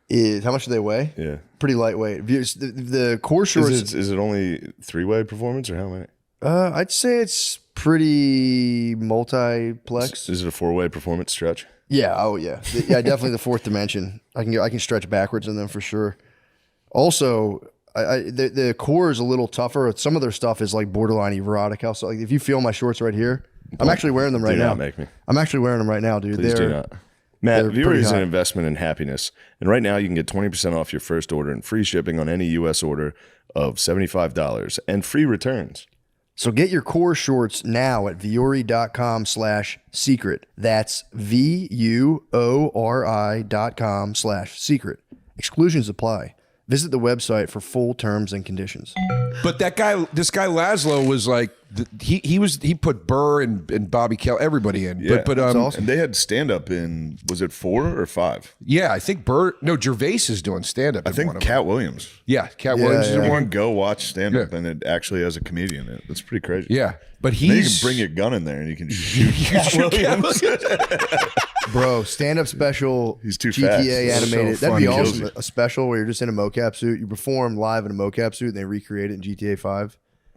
is how much do they weigh? Yeah. Pretty lightweight. The core shorts. Is it only 3-way performance or how many? I'd say it's pretty multiplex. Is it a 4-way performance stretch? Yeah. Oh, yeah. Yeah, definitely the 4th dimension. I can stretch backwards in them for sure. Also, the core is a little tougher. Some of their stuff is like borderline erotic. So like if you feel my shorts right here, I'm actually wearing them right Do now. not make me. I'm actually wearing them right now, dude. Please do not. Matt, they're Viore pretty is an hot. investment in happiness. And right now you can get 20% off your first order and free shipping on any U.S. order of $75 and free returns. So get your core shorts now at viore.com/secret. That's VUORI.com/secret. Exclusions apply. Visit the website for full terms and conditions. But this guy Laszlo was like, he put Burr and Bobby Kell, everybody in. Yeah. But That's awesome. And they had stand up in, was it 4 or 5? yeah, I think Gervais is doing stand up. I think Cat Williams. Yeah, Cat Williams is You in can one. go watch stand up Yeah. and it actually has a comedian in it. That's pretty crazy. Yeah, but Then you he's can bring your gun in there and you can shoot Cat Williams. Bro, stand-up special, He's too GTA fast. animated. So That'd be funny. awesome. A special where you're just in a mocap suit. You perform live in a mocap suit and they recreate it in GTA 5.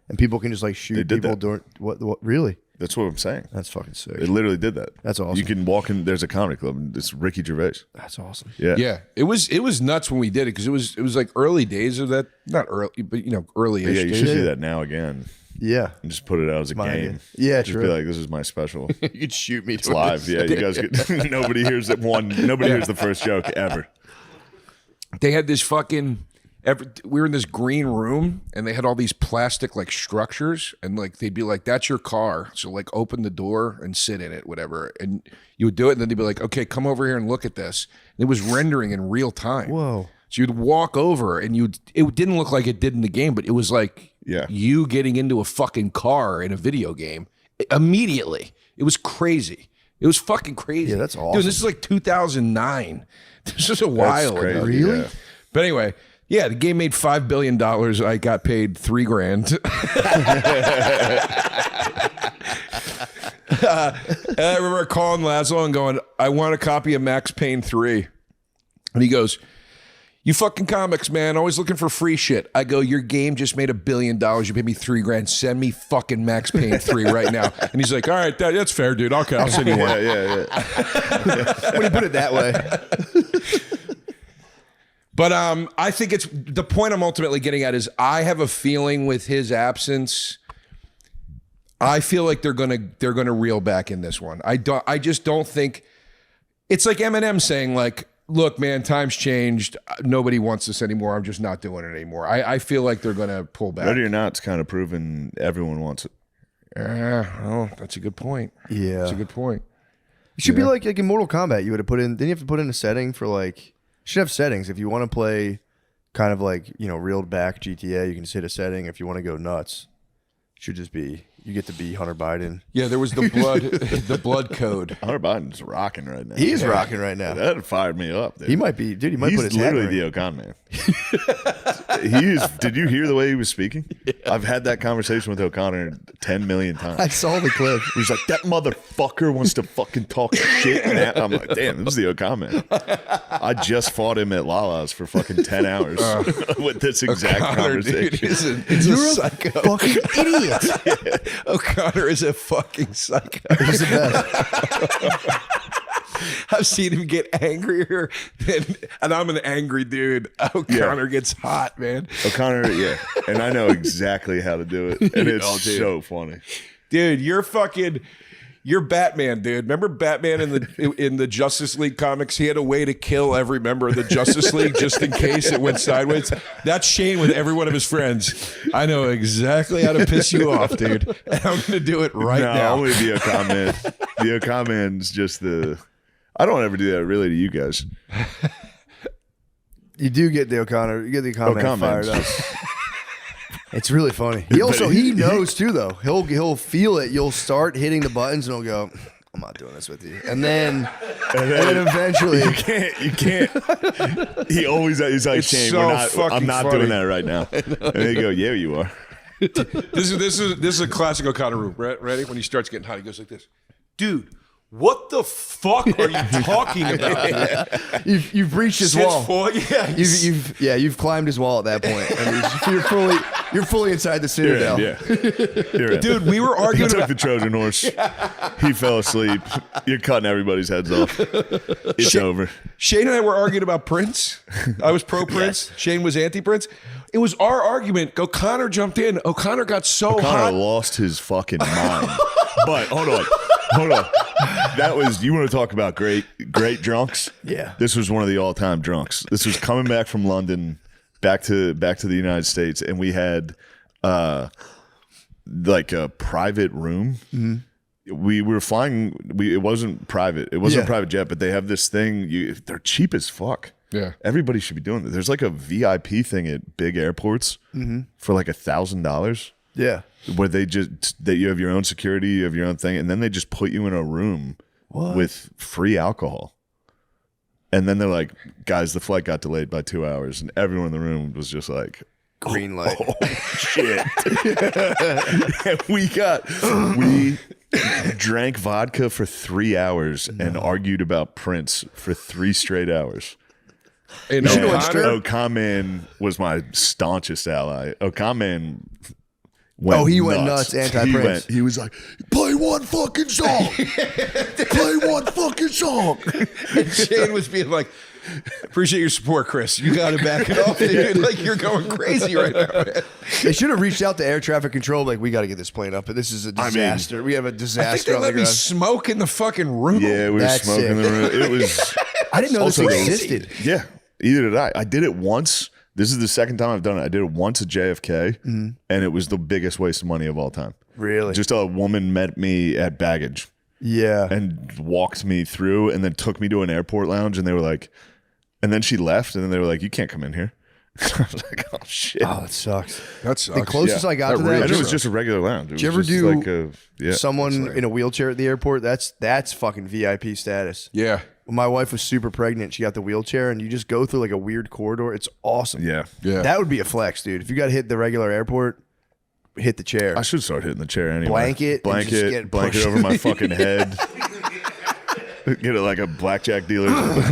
And people can just like shoot They did people that. during what really? That's what I'm saying. That's fucking sick. It literally did that. That's awesome. You can walk in, there's a comedy club and it's Ricky Gervais. That's awesome. Yeah. yeah. It was nuts when we did it because it was like early days of that, not early, but early-ish Yeah, you days. should do that now again. Yeah. And just put it out as a game. Idea. Yeah, just true. be like, this is my special. You could shoot me. It's live. Yeah, you guys get nobody hears it nobody hears the first joke ever. They had this fucking we were in this green room and they had all these plastic like structures and like they'd be like, that's your car. So like open the door and sit in it, whatever. And you would do it and then they'd be like, okay, come over here and look at this. And it was rendering in real time. Whoa. So you'd walk over and it didn't look like it did in the game, but it was like you getting into a fucking car in a video game immediately. It was crazy. It was fucking crazy. Yeah, that's awesome. Dude, this is like 2009. This is a while ago. Really? Yeah. But anyway, yeah, the game made $5 billion. I got paid $3,000. I remember calling Laszlo and going, I want a copy of Max Payne 3. And he goes, you fucking comics, man, always looking for free shit. I go, your game just made $1 billion. You paid me $3,000. Send me fucking Max Payne 3 right now. And he's like, all right, that's fair, dude. Okay, I'll send you one. Yeah. When you put it that way. But I think it's the point I'm ultimately getting at is I have a feeling with his absence, I feel like they're gonna reel back in this one. I just don't think it's like Eminem saying like, look, man, times changed. Nobody wants this anymore. I'm just not doing it anymore. I feel like they're gonna pull back. Ready or Not, it's kind of proven everyone wants it. Oh, that's a good point. Yeah, that's a good point. It should be like in Mortal Kombat. You would have put in. Then you have to put in a setting for like. You should have settings if you want to play, kind of like reeled back GTA. You can just hit a setting. If you want to go nuts, it should just be you get to be Hunter Biden. Yeah, there was the blood code. Hunter Biden's rocking right now. He's rocking right now. That fired me up. Dude. He might be, dude. He might He's put his hat literally in the Okan man. Did you hear the way he was speaking? Yeah. I've had that conversation with O'Connor 10 million times. I saw the clip. He's like, that motherfucker wants to fucking talk shit. And I'm like, damn, this is the Okan man. I just fought him at Lala's for fucking 10 hours with this exact conversation. Dude, You're a psycho. Fucking idiot. Yeah. O'Connor is a fucking psycho. He's the best. I've seen him get angrier and I'm an angry dude. O'Connor gets hot, man. O'Connor, yeah. And I know exactly how to do it. And it's so funny. Dude, you're Batman, dude. Remember Batman in the Justice League comics? He had a way to kill every member of the Justice League just in case it went sideways. That's Shane with every one of his friends. I know exactly how to piss you off, dude. And I'm going to do it right now. Only the Okan man. The Okan man's just the... I don't ever do that really to you guys. You do get the O'Connor. You get the O'Connor fired up. It's really funny. He knows too though. He'll feel it. You'll start hitting the buttons and he'll go, I'm not doing this with you. And then eventually you can't. He's like, Shane, so I'm not funny. doing that right now. And they go, yeah, you are. This is a classic O'Connor move. Ready? When he starts getting hot, he goes like this. Dude, what the fuck are you talking about? You've reached his wall. You've climbed his wall at that point. And you're fully inside the Citadel. You're in. Dude, we were arguing. He took the Trojan horse. He fell asleep. You're cutting everybody's heads off. It's over. Shane and I were arguing about Prince. I was pro Prince. Yes. Shane was anti Prince. It was our argument. O'Connor jumped in. O'Connor got so hot. O'Connor lost his fucking mind. But hold on. That was, you want to talk about great drunks? Yeah. This was one of the all-time drunks. This was coming back from London, back to the United States, and we had like a private room. Mm-hmm. We were flying. It wasn't private. It wasn't a private jet, but they have this thing. They're cheap as fuck. Yeah. Everybody should be doing it. There's like a VIP thing at big airports for like $1,000. Yeah. Where you have your own security, you have your own thing, and then they just put you in a room with free alcohol. And then they're like, guys, the flight got delayed by 2 hours, and everyone in the room was just like, green light. Oh shit. we drank vodka for 3 hours and argued about Prince for 3 straight hours. And Okan man was my staunchest ally. Okan man he went nuts anti-Prince. He was like, play one fucking song. Play one fucking song. And Shane was being like, Appreciate your support, Chris. You got to back it off, dude. Like, you're going crazy right now, man. They should have reached out to air traffic control. Like, we got to get this plane up. But this is a disaster. We have a I think disaster they on the let me ground. smoke in the fucking room. Yeah, we were That's smoking in the room. It was. I didn't know this Also, existed. Yeah, either did I. I did it once. This is the second time I've done it. I did it once at JFK, and it was the biggest waste of money of all time. Really? Just a woman met me at baggage Yeah. and walked me through and then took me to an airport lounge, and they were like, and then she left, and then they were like, you can't come in here. I was like, oh, shit. Oh, that sucks. That sucks. The closest Yeah. I got to That that, really And it was sucks. just a regular lounge. It Did you was ever just do like a, someone in a wheelchair at the airport? That's fucking VIP status. Yeah. When my wife was super pregnant, she got the wheelchair, and you just go through like a weird corridor. It's awesome. Yeah. Yeah. That would be a flex, dude. If you got to hit the regular airport, hit the chair. I should start hitting the chair anyway. Blanket and just get blanket pushed. over my fucking head. Get it like a blackjack dealer,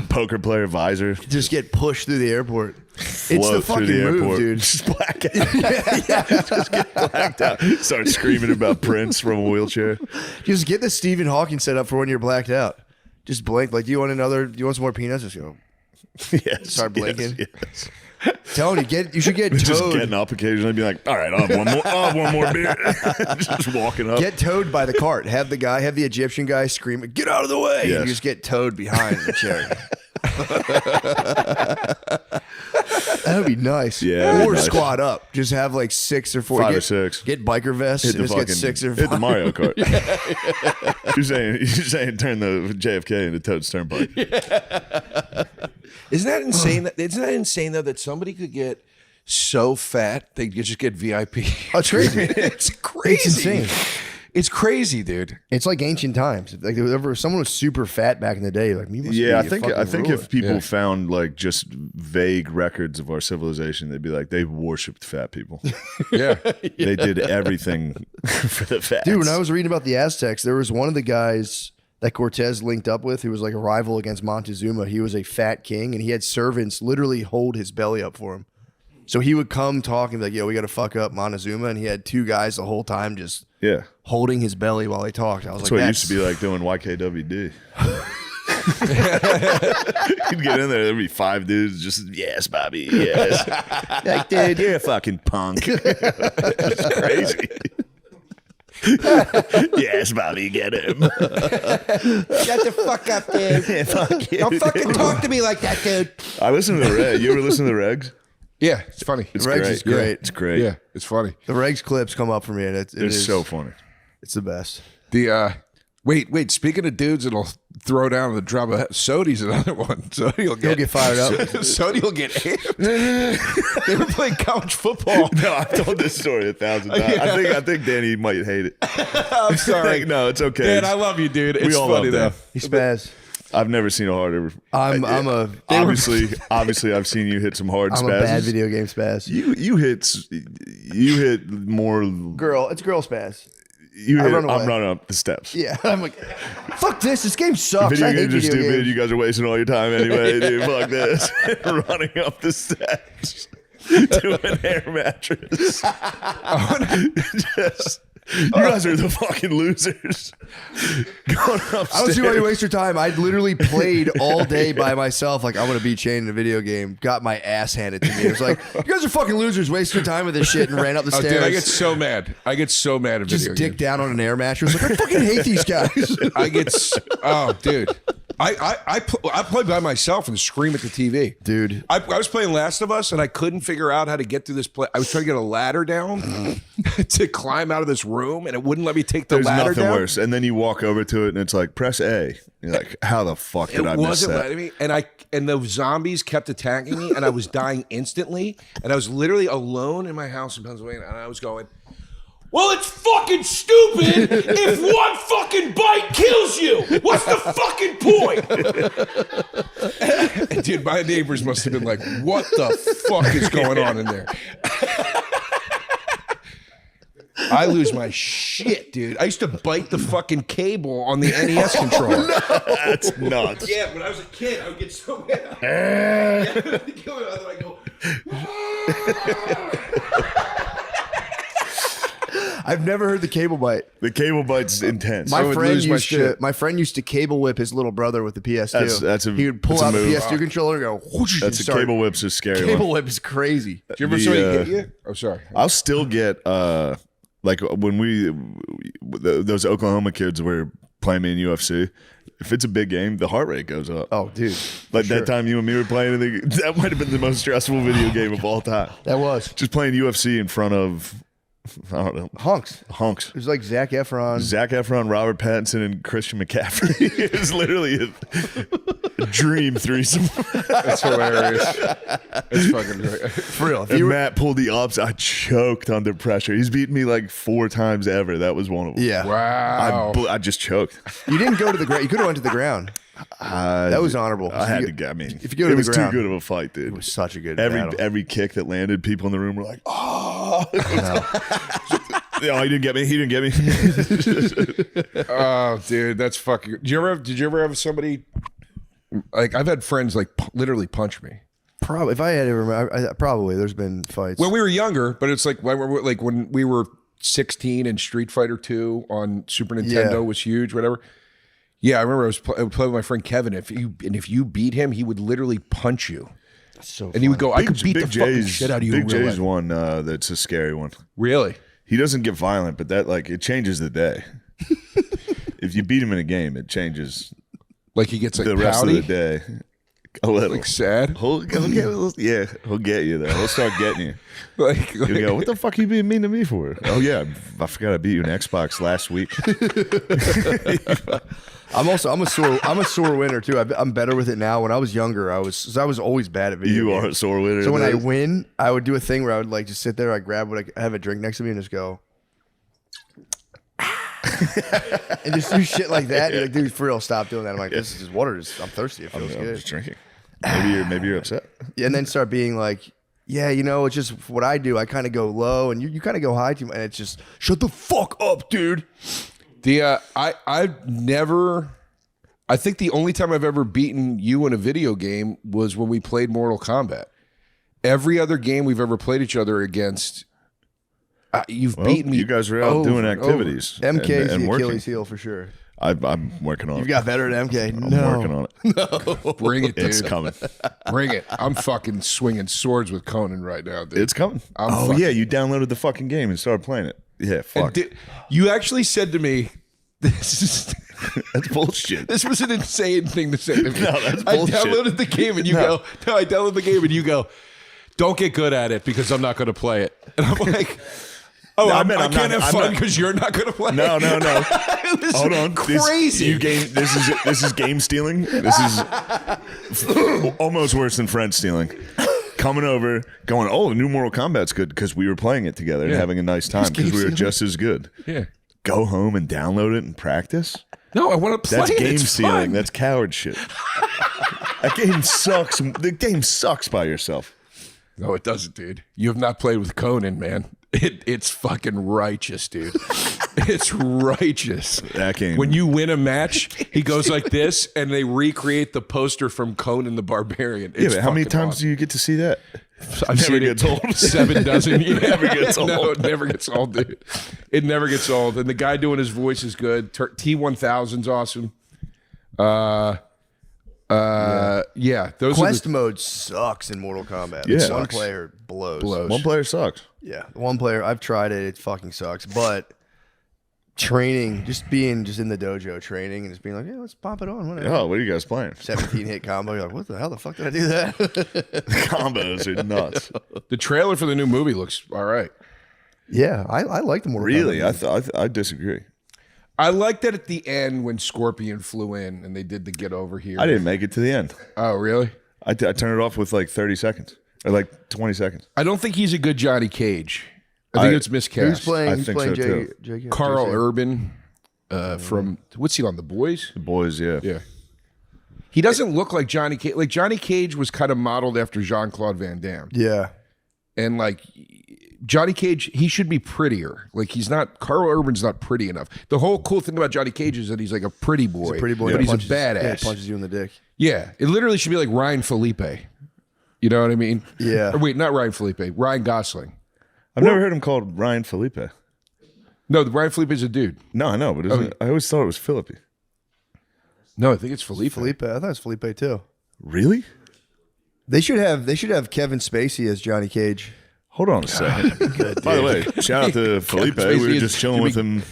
poker player visor. Just get pushed through the airport. It's the Float fucking through the move, airport. dude. Just black out. Just get blacked out. Start screaming about Prince from a wheelchair. Just get the Stephen Hawking set up for when you're blacked out. Just blink. Like, do you want some more peanuts? Just go. Yes. Start blinking. Yes. Tony, you should get Just towed. getting up occasionally and be like, all right, I'll have one more beer. Just walking up. Get towed by the cart. Have the Egyptian guy scream, "Get out of the way!" Yes. And you just get towed behind the chair. That would be nice. Yeah, that'd be Or nice. squat up. Just have like 6 or 4. 5 or get, 6. Get biker vests. Hit And the just fucking get 6 or 5. hit the Mario Kart. You're saying turn the JFK into Toad's Turnpike. Isn't that insane? Isn't that insane though that somebody could get so fat they could just get VIP? Oh, it's crazy. It's crazy. It's insane. It's crazy, dude. It's like ancient times. Like if someone was super fat back in the day, like you must Yeah, be I think ruler. if people Yeah. found like just vague records of our civilization, they'd be like they worshipped fat people. Yeah. They did everything for the fat. Dude, when I was reading about the Aztecs, there was one of the guys that Cortez linked up with who was like a rival against Montezuma. He was a fat king, and he had servants literally hold his belly up for him. So he would come talk and be like, yo, we got to fuck up Montezuma. And he had 2 guys the whole time just yeah, holding his belly while he talked. I was that's like, what it used to be like doing YKWd. You'd get in there, there'd be 5 dudes just, yes, Bobby, yes. Like, dude, you're a fucking punk. It's crazy. Yes, Bobby, get him. Shut the fuck up, dude. Fuck you, Don't fucking dude. talk to me like that, dude. I listen to the Reg. You ever listen to the Regs? Yeah, it's funny. It's Regs great. is great. Yeah, it's great. Yeah, it's funny. the Regs clips come up for me, and it They're is so funny. It's the best. The wait. Speaking of dudes that'll throw down the drop of Sodi's another one. Sodi will He'll get fired up. Sodi will get amped. They were playing college football. No, I've told this story 1,000 times. Yeah. I think Danny might hate it. I'm sorry. No, it's okay. Dan, I love you, dude. It's all funny love though. Dan. He spaz. I've never seen a harder. Obviously, I've seen you hit some hard I'm spazzes. a bad video game spaz. You hit more. It's girl spaz. You I hit. run away. I'm running up the steps. Yeah, I'm like, fuck this. This game sucks. Video I hate games are video stupid. games. You guys are wasting all your time anyway, dude. Fuck this. Running up the steps to an air mattress. Just, you guys are the fucking losers. Going upstairs. I don't see why you waste your time. I literally played all day by myself. Like, I'm going to be chained in a video game. Got my ass handed to me. It was like, you guys are fucking losers. Wasting your time with this shit, and ran up the Oh, stairs. dude, I get so mad. I get so mad at just video dick games. down on an air mattress. Like, I fucking hate these guys. Oh, dude. I play by myself and scream at the TV. Dude. I was playing Last of Us and I couldn't figure out how to get through this play. I was trying to get a ladder down to climb out of this room and it wouldn't let me take the There's ladder nothing down. worse. And then you walk over to it and it's like, press A. You're like, how the fuck did I It miss wasn't that? letting me, and the zombies kept attacking me, and I was dying instantly. And I was literally alone in my house in Pennsylvania, and I was going, "Well, it's fucking stupid if one fucking bite kills you. What's the fucking point?" Dude, my neighbors must have been like, "What the fuck is going on in there?" I lose my shit, dude. I used to bite the fucking cable on the NES controller. That's nuts. Yeah, when I was a kid, I would get so mad. I I've never heard the cable bite. The cable bite's intense. My friend shit. used to cable whip his little brother with the PS2. He would pull that's a out the move. PS2 controller and go. Whoosh, That's a cable whip's a scary Cable one. whip is crazy. Do you ever somebody hit you? Oh, sorry. I'll still get like when those Oklahoma kids were playing me in UFC. If it's a big game, the heart rate goes up. Oh, dude. Like that time you and me were playing, that might have been the most stressful video game of all time. That was. Just playing UFC in front of, I don't know. Hunks. Hunks. It was like Zac Efron, Robert Pattinson, and Christian McCaffrey. It was literally a dream threesome. That's hilarious. It's fucking great. For real. And Matt pulled the ups. I choked under pressure. He's beaten me like 4 times ever. That was one of them. Yeah. Wow. I just choked. You didn't go to the ground. You could have went to the ground. That was honorable. I had to get. I mean, if you go to it was the ground, too good of a fight, dude. It was such a good battle. Every kick that landed, people in the room were like, "Oh!" No, he didn't get me. He didn't get me. Oh, dude, that's fucking. Did you ever have somebody like I've had friends like literally punch me? Probably. If I had to remember, probably there's been fights when we were younger, but it's like when we were 16 and Street Fighter 2 on Super Nintendo was huge, whatever. Yeah, I remember I would play with my friend Kevin. If you beat him, he would literally punch you. So and he would go, "I could beat the fucking shit out of you." Big J's one that's a scary one. Really? He doesn't get violent, but that it changes the day. If you beat him in a game, it changes. Like he gets like the rest pouty? of the day. A little like sad. He'll get you though. He'll start getting you. He'll go, "What the fuck you being mean to me for?" "Oh yeah, I forgot I beat you in Xbox last week." I'm a sore winner too. I'm better with it now. When I was younger, I was always bad at video games. You are a sore winner. So when I win, I would do a thing where I would like just sit there, I grab I have a drink next to me and just go. And just do shit like that. You're like, dude, for real, stop doing that. I'm like, this is just water. I'm thirsty. It feels I'm good. just drinking. Maybe you're upset. And then start being like, yeah, it's just what I do. I kind of go low, and you kind of go high too much, and it's just shut the fuck up, dude. I've never. I think the only time I've ever beaten you in a video game was when we played Mortal Kombat. Every other game we've ever played each other against, you've beaten me. You guys were out doing activities. MK is and the working. Achilles heel for sure. I'm working on it. You've got better at MK. I'm working on it. No. Bring it, dude. It's coming. Bring it. I'm fucking swinging swords with Conan right now, dude. It's coming. Yeah, you downloaded the fucking game and started playing it. Yeah, fuck. You actually said to me, "This is." That's bullshit. This was an insane thing to say to me. No, that's bullshit. I downloaded the game and you go, no, I downloaded the game and you go, "Don't get good at it because I'm not going to play it." And I'm like, oh, No, I can't have fun because you're not going to play No. it. Hold on. Crazy. This is game stealing. This is almost worse than friend stealing. Coming over, going, "Oh, the new Mortal Kombat's good," because we were playing it together and having a nice time because we were just as good. Yeah. Go home and download it and practice. No, I want to play That's it. game It's stealing. fun. That's coward shit. That game sucks. The game sucks by yourself. No, it doesn't, dude. You have not played with Conan, man. It's fucking righteous, dude. It's righteous. That game. When you win a match, he goes like this, and they recreate the poster from Conan the Barbarian. Yeah, It's but how many fucking times awesome. do you get to see that? I've Never seen gets it old. 7 dozen. It never gets old. No, it never gets old, dude. It never gets old. And the guy doing his voice is good. T1000's awesome. Yeah. Those Quest are mode sucks in Mortal Kombat. Yeah. One Sucks. player blows. One player sucks. Yeah, one player. I've tried it. It fucking sucks. But training, just being in the dojo training and just being like, yeah, let's pop it on. Whatever. Oh, what are you guys playing? 17 hit combo. You're like, what the hell? The fuck did I do that? Combos are nuts. the trailer for the new movie looks all right. Yeah, I like the Mortal Really? Kombat. I disagree. I like that at the end when Scorpion flew in and they did the get over here. I didn't make it to the end. Oh, really? I turned it off with like 30 seconds or like 20 seconds. I don't think he's a good Johnny Cage. I think it's miscast. Who's playing? I Who's think playing so, too. Carl JC? Urban from what's he on? The Boys? The boys, yeah. Yeah. He doesn't look like Johnny Cage. Like Johnny Cage was kind of modeled after Jean-Claude Van Damme. Yeah. And like Johnny Cage, he should be prettier. Like he's not. Carl Urban's not pretty enough. The whole cool thing about Johnny Cage is that he's like a pretty boy. He's a pretty boy. but that he's punches, a badass. Yeah, punches you in the dick. Yeah, it literally should be like Ryan Felipe. You know what I mean? Yeah. Or wait, not Ryan Felipe. Ryan Gosling. I've never heard him called Ryan Felipe. No, the Brian Felipe is a dude. No, I know, but I always thought it was Philippi. No, I think it's Felipe. Felipe. I thought it was Felipe too. Really? They should have Kevin Spacey as Johnny Cage. Hold on a second. By the way, shout out to Felipe. We were just chilling with him.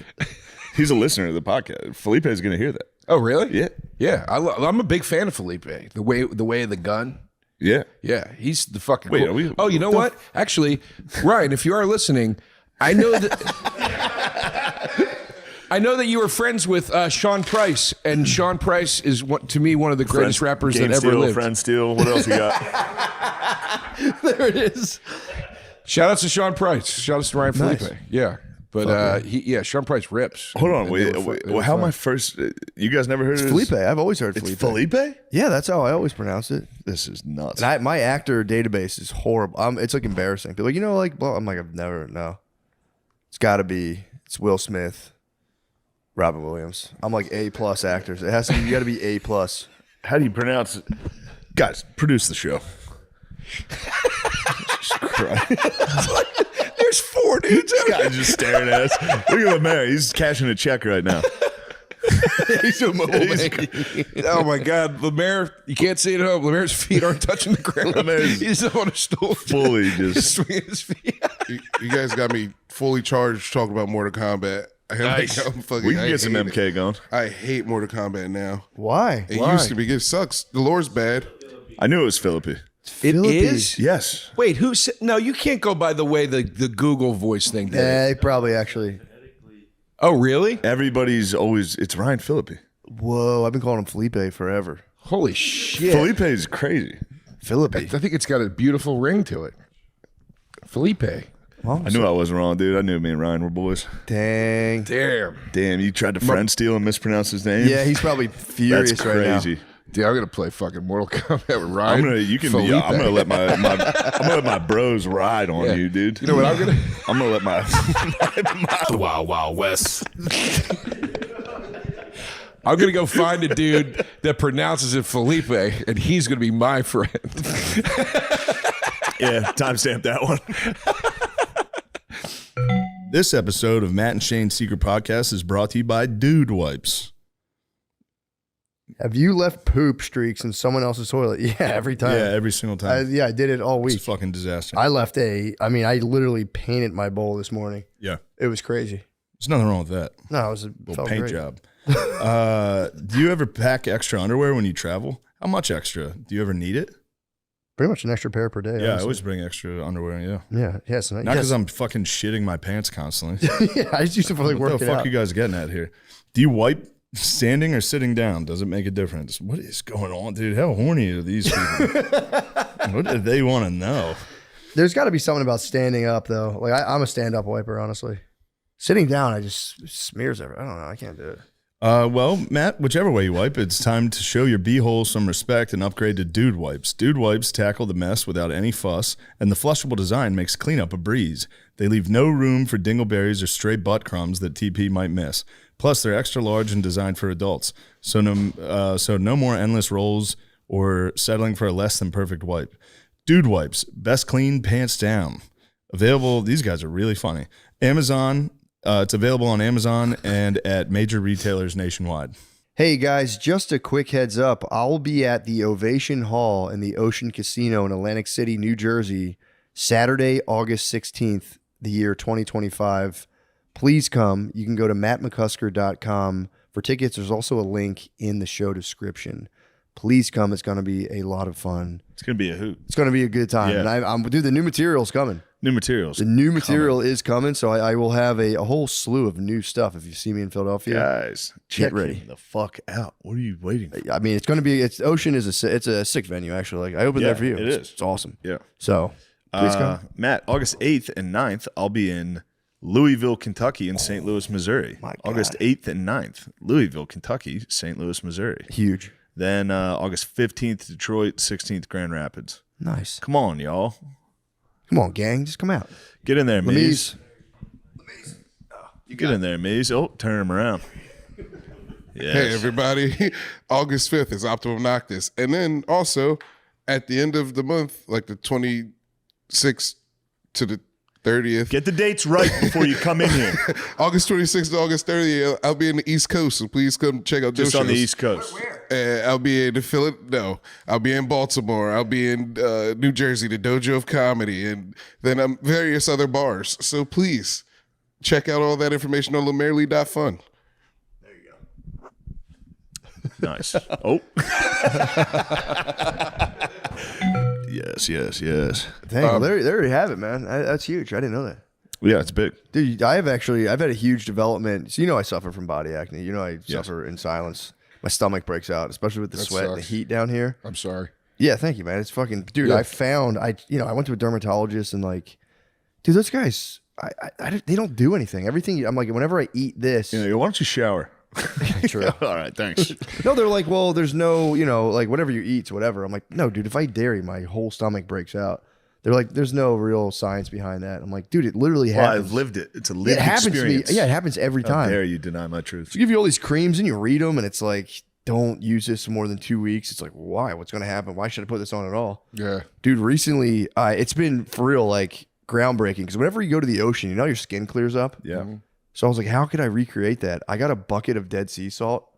He's a listener to the podcast. Felipe is going to hear that. Oh, really? Yeah. Yeah. I'm a big fan of Felipe. The way of the gun. Yeah. Yeah. He's the fucking. Wait, cool. are we? Oh, you know what? Actually, Ryan, if you are listening, I know that. I know that you were friends with Sean Price, and Sean Price is to me one of the greatest rappers that ever lived. Friend Steel. What else you got? There it is. Shout outs to Sean Price. Shout outs to Ryan Nice. Felipe. Yeah. But Sean Price rips. Hold on, And wait. they were Well, how am I first? You guys never heard of Felipe. I've always heard It's Felipe. Felipe? Yeah, that's how I always pronounce it. This is nuts. And my actor database is horrible. It's like embarrassing. People are like, well, I'm like, I've never, no. It's Will Smith, Robin Williams. I'm like A+ actors. It has to be, you got to be A+. How do you pronounce it? Guys, produce the show. Jesus Christ. There's 4 dudes. This guy's just staring at us. Look at Lemaire. He's cashing a check right now. He's doing mobile banking. Oh my God, Lemaire! You can't see it at home. Lemaire's feet aren't touching the ground. Lemaire's He's on a stool, fully just swinging his feet. You guys got me fully charged talking about Mortal Kombat. Nice. We can get some hate MK going. I hate Mortal Kombat now. Why? It used to be. It sucks. The lore's bad. I knew it was Philippi. It is. Yes. Wait, who said? No, you can't go by the way the Google voice thing did. Yeah, they probably actually. Oh, really? Everybody's always, it's Ryan Philippi. Whoa, I've been calling him Felipe forever. Holy shit! Felipe is crazy. Felipe. I think it's got a beautiful ring to it. Felipe. Well, I knew I wasn't wrong, dude. I knew me and Ryan were boys. Dang. Damn. Damn, you tried to friend steal and mispronounce his name? Yeah, he's probably furious That's right now. crazy. Dude, I'm gonna play fucking Mortal Kombat with Ryan. I'm gonna let my bros ride on you, dude. You know what I'm gonna? I'm gonna let my The Wild Wild West. I'm gonna go find a dude that pronounces it Felipe, and he's gonna be my friend. yeah, timestamp that one. This episode of Matt and Shane's Secret Podcast is brought to you by Dude Wipes. Have you left poop streaks in someone else's toilet? Yeah, every time. Yeah, every single time. I did it all week. It's a fucking disaster. I literally painted my bowl this morning. Yeah. It was crazy. There's nothing wrong with that. No, it was a Little paint job. Do you ever pack extra underwear when you travel? How much extra? Do you ever need it? Pretty much an extra pair per day. Yeah, honestly. I always bring extra underwear, yeah. Yeah, yes. Not because I'm fucking shitting my pants constantly. Yeah, I just used to like What work the it fuck out. you guys getting at here? Do you wipe standing or sitting down? Does it make a difference? What is going on, dude? How horny are these people? What do they want to know? There's got to be something about standing up, though. Like, I'm a stand-up wiper, honestly. Sitting down, I just smears everything. I don't know. I can't do it. Well, Matt, whichever way you wipe, it's time to show your beehole some respect and upgrade to Dude Wipes. Dude Wipes tackle the mess without any fuss, and the flushable design makes cleanup a breeze. They leave no room for dingleberries or stray butt crumbs that TP might miss. Plus, they're extra large and designed for adults, so no more endless rolls or settling for a less than perfect wipe. Dude Wipes, best clean pants down. Available. These guys are really funny. Amazon. It's available on Amazon and at major retailers nationwide. Hey guys, just a quick heads up. I'll be at the Ovation Hall in the Ocean Casino in Atlantic City, New Jersey, Saturday, August 16th, the year 2025. Please come. You can go to mattmccusker.com for tickets. There's also a link in the show description. Please come. It's going to be a lot of fun. It's going to be a hoot. It's going to be a good time. Yeah. And the new material's coming. New materials. The new material is coming, so I will have a whole slew of new stuff if you see me in Philadelphia. Guys, check ready. the fuck out. What are you waiting for? I mean, it's going to be. Ocean is it's a sick venue actually. Like I opened there for you. It is. It's awesome. Yeah. So please come. Matt, August 8th and 9th, I'll be in Louisville, Kentucky, and St. Louis, Missouri. My God. August 8th and 9th, Louisville, Kentucky, St. Louis, Missouri. Huge. Then August 15th, Detroit, 16th, Grand Rapids. Nice. Come on, y'all. Come on, gang. Just come out. Get in there, Mies. Lemise. You get in there, Mies. Oh, turn him around. Yes. Hey, everybody. August 5th is Optimum Noctis. And then also at the end of the month, like the 26th to the 30th. Get the dates right before you come in here. August 26th to August 30th. I'll be in the East Coast, so please come check out those Just on the shows. East Coast. I'll be in I'll be in Baltimore. I'll be in New Jersey, the Dojo of Comedy, and then various other bars. So please check out all that information on lamerly.fun. Nice. Oh. Yes. Dang, there you have it, man. That's huge. I didn't know that. Yeah, it's big. Dude, I've had a huge development. So I suffer from body acne. I suffer in silence. My stomach breaks out, especially with the sweat and the heat down here. I'm sorry. Yeah, thank you, man. It's fucking, dude. I went to a dermatologist and dude, those guys, they don't do anything. Everything. I'm like, whenever I eat this, Why don't you shower? True. All right, thanks. No, they're like, well, there's no, whatever you eat's whatever. I'm like, no, dude, if I eat dairy, my whole stomach breaks out. They're like, there's no real science behind that. I'm like, dude, it literally happens. I've lived it. It's a lived It happens experience. to me. Yeah, it happens every How time. dare you deny my truth? So give you all these creams and you read them and it's like, don't use this for more than 2 weeks. It's like, why? What's going to happen? Why should I put this on at all? Yeah. Dude, recently, it's been for real, groundbreaking. Because whenever you go to the ocean, your skin clears up. Yeah. So I was like, how could I recreate that? I got a bucket of dead sea salt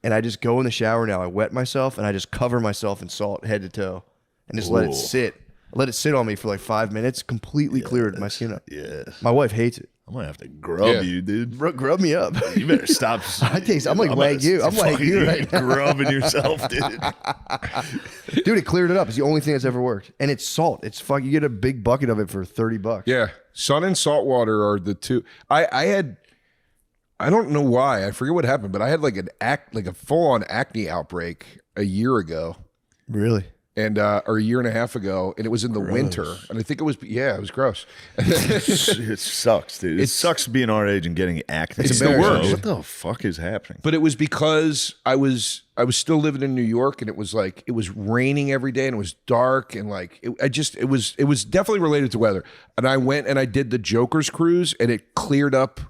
and I just go in the shower now. I wet myself and I just cover myself in salt head to toe and just let it sit. I let it sit on me for 5 minutes, completely cleared my skin up. Yeah. My wife hates it. I'm going to have to grub you, dude. Grub me up. You better stop. I'm like Wagyu. I'm like you right now. Grubbing yourself, dude. Dude, it cleared it up. It's the only thing that's ever worked. And it's salt. It's you get a big bucket of it for $30. Yeah. Sun and salt water are the two. I don't know why. I forget what happened, but I had a full-on acne outbreak a year ago. Really? And or a year and a half ago, and it was in the winter. And I think it was gross. It sucks, dude. It sucks being our age and getting acne. It's the worst. What the fuck is happening? But it was because I was still living in New York, and it was raining every day, and it was dark, and it was definitely related to weather. And I went and I did the Joker's cruise, and it cleared up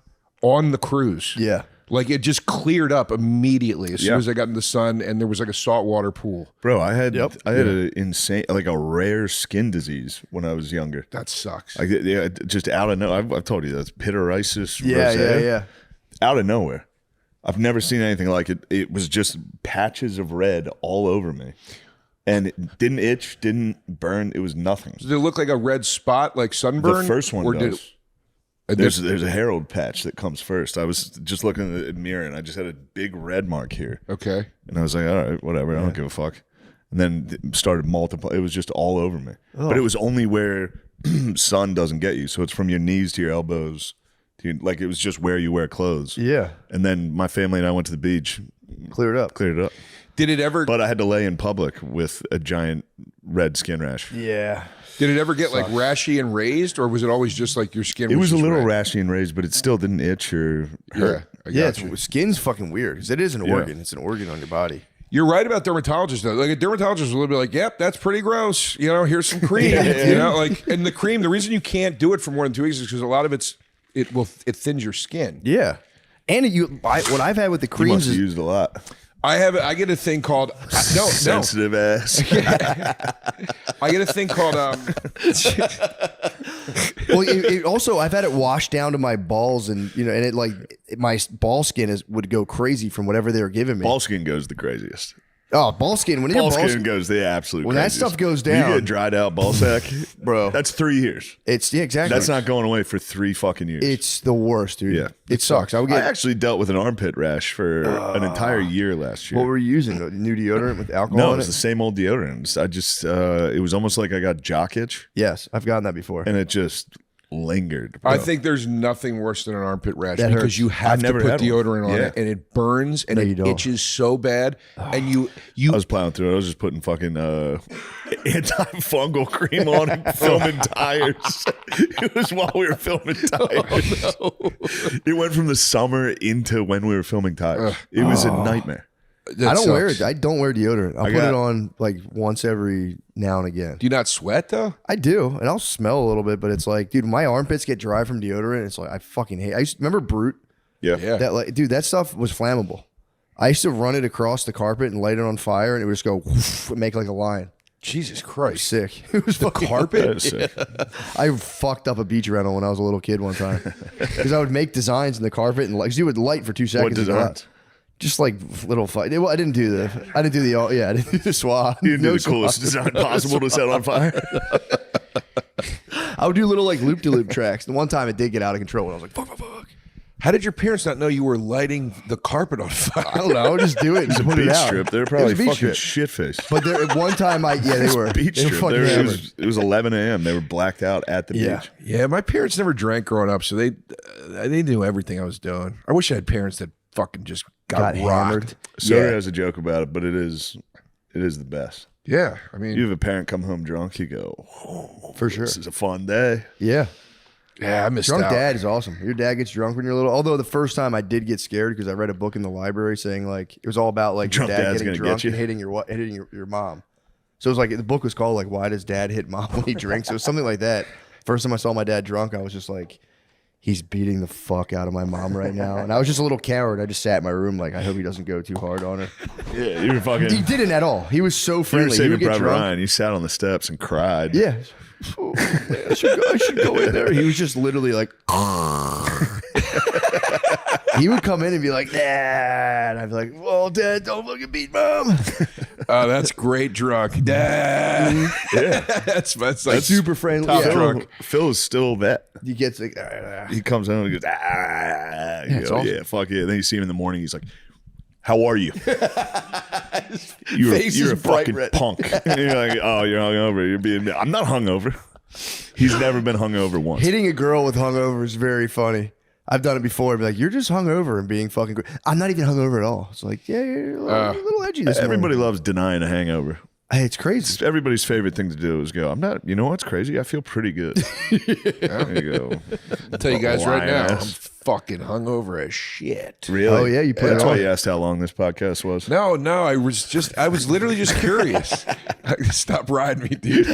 on the cruise. Yeah. It just cleared up immediately as soon as I got in the sun, and there was a saltwater pool. Bro, I had an insane, a rare skin disease when I was younger. That sucks. Just out of nowhere. I've told you that's pityriasis. Yeah. Out of nowhere. I've never seen anything like it. It was just patches of red all over me. And it didn't itch, didn't burn. It was nothing. Did it look like a red spot, like sunburn? The first one does. There's a Herald patch that comes first. I was just looking at the mirror and I just had a big red mark here. Okay. And I was like, all right, whatever. I don't give a fuck. And then it started multiplying. It was just all over me. Oh. But it was only where sun doesn't get you. So it's from your knees to your elbows. It was just where you wear clothes. Yeah. And then my family and I went to the beach. Cleared it up. Did it ever? But I had to lay in public with a giant red skin rash. Yeah. Did it ever get rashy and raised, or was it always just your skin? It was a just little red? rashy and raised, but it still didn't itch or hurt. Skin's fucking weird because it is an organ. It's an organ on your body. You're right about dermatologists though. A dermatologist will be like, "Yep, that's pretty gross." Here's some cream. And the cream. The reason you can't do it for more than 2 weeks is because a lot of it thins your skin. Yeah, and what I've had with the creams is used a lot. I get a thing called sensitive ass. I get a thing called well, it also I've had it washed down to my balls, and my ball skin would go crazy from whatever they were giving me. Ball skin goes the craziest. Oh, ball skin. When ball skin goes the absolute when craziest. that stuff goes down, you get dried out ball sack, bro. That's 3 years. Exactly. That's not going away for 3 fucking years. It's the worst, dude. Yeah, it sucks. I actually dealt with an armpit rash for an entire year last year. What were you using? New deodorant with alcohol? No, in it was the same old deodorant. I just it was almost like I got jock itch. Yes, I've gotten that before, and it just lingered. Bro. I think there's nothing worse than an armpit rash that because hurts. you have to put deodorant on it, and it burns and it itches so bad. And you I was plowing through it. I was just putting fucking antifungal cream on and filming tires. It was while we were filming tires. Oh, no. It went from the summer into when we were filming tires. It was a nightmare. I don't wear it. I don't wear deodorant. I'll put it on once every now and again. Do you not sweat though? I do, and I'll smell a little bit, but it's dude, my armpits get dry from deodorant. It's I fucking hate. Remember Brute? Yeah. That dude, that stuff was flammable. I used to run it across the carpet and light it on fire, and it would just go and make like a line. Jesus Christ. Sick. It was fucking carpet? That is sick. I fucked up a beach rental when I was a little kid one time because I would make designs in the carpet and like you would light for 2 seconds. What designs? Just like little fight. Well, I didn't do the swab. You didn't do the swab. coolest design possible to set on fire. I would do little like loop-de-loop tracks. The one time it did get out of control and I was like, fuck. How did your parents not know you were lighting the carpet on fire? I don't know. I would just do it and It's a put it beach out. strip. They're It probably was a beach fucking strip. shit-faced. But there, at one time, they were. Beach They were strip. fucking hammered. It was 11 a.m. They were blacked out at the Yeah. beach. Yeah, my parents never drank growing up, so they knew everything I was doing. I wish I had parents that fucking just got Got rocked. hammered. Soda Yeah. has a joke about it, but it is the best. Yeah, I mean, You have a parent come home drunk, you go, oh, For sure. this is a fun day. Yeah. yeah, I missed Drunk out. dad is awesome. Your dad gets drunk when you're little. Although the first time I did get scared because I read a book in the library saying like it was all about like your Drunk dad dad's getting gonna drunk get you. and hitting your mom. So it was like the book was called like Why Does Dad Hit Mom When He Drinks? It was something like that. First time I saw my dad drunk, I was just like, he's beating the fuck out of my mom right now. And I was just a little coward. I just sat in my room like I hope he doesn't go too hard on her. Yeah, you were fucking. He didn't at all. He was so You were friendly. He saving would get Private drunk. Ryan. You sat on the steps and cried. Yeah. Oh, man, I should go in there. He was just literally like, he would come in and be like, Dad. I'd be like, well, Dad, don't fucking beat Mom. Oh, that's great drunk. Dad. Yeah. that's like Super friendly. top Yeah. drunk. Phil is still that. He gets like, He comes home and he goes, ah. You it's go, awesome. yeah, fuck yeah. Then you see him in the morning. He's like, how are you? You're face is a bright fucking red. punk. And you're like, oh, you're hungover. You're being. I'm not hungover. He's never been hungover once. hitting a girl with hungover is very funny. I've done it before. I'd be like, you're just hungover and being fucking great. I'm not even hungover at all. It's like, yeah, you're a little edgy this Everybody morning. loves denying a hangover. Hey, it's crazy. It's everybody's favorite thing to do is go, I'm not, you know what's crazy? I feel pretty good. There you go. I'll tell you guys right now, I'm Lion-ass. fucking hungover as shit. Really? Oh, yeah, you put it That's why on. you asked how long this podcast was. No, I was literally just curious. Stop riding me, dude.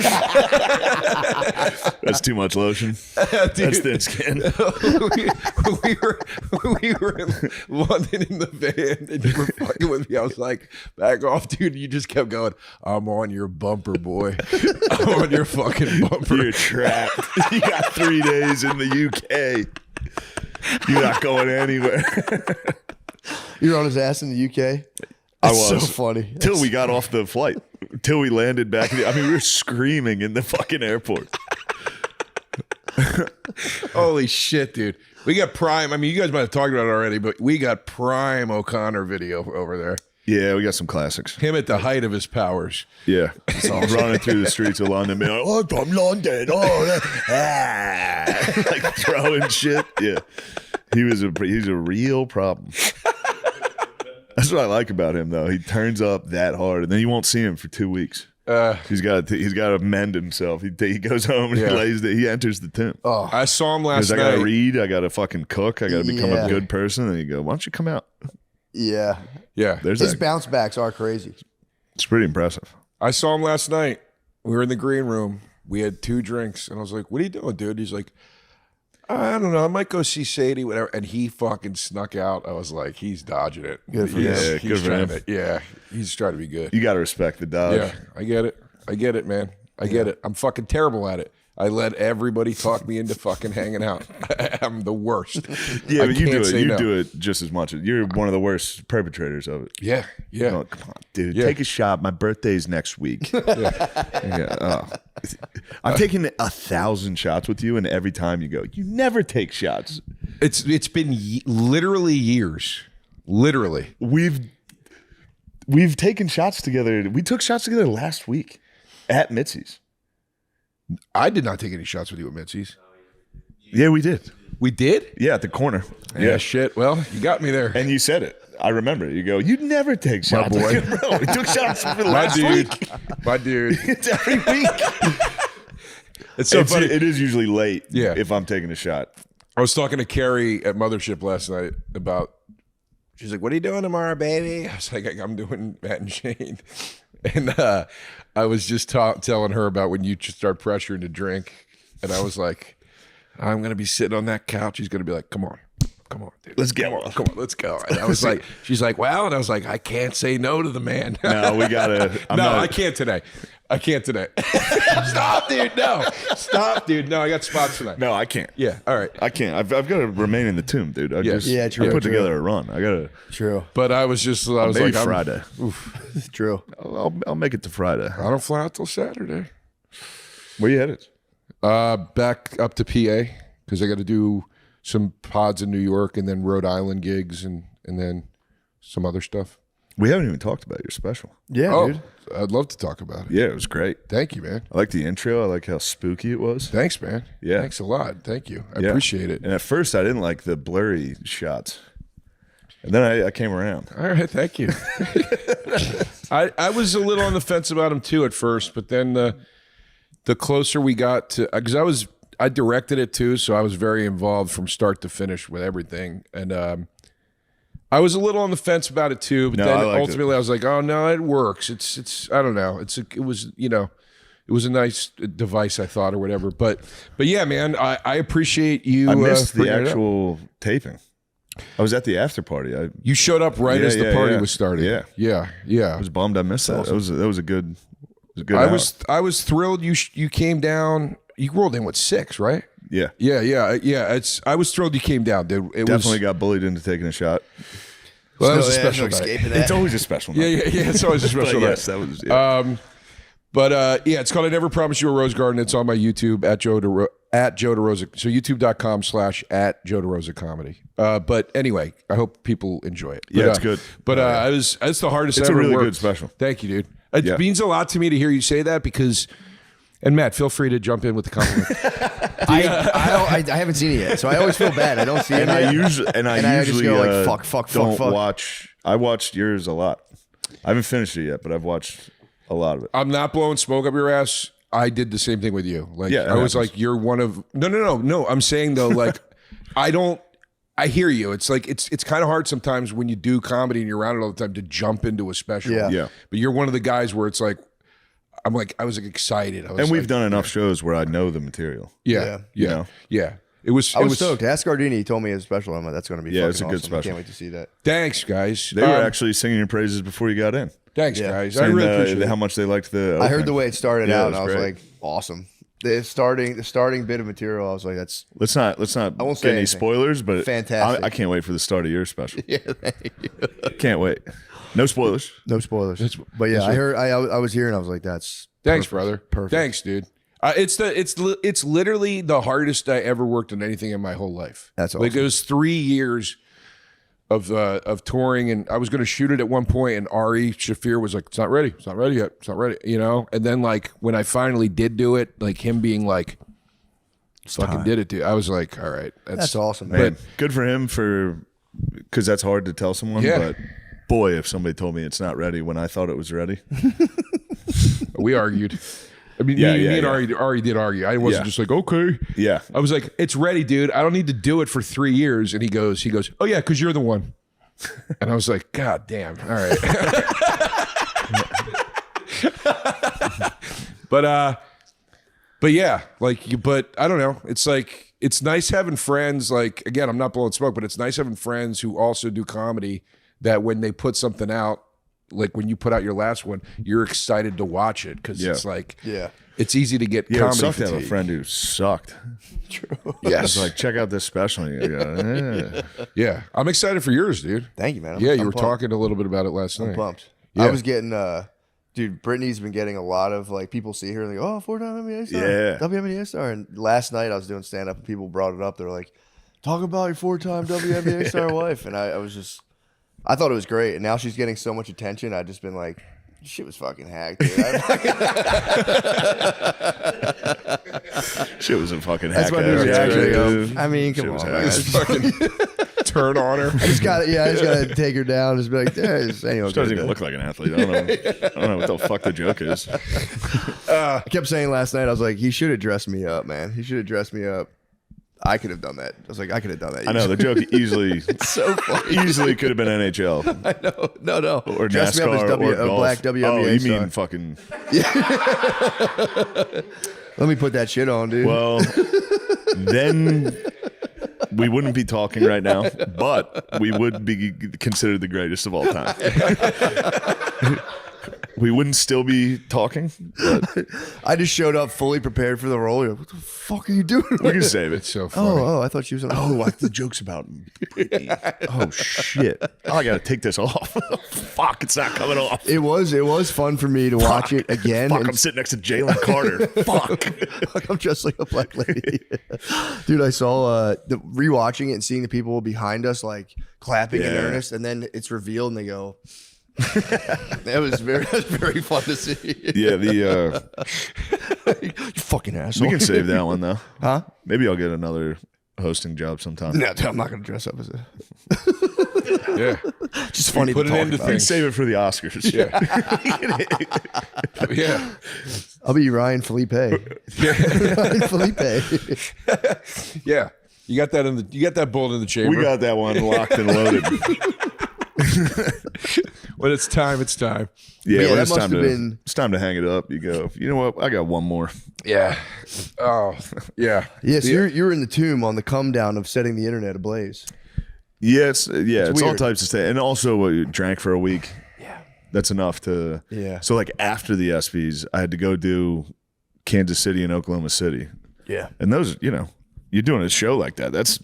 That's too much lotion. That's thin skin. we were in London in the van and you were fucking with me. I was like, back off, dude. You just kept going, I'm on your bumper, boy. I'm on your fucking bumper. You're trapped. You got 3 days in the UK. You're not going anywhere. You're on his ass in the UK. I That's was. so funny. Till we got off the flight. Till we landed back. I mean, we were screaming in the fucking airport. Holy shit, dude. We got prime. I mean, you guys might have talked about it already, but we got prime O'Connor video over there. Yeah, we got some classics. Him at the height of his powers. Yeah. Running through the streets of London, being like, oh, I'm from London. Oh, like throwing shit. Yeah. He's a real problem. That's what I like about him, though. He turns up that hard, and then you won't see him for 2 weeks. He's got to mend himself. He goes home and he enters the tomb. Oh, I saw him last I got to night. read. I got to fucking cook. I got to become Yeah. a good person. And you go, why don't you come out? yeah. Yeah. There's His that. bounce backs are crazy. It's pretty impressive. I saw him last night. We were in the green room. We had 2 drinks. And I was like, what are you doing, dude? He's like, I don't know. I might go see Sadie, whatever. And he fucking snuck out. I was like, he's dodging it. Good for He's- him. he's Good for trying him. to- yeah. He's trying to be good. You got to respect the dodge. Yeah. I get it, man. I get it. I'm fucking terrible at it. I let everybody talk me into fucking hanging out. I'm the worst. Yeah, I but you do can't it. say You no. do it just as much. You're one of the worst perpetrators of it. Yeah. Yeah. Oh, come on, dude. Yeah. Take a shot. My birthday's next week. Yeah, oh. I'm taking 1,000 shots with you, and every time you go, you never take shots. It's been literally years. Literally. We've taken shots together. We took shots together last week at Mitzi's. I did not take any shots with you at Mitzi's. Yeah, we did. We did? Yeah, at the corner. Yeah, shit. Well, you got me there. And you said it. I remember. You go, you never take shots. boy. Bro, we took shots for My last dude. week. My dude. It's every week. It's so funny. It is usually late Yeah. if I'm taking a shot. I was talking to Carrie at Mothership last night about, she's like, what are you doing tomorrow, baby? I was like, I'm doing Matt and Shane. And I was just telling her about when you just start pressuring to drink. And I was like, I'm going to be sitting on that couch. He's going to be like, come on, dude. Let's get Come on, one. come on, let's go. And I was like, she's like, well, and I was like, I can't say no to the man. No, we gotta. I can't today. I can't today. Stop, dude. No. Stop, dude. No, I got spots tonight. No, I can't. Yeah. All right. I can't. I've got to remain in the tomb, dude. I Yes. Yeah, true, I put true. together a run. I got to. True. But I was Maybe like, Friday. True. I'll make it to Friday. I don't fly out till Saturday. Where you headed? Back up to PA because I got to do some pods in New York and then Rhode Island gigs and then some other stuff. We haven't even talked about your special. Yeah, dude. I'd love to talk about it. Yeah, it was great. Thank you, man. I like the intro. I like how spooky it was. Thanks, man. Yeah. Thanks a lot. Thank you. I Yeah. appreciate it. And at first, I didn't like the blurry shots. And then I came around. All right, thank you. I was a little on the fence about him too at first, but then the closer we got to, because I directed it too, so I was very involved from start to finish with everything, and I was a little on the fence about it too. But No, then I liked ultimately, I was like, oh no, it works. It's I don't know. It was a nice device, I thought, or whatever. But yeah, man, I appreciate you. I missed the bringing it up. actual taping. I was at the after party. You showed up right Yeah, as the yeah, party yeah. was starting. Yeah. yeah. I was bummed I missed that. That was a good. It was a good. I hour. was thrilled you came down. You rolled in with 6, right? Yeah. Yeah. I was thrilled you came down, dude. It Definitely got bullied into taking a shot. Well, that was a No, special no night. escaping that. It's always a special Yeah, night. yeah. It's always a special But night. yes, that was. Yeah. But yeah, it's called I Never Promised You a Rose Garden. It's on my YouTube at Joe DeRosa. So youtube.com/@Joe DeRosa comedy. But anyway, I hope people enjoy it. Yeah, But, it's good. But it's the hardest It's I a ever really worked. good special. Thank you, dude. It Yeah. means a lot to me to hear you say that because, and Matt, feel free to jump in with the compliment. I haven't seen it yet, so I always feel bad. I don't see it. And I yet. usually I just usually go like fuck, don't fuck. watch. I watched yours a lot. I haven't finished it yet, but I've watched a lot of it. I'm not blowing smoke up your ass. I did the same thing with you. Like Yeah, it I was happens. like, you're one of no. I'm saying though, like I hear you. It's like it's kind of hard sometimes when you do comedy and you're around it all the time to jump into a special. Yeah. Yeah. But you're one of the guys where it's like I was like excited. I was And we've like, done enough shows where I know the material. yeah. you know? It was I was stoked. Ask Gardini. He told me his special. I'm like, that's going to be Yeah, fucking it's a good awesome. I special. can't wait to see that. Thanks, guys. They were actually singing your praises before you got in. Thanks, Yeah. guys. I Saying really appreciate it. how much they liked the. I heard opening. the way it started Yeah, out, it and I was was great. like, awesome. The starting bit of material, I was like, that's Let's not I won't get say any anything. spoilers, but Fantastic. I can't wait for the start of your special. yeah. Thank you. Can't wait. No spoilers. No spoilers. But yeah, I heard. I was hearing. I was like, that's Thanks, perfect. brother. Perfect. Thanks, dude. It's literally the hardest I ever worked on anything in my whole life. That's Like awesome. it was 3 years of touring, and I was going to shoot it at one point, and Ari Shafir was like, "It's not ready. It's not ready yet. It's not ready." You know. And then like when I finally did do it, like him being like, "Fucking did it, dude." I was like, "All right, That's awesome, man. Man, good for him because that's hard to tell someone. Yeah. But boy, if somebody told me it's not ready when I thought it was ready. We argued. I mean, Yeah, me yeah, and yeah. Ari did argue. I wasn't Yeah. just like, okay. Yeah. I was like, it's ready, dude. I don't need to do it for 3 years. And he goes, oh yeah, because you're the one. And I was like, God damn. All right. But yeah, but I don't know. It's like, it's nice having friends. Like, again, I'm not blowing smoke, but it's nice having friends who also do comedy that when they put something out, like when you put out your last one, you're excited to watch it because it's like, Yeah. it's easy to get Yeah, it comedy sucked to have a fatigue. friend who sucked. Yes. It's like, check out this special. And you go, Yeah. I'm excited for yours, dude. Thank you, man. Yeah, you I'm were pumped. talking a little bit about it last night. I'm pumped. Yeah. I was getting, dude, Brittany's been getting a lot of like people see her and they go, oh, 4-time NBA star. Yeah. WNBA star. And last night I was doing stand up and people brought it up. They're like, talk about your 4-time WNBA star wife. And I was just, I thought it was great. And now she's getting so much attention. I've just been like, shit was fucking hacked, dude. Shit was a fucking hack. That's my new reaction. I mean, come Shit was on, hack. man. Just fucking turn on her. I just got to take her down. Just be like, there's anyone. She doesn't even look like an athlete. I don't know what the fuck the joke is. I kept saying last night, I was like, he should have dressed me up, man. He should have dressed me up. I could have done that. I was like, I could have done that. I know the joke easily so funny. easily could have been NHL I know. No. or Dress me up as NASCAR or a golf. black WNBA Oh, you star. mean fucking? Let me put that shit on, dude. Well, then we wouldn't be talking right now, but we would be considered the greatest of all time. we wouldn't still be talking. But I just showed up fully prepared for the role. You're like, what the fuck are you doing? we can save it. It's so funny. Oh, I thought she was on. Oh, like the jokes about Britney. Oh shit! Oh, I gotta take this off. Fuck, it's not coming off. It was fun for me to watch it again. Fuck, and- I'm sitting next to Jalen Carter. Fuck. I'm just like a black lady. Dude, I saw the rewatching it and seeing the people behind us like clapping in Yeah. earnest, and then it's revealed and they go. That was very fun to see. Yeah, the You fucking asshole. we can save that one though. Huh? Maybe I'll get another hosting job sometime. No, I'm not going to dress up as a. Yeah. Just funny Put to it talk into about. We can things. save it for the Oscars. Yeah. I'll be Ryan Felipe. Ryan Felipe. Yeah. You got that bullet in the chamber. We got that one locked and loaded. When it's time, it's time. Yeah, Yeah, when that it's must time have to been- it's time to hang it up. You go. You know what? I got one more. Yeah. Oh, yeah. Yes, you're in the tomb on the come down of setting the internet ablaze. Yeah, it's all weird. types of stuff, and also drank for a week. Yeah, that's enough to. Yeah. So like after the ESPYs, I had to go do Kansas City and Oklahoma City, Yeah. and those, you're doing a show like that. That's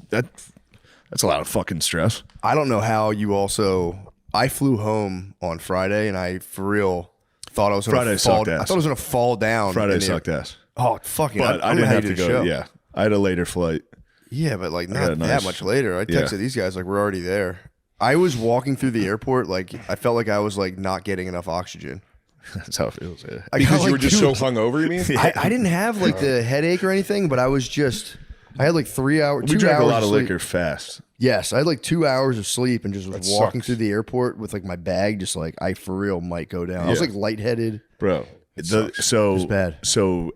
a lot of fucking stress. I don't know how you also. I flew home on Friday and I for real thought I was going Friday to fall. sucked ass. I thought I was going to fall down. Friday in the- sucked ass, Oh fucking! but I don't know didn't how have you to did the go. show. Yeah, I had a later flight. Yeah, but like got not a that nice- much later. I Yeah. texted these guys like we're already there. I was walking through the airport like I felt like I was like not getting enough oxygen. That's how it feels. Yeah. I Because got, you were like, just so dude, hungover, you mean? I didn't have like the headache or anything, but I was just. I had like 3 hours. We 2 drank hours a lot of sleep. liquor fast. Yes, I had like 2 hours of sleep and just was walking sucks. through the airport with like my bag, just like I for real might go down. I was Yeah. like lightheaded. Bro. So It's bad. So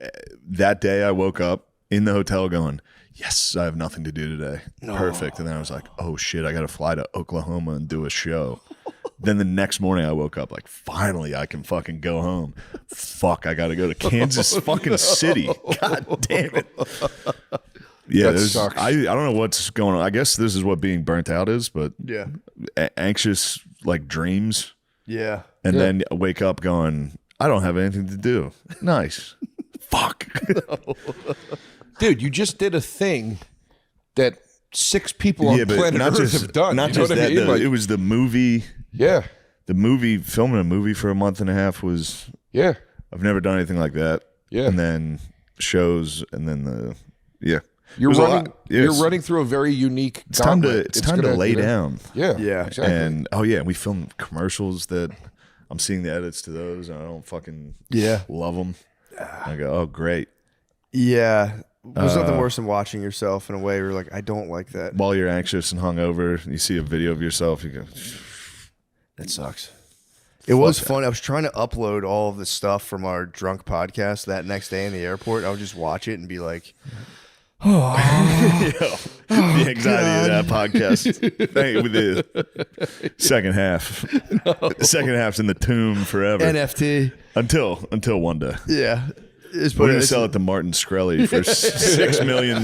that day I woke up in the hotel going, yes, I have nothing to do today. Perfect. And then I was like, oh shit, I got to fly to Oklahoma and do a show. Then the next morning I woke up like, finally I can fucking go home. Fuck, I got to go to Kansas fucking City. God damn it. Yeah, That sucks. I don't know what's going on. I guess this is what being burnt out is, but Yeah, anxious like dreams. yeah. And then I wake up going, I don't have anything to do. Nice. Fuck. Dude, you just did a thing that 6 people on planet Earth have done. Not You know just what I that. mean? though. Like, It was the movie. yeah. The movie, filming a movie for a month and a half was. Yeah. I've never done anything like that. Yeah. And then shows, and then yeah. You're It was a running. lot. Yes. You're running through a very unique. It's time to. gauntlet. It's time to gonna, lay you know- down. Yeah. Yeah. Exactly. And we filmed commercials that I'm seeing the edits to those, and I don't fucking Yeah. love them. I go, oh great. Yeah. There's nothing worse than watching yourself in a way where you're like, I don't like that. While you're anxious and hungover, and you see a video of yourself, you go, That sucks. It was fun. I was trying to upload all of the stuff from our drunk podcast that next day in the airport. I would just watch it and be like, the anxiety of that podcast. With the second half. The second half's in the tomb forever. NFT. Until one day. Yeah. We're gonna sell it to Martin Shkreli for $6 million.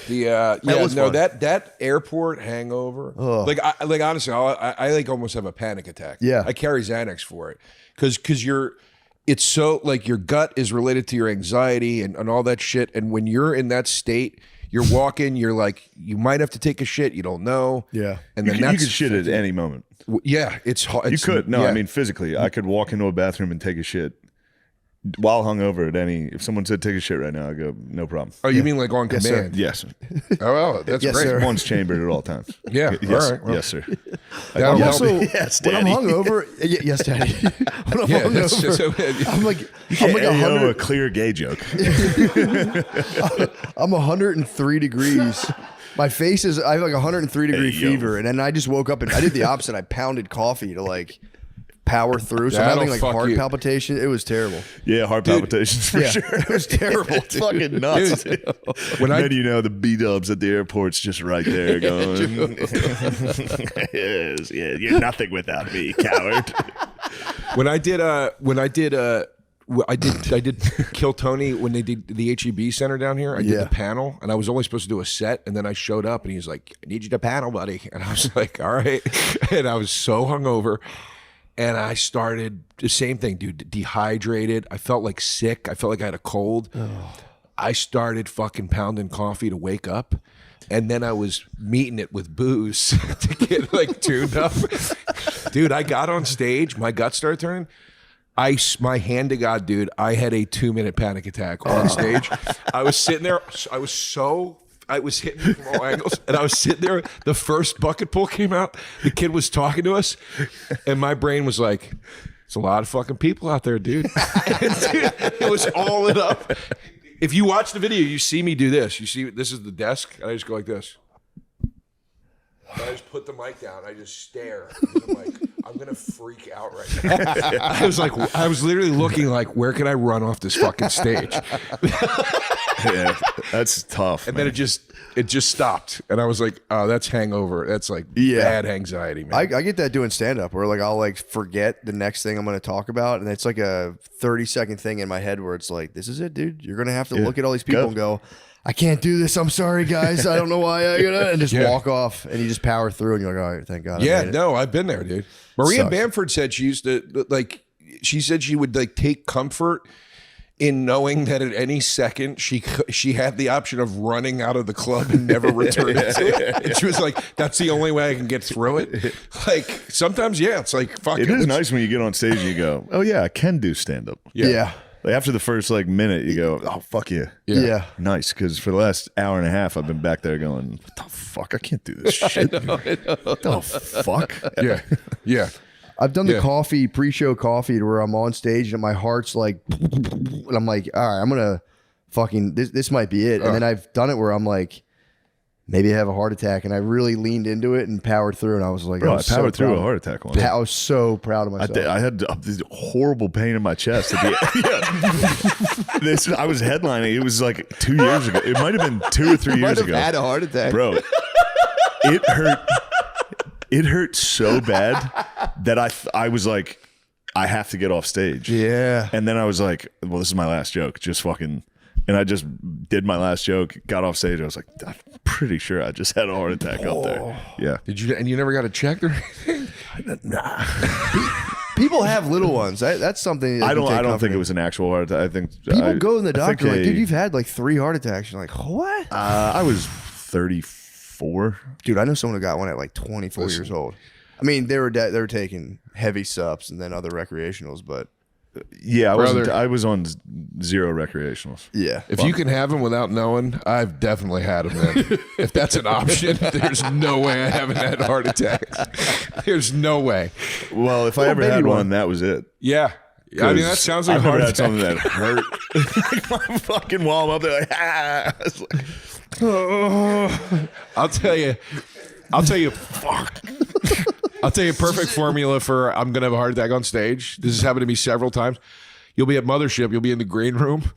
was fun. that airport hangover. Like I honestly, I like almost have a panic attack. Yeah. I carry Xanax for it because it's so like your gut is related to your anxiety and all that shit. And when you're in that state, you're walking, you're like, you might have to take a shit, you don't know. Yeah. And You then could that's shit at any moment. yeah, it's hard. You could. No, yeah. I mean physically. I could walk into a bathroom and take a shit while hungover at any. If someone said take a shit right now, I go, no problem. Oh, you mean like on Yes, sir. command? Yes. Oh, well, that's Yes, great. sir. One's chambered at all times. Yeah. Yes, All right. Well, yes, sir. that'll I'm help. also, Yes, when I'm Daddy. hungover, yes, Daddy. When I'm Yeah, that's hungover, just- I'm like, I'm I'm like a 100. clear gay joke. I'm 103 degrees. My face is, I have like 103 degree Hey, yo. fever. And then I just woke up and I did the opposite. I pounded coffee to like power through. So I'm That'll having like fuck heart you. palpitation. It was terrible. Yeah, heart palpitations for Yeah, sure. it was terrible. It's fucking nuts. When I then you know the B-dubs at the airport's just right there going, yes, yeah, you're nothing without me, coward. when I did I did Kill Tony when they did the HEB Center down here. I did the panel, and I was only supposed to do a set, and then I showed up, and he was like, "I need you to panel, buddy," and I was like, "All right," and I was so hungover, and I started the same thing, dude. Dehydrated. I felt like sick. I felt like I had a cold. I started fucking pounding coffee to wake up. And then I was meeting it with booze to get like tuned up. Dude, I got on stage. My gut started turning. My hand to God, dude, I had a 2-minute panic attack on stage. I was sitting there. I was hitting from all angles. And I was sitting there. The first bucket pull came out. The kid was talking to us. And my brain was like, there's a lot of fucking people out there, dude. It was all it up. If you watch the video, you see me do this. You see, this is the desk, and I just go like this. And I just put the mic down. I just stare. I'm like, I'm gonna freak out right now. I was literally looking like, where can I run off this fucking stage? Yeah, that's tough. And man. then it just stopped, and I was like, oh, that's hangover. That's like bad anxiety, man. I get that doing stand up where like I'll like forget the next thing I'm going to talk about, and it's like a 30-second thing in my head where it's like, this is it, dude. You're going to have to look at all these people and go, I can't do this. I'm sorry, guys. I don't know why I gotta, and just walk off, and you just power through, and you're like, all right, thank God. Yeah, no, I've been there, dude. Maria Bamford said she used to she said she would like take comfort in knowing that at any second she had the option of running out of the club and never returning to it. And she was like, that's the only way I can get through it. Like sometimes, it's like fuck it is nice when you get on stage and you go, oh yeah, I can do stand up. Yeah. Like after the first like minute, you go, oh fuck yeah. Yeah. Nice, because for the last hour and a half, I've been back there going, what the fuck? I can't do this shit. I know. What the fuck? Yeah. I've done the pre-show coffee to where I'm on stage and my heart's like, and I'm like, all right, I'm gonna fucking this might be it. And then I've done it where I'm like, maybe I have a heart attack, and I really leaned into it and powered through. And I was like, bro, I powered through a heart attack once. I was so proud of myself. I had this horrible pain in my chest. I was headlining. It was like 2 years ago. It might have been 2 or 3 years ago. I had a heart attack, bro. It hurt. It hurt so bad that I was like, I have to get off stage. Yeah. And then I was like, well, this is my last joke. Just fucking. And I just did my last joke, got off stage. I was like, I'm pretty sure I just had a heart attack up there. Yeah. Did you? And you never got it checked or anything? Nah. People have little ones. That's something. I don't think it was an actual heart attack. I think people go in the doctor like, dude, you've had like 3 heart attacks. You're like, what? I was 34. Dude, I know someone who got one at like 24 years old. I mean, they were taking heavy subs and then other recreationals, but yeah, I was on 0 recreationals. Yeah. If you can have them without knowing, I've definitely had them. Then. If that's an option, there's no way I haven't had heart attacks. There's no way. Well, if I ever had one, that was it. Yeah. I mean, that sounds like I've a heart never attack. had something that hurt. My fucking wall, I'm up there like, I was like, oh. I'll tell you, fuck. I'll tell you a perfect formula for I'm going to have a heart attack on stage. This has happened to me several times. You'll be at Mothership. You'll be in the green room.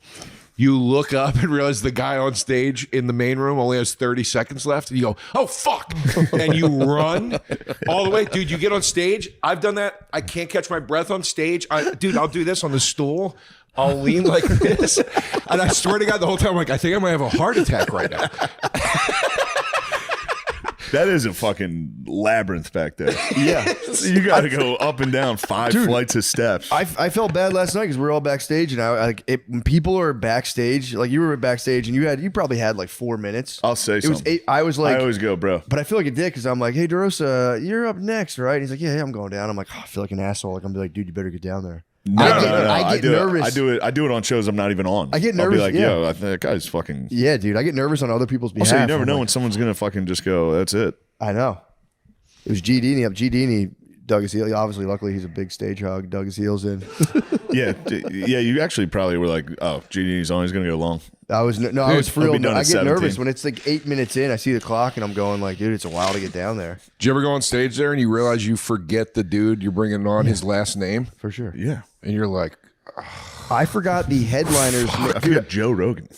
You look up and realize the guy on stage in the main room only has 30 seconds left. And you go, oh, fuck. And you run all the way. Dude, you get on stage. I've done that. I can't catch my breath on stage. Dude, I'll do this on the stool. I'll lean like this. And I swear to God, the whole time, I'm like, I think I might have a heart attack right now. That is a fucking labyrinth back there. Yeah. You got to go up and down 5 flights of steps. I felt bad last night because we were all backstage, and when people are backstage, like you were backstage, and you probably had like 4 minutes. I'll say it was something. 8. I was like, I always go, bro. But I feel like a dick because I'm like, hey, DeRosa, you're up next, right? And he's like, yeah, I'm going down. I'm like, oh, I feel like an asshole. Like I'm like, dude, you better get down there. No, I get nervous. I do it on shows I'm not even on. I get nervous. I'll be like, yo, I think that guy's fucking. Yeah, dude, I get nervous on other people's behalf. Also, you never know when someone's gonna fucking just go. That's it. I know. It was G. Dini up. G. Dini dug his heel. Obviously, luckily, he's a big stage hog. Dug his heels in. Yeah. You actually probably were like, oh, G. Dini's always gonna go long. I was for real. I get 17. nervous when it's like 8 minutes in. I see the clock and I'm going like, dude, it's a while to get down there. Did you ever go on stage there and you realize you forget the dude you're bringing on his last name? For sure. Yeah. And you're like, I forgot the headliners. I forgot Joe Rogan.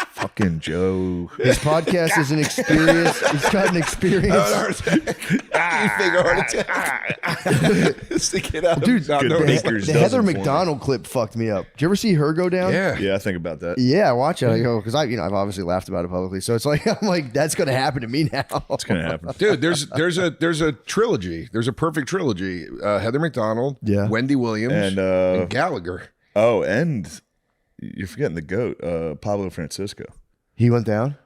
Fuck Fucking Joe. His podcast is an experience. He's got an experience. You think heart attack? Stick it out. Dude, Baker's the Heather dozen for me. McDonald clip fucked me up. Did you ever see her go down? Yeah. Yeah, I think about that. Yeah, I watch it. I go because I've obviously laughed about it publicly. So it's like I'm like that's gonna happen to me now. It's gonna happen. Dude, there's a trilogy. There's a perfect trilogy. Heather McDonald, Yeah. Wendy Williams, and Gallagher. Oh, and you're forgetting the GOAT, Pablo Francisco. He went down.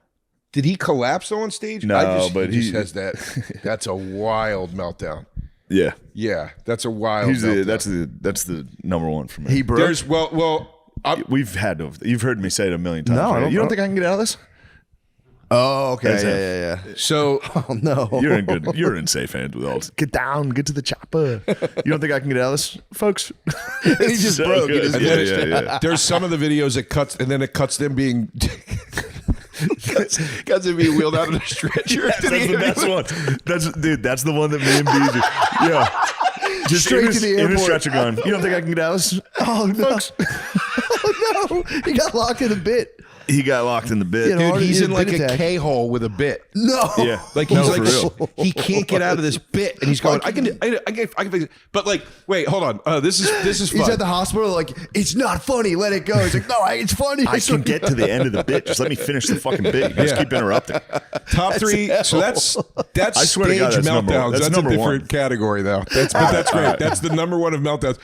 Did he collapse though on stage? No, but he he just has that. That's a wild meltdown. Yeah, Yeah, that's a wild. he's meltdown. that's the number one for me. He broke. There's We've had to. You've heard me say it a million times. No, I right? don't You don't know. think I can get out of this? Oh, okay. That's Yeah. so Oh no. You're in good. You're in safe hands with all this. Get down. Get to the chopper. You don't think I can get out of this, folks? He just So broke. He good. just Yeah. there's some of the videos that cuts, and then it cuts them being. cuts them being wheeled out in a stretcher. That's the best one. That's the one that me and BJ. Yeah. Just Straight in to the in a airport. stretcher going. You don't think I can get out of this? Oh no. Oh no. He got locked in a bit. He got locked in the bit. Yeah, Dude, Hard- he's he in had like bit a attack. K-hole with a bit. No. Yeah. Like he's No, like for real. he can't get out of this bit, and he's going. I can fix it. But like, wait, hold on. This is fun. He's at the hospital like, it's not funny, let it go. He's like, no, it's funny. I can get to the end of the bit. Just let me finish the fucking bit. You guys keep interrupting. Top three. So that's I swear to stage God, that's number one. meltdowns. That's That's number a different one. category though. That's great. That's the number one of meltdowns.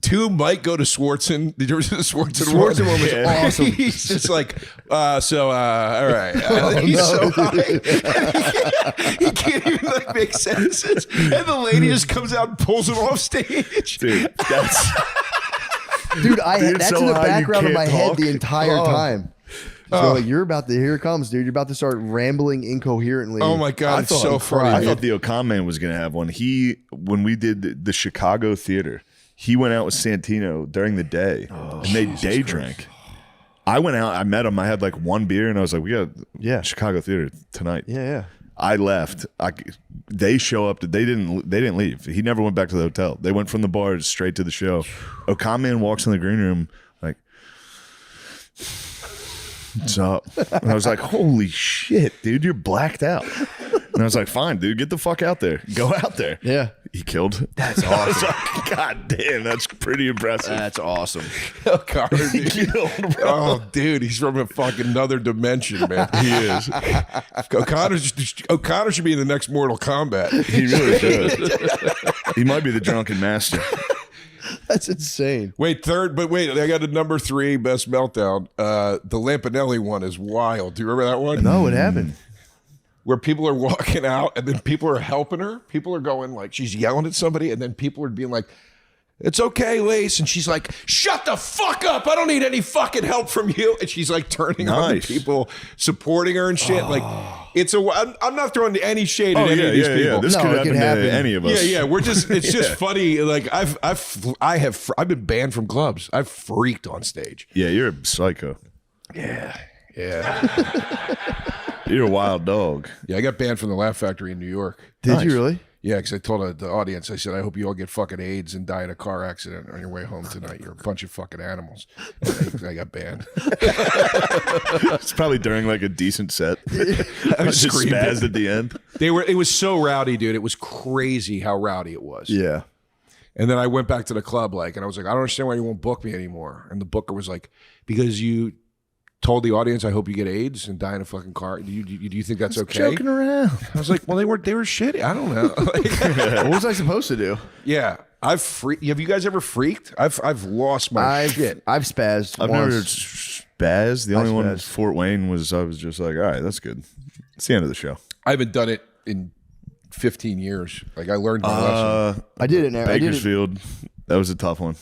Two might go to Swartzen. Did you ever see the Swartzen one? Swartzen one was awesome. He's just like, all right. He's no. so high. He can't even like make sentences. And the lady just comes out and pulls him off stage. Dude, that's Dude, that's so in the high you background of can't my head talk. the entire time. So like, you're about to, here it comes, dude. You're about to start rambling incoherently. Oh my God, it's so funny. I dude. thought the Ocon Man was going to have one. When we did the Chicago theater, he went out with Santino during the day and they day drank. I went out, I met him, I had like one beer and I was like, we got Chicago theater tonight. Yeah. I left. They show up. They didn't leave. He never went back to the hotel. They went from the bar straight to the show. Ocon Man walks in the green room like, what's up? And I was like, holy shit, dude, you're blacked out. And I was like, fine, dude, get the fuck out there. Go out there. Yeah. He killed. That's I was awesome. like, God damn, that's pretty impressive. That's awesome. O'Connor, He dude. killed, bro. Oh, dude, he's from a fucking another dimension, man. He is. O'Connor should be in the next Mortal Kombat. He really should. He might be the drunken master. That's insane. Wait, I got a number 3 best meltdown. The Lampanelli one is wild. Do you remember that one? No, what happened? Where people are walking out and then people are helping her. People are going like, she's yelling at somebody, and then people are being like, it's okay, Lace. And she's like, shut the fuck up. I don't need any fucking help from you. And she's like turning on the Nice. people supporting her and shit. Like, I'm not throwing any shade at Oh, any of these yeah. people. This No, could it happen could happen. to any of us. Yeah, it's just funny. Like I've been banned from clubs. I've freaked on stage. Yeah, you're a psycho. Yeah. You're a wild dog. Yeah, I got banned from the Laugh Factory in New York. Did Nice. you really? Yeah, because I told the audience, I said, I hope you all get fucking AIDS and die in a car accident on your way home tonight. You're a bunch of fucking animals. And I got banned. It's probably during like a decent set. I just screamed spazzed at the end. It was so rowdy, dude. It was crazy how rowdy it was. Yeah. And then I went back to the club, and I was like, I don't understand why you won't book me anymore. And the booker was like, because you told the audience, I hope you get AIDS and die in a fucking car. Do you think that's okay? Joking around. I was like, well, they were shitty. I don't know. What was I supposed to do? Yeah, have you guys ever freaked? I've lost my shit. I've spazzed I've never once. spazzed. The only one spazzed. was Fort Wayne I was just like, all right, that's good. It's the end of the show. I haven't done it in 15 years. Like I learned my lesson. I did it now. I did it. Bakersfield, that was a tough one.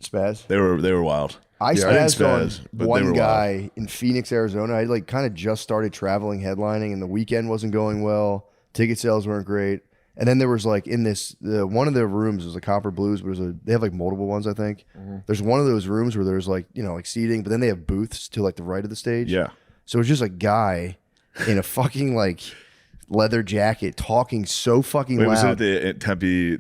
Spaz. They were wild. I Yeah, I didn't spazzed on spaz, but they one were guy in Phoenix, Arizona. I like kind of just started traveling headlining, and the weekend wasn't going well. Ticket sales weren't great. And then there was like in one of the rooms was a Copper Blues, but they have like multiple ones, I think. Mm-hmm. There's one of those rooms where there's like, like seating, but then they have booths to like the right of the stage. Yeah. So it's just a guy in a fucking like leather jacket talking so fucking Wait, loud. was it at Tempe?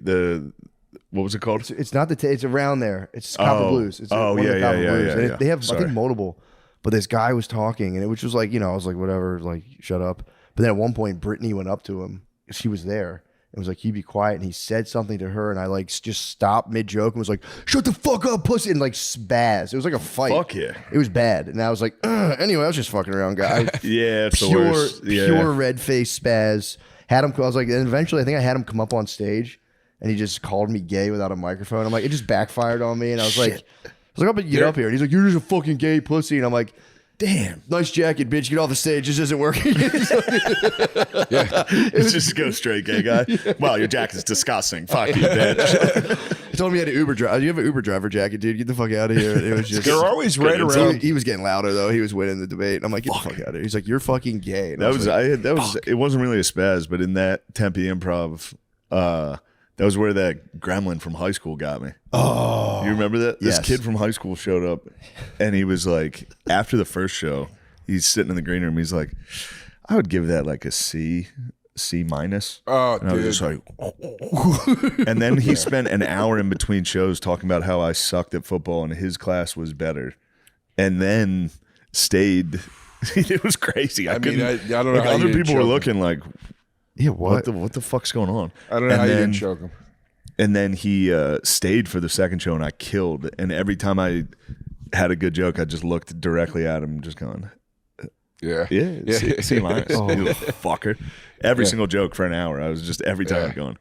What was it called? It's not it's around there. It's Copper Blues. It's one of the Copper Blues. And yeah. they have I Sorry. think multiple. But this guy was talking, and which was like, I was like, whatever, like, shut up. But then at one point, Brittany went up to him. She was there. It was like, he'd be quiet, and he said something to her, and I like just stopped mid-joke and was like, shut the fuck up, pussy, and like spaz. It was like a fight. Fuck yeah. It was bad. And I was like, anyway, I was just fucking around, guy. Yeah, it's the worst. Yeah. Pure red face spaz. Had him, I was like, and eventually I think I had him come up on stage, and he just called me gay without a microphone. I'm like, it just backfired on me, and I was like, I'm about to get up here. And he's like, you're just a fucking gay pussy. And I'm like, damn, nice jacket, bitch. Get off the stage. This isn't working. It's just go straight, gay guy. Wow, your jacket's disgusting. Fuck you, bitch. He told me he had an Uber driver. You have an Uber driver jacket, dude. Get the fuck out of here. It was just. They're always right around. He was getting louder though. He was winning the debate. And I'm like, get the fuck out of here. He's like, you're fucking gay. And It wasn't really a spaz, but in that Tempe Improv, that was where that gremlin from high school got me. Oh, you remember that? This kid from high school showed up, and he was like, after the first show, he's sitting in the green room. He's like, I would give that like a C minus. Oh, and I was just like, and then he spent an hour in between shows talking about how I sucked at football and his class was better, and then stayed. It was crazy. I don't know. Like, how other people were looking like, yeah, what the fuck's going on? I don't know how you didn't choke him. And then he stayed for the second show, and I killed. And every time I had a good joke, I just looked directly at him, just going, yeah. C minus, you fucker. Every single joke for an hour. I was just every time going,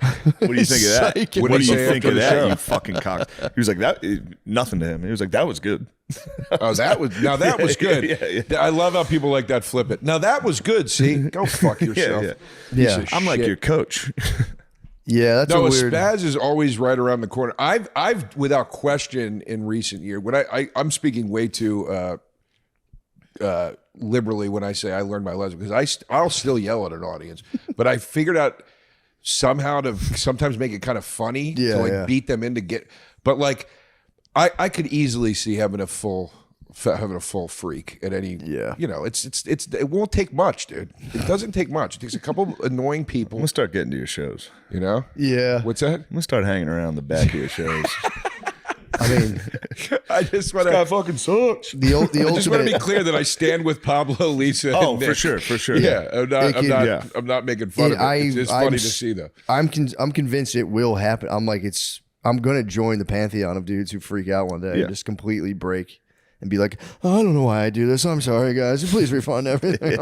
what do you think of that? What do you think of that, you fucking cock? He was like, that nothing to him. He was like, that was good. Oh, that was good. Yeah. I love how people like that flip it. Now that was good. See, go fuck yourself. Yeah. I'm like your coach. Yeah, that's no, a weird. spaz is always right around the corner. I've without question in recent years. When I'm speaking way too liberally when I say I learned my lesson, because I'll still yell at an audience, but I figured out somehow to sometimes make it kind of funny to beat them into but like I could easily see having a full freak at any it won't take much, dude. It doesn't take much. It takes a couple annoying people. I'm gonna start getting to your shows. Yeah. What's that? I'm gonna start hanging around the back of your shows. I mean, I just want to. That fucking sucks. The I just want to be clear that I stand with Pablo, Lisa. Oh, and Nick. for sure. Yeah, I'm not making fun of it. It's funny to see though. I'm convinced it will happen. I'm like, I'm gonna join the pantheon of dudes who freak out one day and just completely break and be like, oh, I don't know why I do this. I'm sorry, guys. Please refund everything.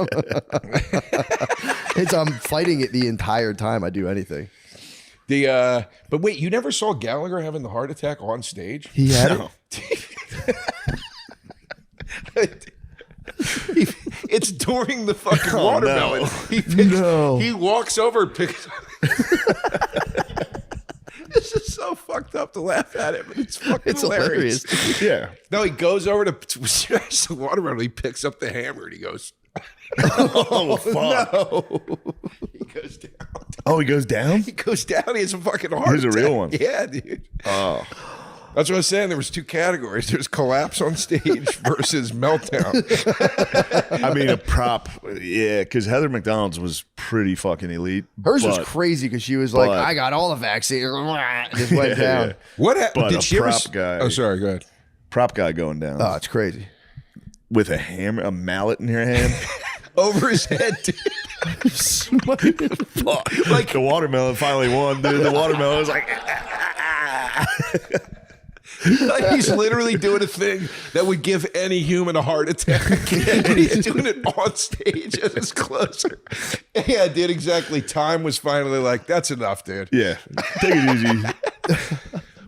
I'm fighting it the entire time I do anything. But wait, you never saw Gallagher having the heart attack on stage? He had it. It's during the fucking watermelon. No. He walks over and picks. This is so fucked up to laugh at it, but it's fucking hilarious. Yeah. No, he goes over to smash the watermelon. He picks up the hammer and he goes. Oh, fuck. No. He goes down. Oh, he goes down? He goes down. He has a fucking heart He's a real one. Yeah, dude. Oh. That's what I was saying. There was two categories. There's collapse on stage versus meltdown. I mean, a prop. Yeah, because Heather McDonald's was pretty fucking elite. Hers was crazy because she was like, I got all the vaccine. Just went down. Yeah. What But did a she prop ever? guy. Oh, sorry. Go ahead. Prop guy going down. Oh, it's crazy. With a hammer, a mallet in your hand. Over his head, dude. Fuck. Like the watermelon finally won, dude. The watermelon was like, Like he's literally doing a thing that would give any human a heart attack. And he's doing it on stage as it's closer. Yeah, dude, exactly. Time was finally like, that's enough, dude. yeah, take it easy.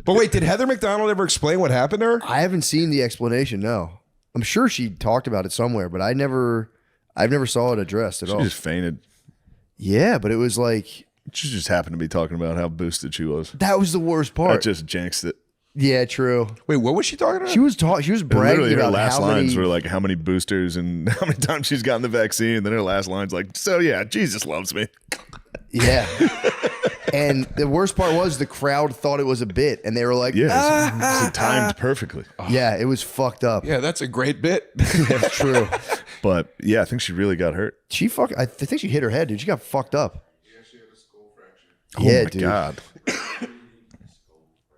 But wait, did Heather McDonald ever explain what happened to her? I haven't seen the explanation. No, I'm sure she talked about it somewhere, but I've never saw it addressed at all. She just fainted. Yeah, but it was like She just happened to be talking about how boosted she was. that was the worst part. That just jinxed it. Yeah, true. Wait, what was she talking about? She was bragging Literally, her about last how lines many. were like, how many boosters and how many times she's gotten the vaccine. And then her last line's like, so yeah, Jesus loves me. Yeah. And the worst part was the crowd thought it was a bit, and they were like, Yeah, it's timed perfectly. yeah, it was fucked up. Yeah, that's a great bit. That's true. But yeah, I think she really got hurt. I think she hit her head, dude. She got fucked up. Yeah, she had a skull fracture. Oh Yeah, my dude. God.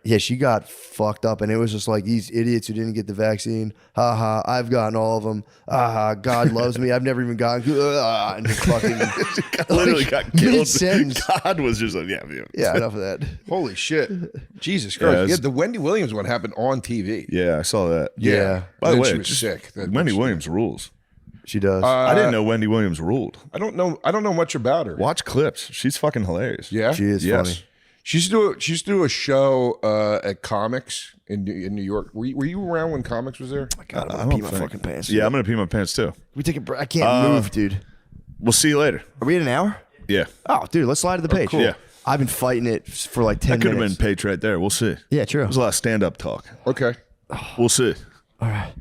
Yeah, she got fucked up, and it was just like these idiots who didn't get the vaccine. Ha ha! I've gotten all of them. Ah, God loves me. I've never even gotten. And just fucking literally got killed. Mid-sentence. God was just like, Yeah, enough of that. Holy shit. Jesus Christ. Yeah, Yeah, the Wendy Williams one happened on TV. Yeah, I saw that. Yeah. By the Then way, she was just- sick. Wendy Williams rules. She does. I didn't know Wendy Williams ruled. I don't know much about her. Watch clips. She's fucking hilarious. Yeah? She is funny. She used to do a show at Comics in New York. Were you around when Comics was there? God, I I'm don't gonna pee my think- fucking pants. Yeah, I'm gonna pee my pants too. We take a break. I can't move, dude. We'll see you later. Are we at an hour? Yeah, Oh, dude, let's slide to the page. cool. Yeah. I've been fighting it for like 10 that could have minutes. been Paige right there. We'll see. Yeah, true. There's a lot of stand-up talk. Okay. We'll see. All right.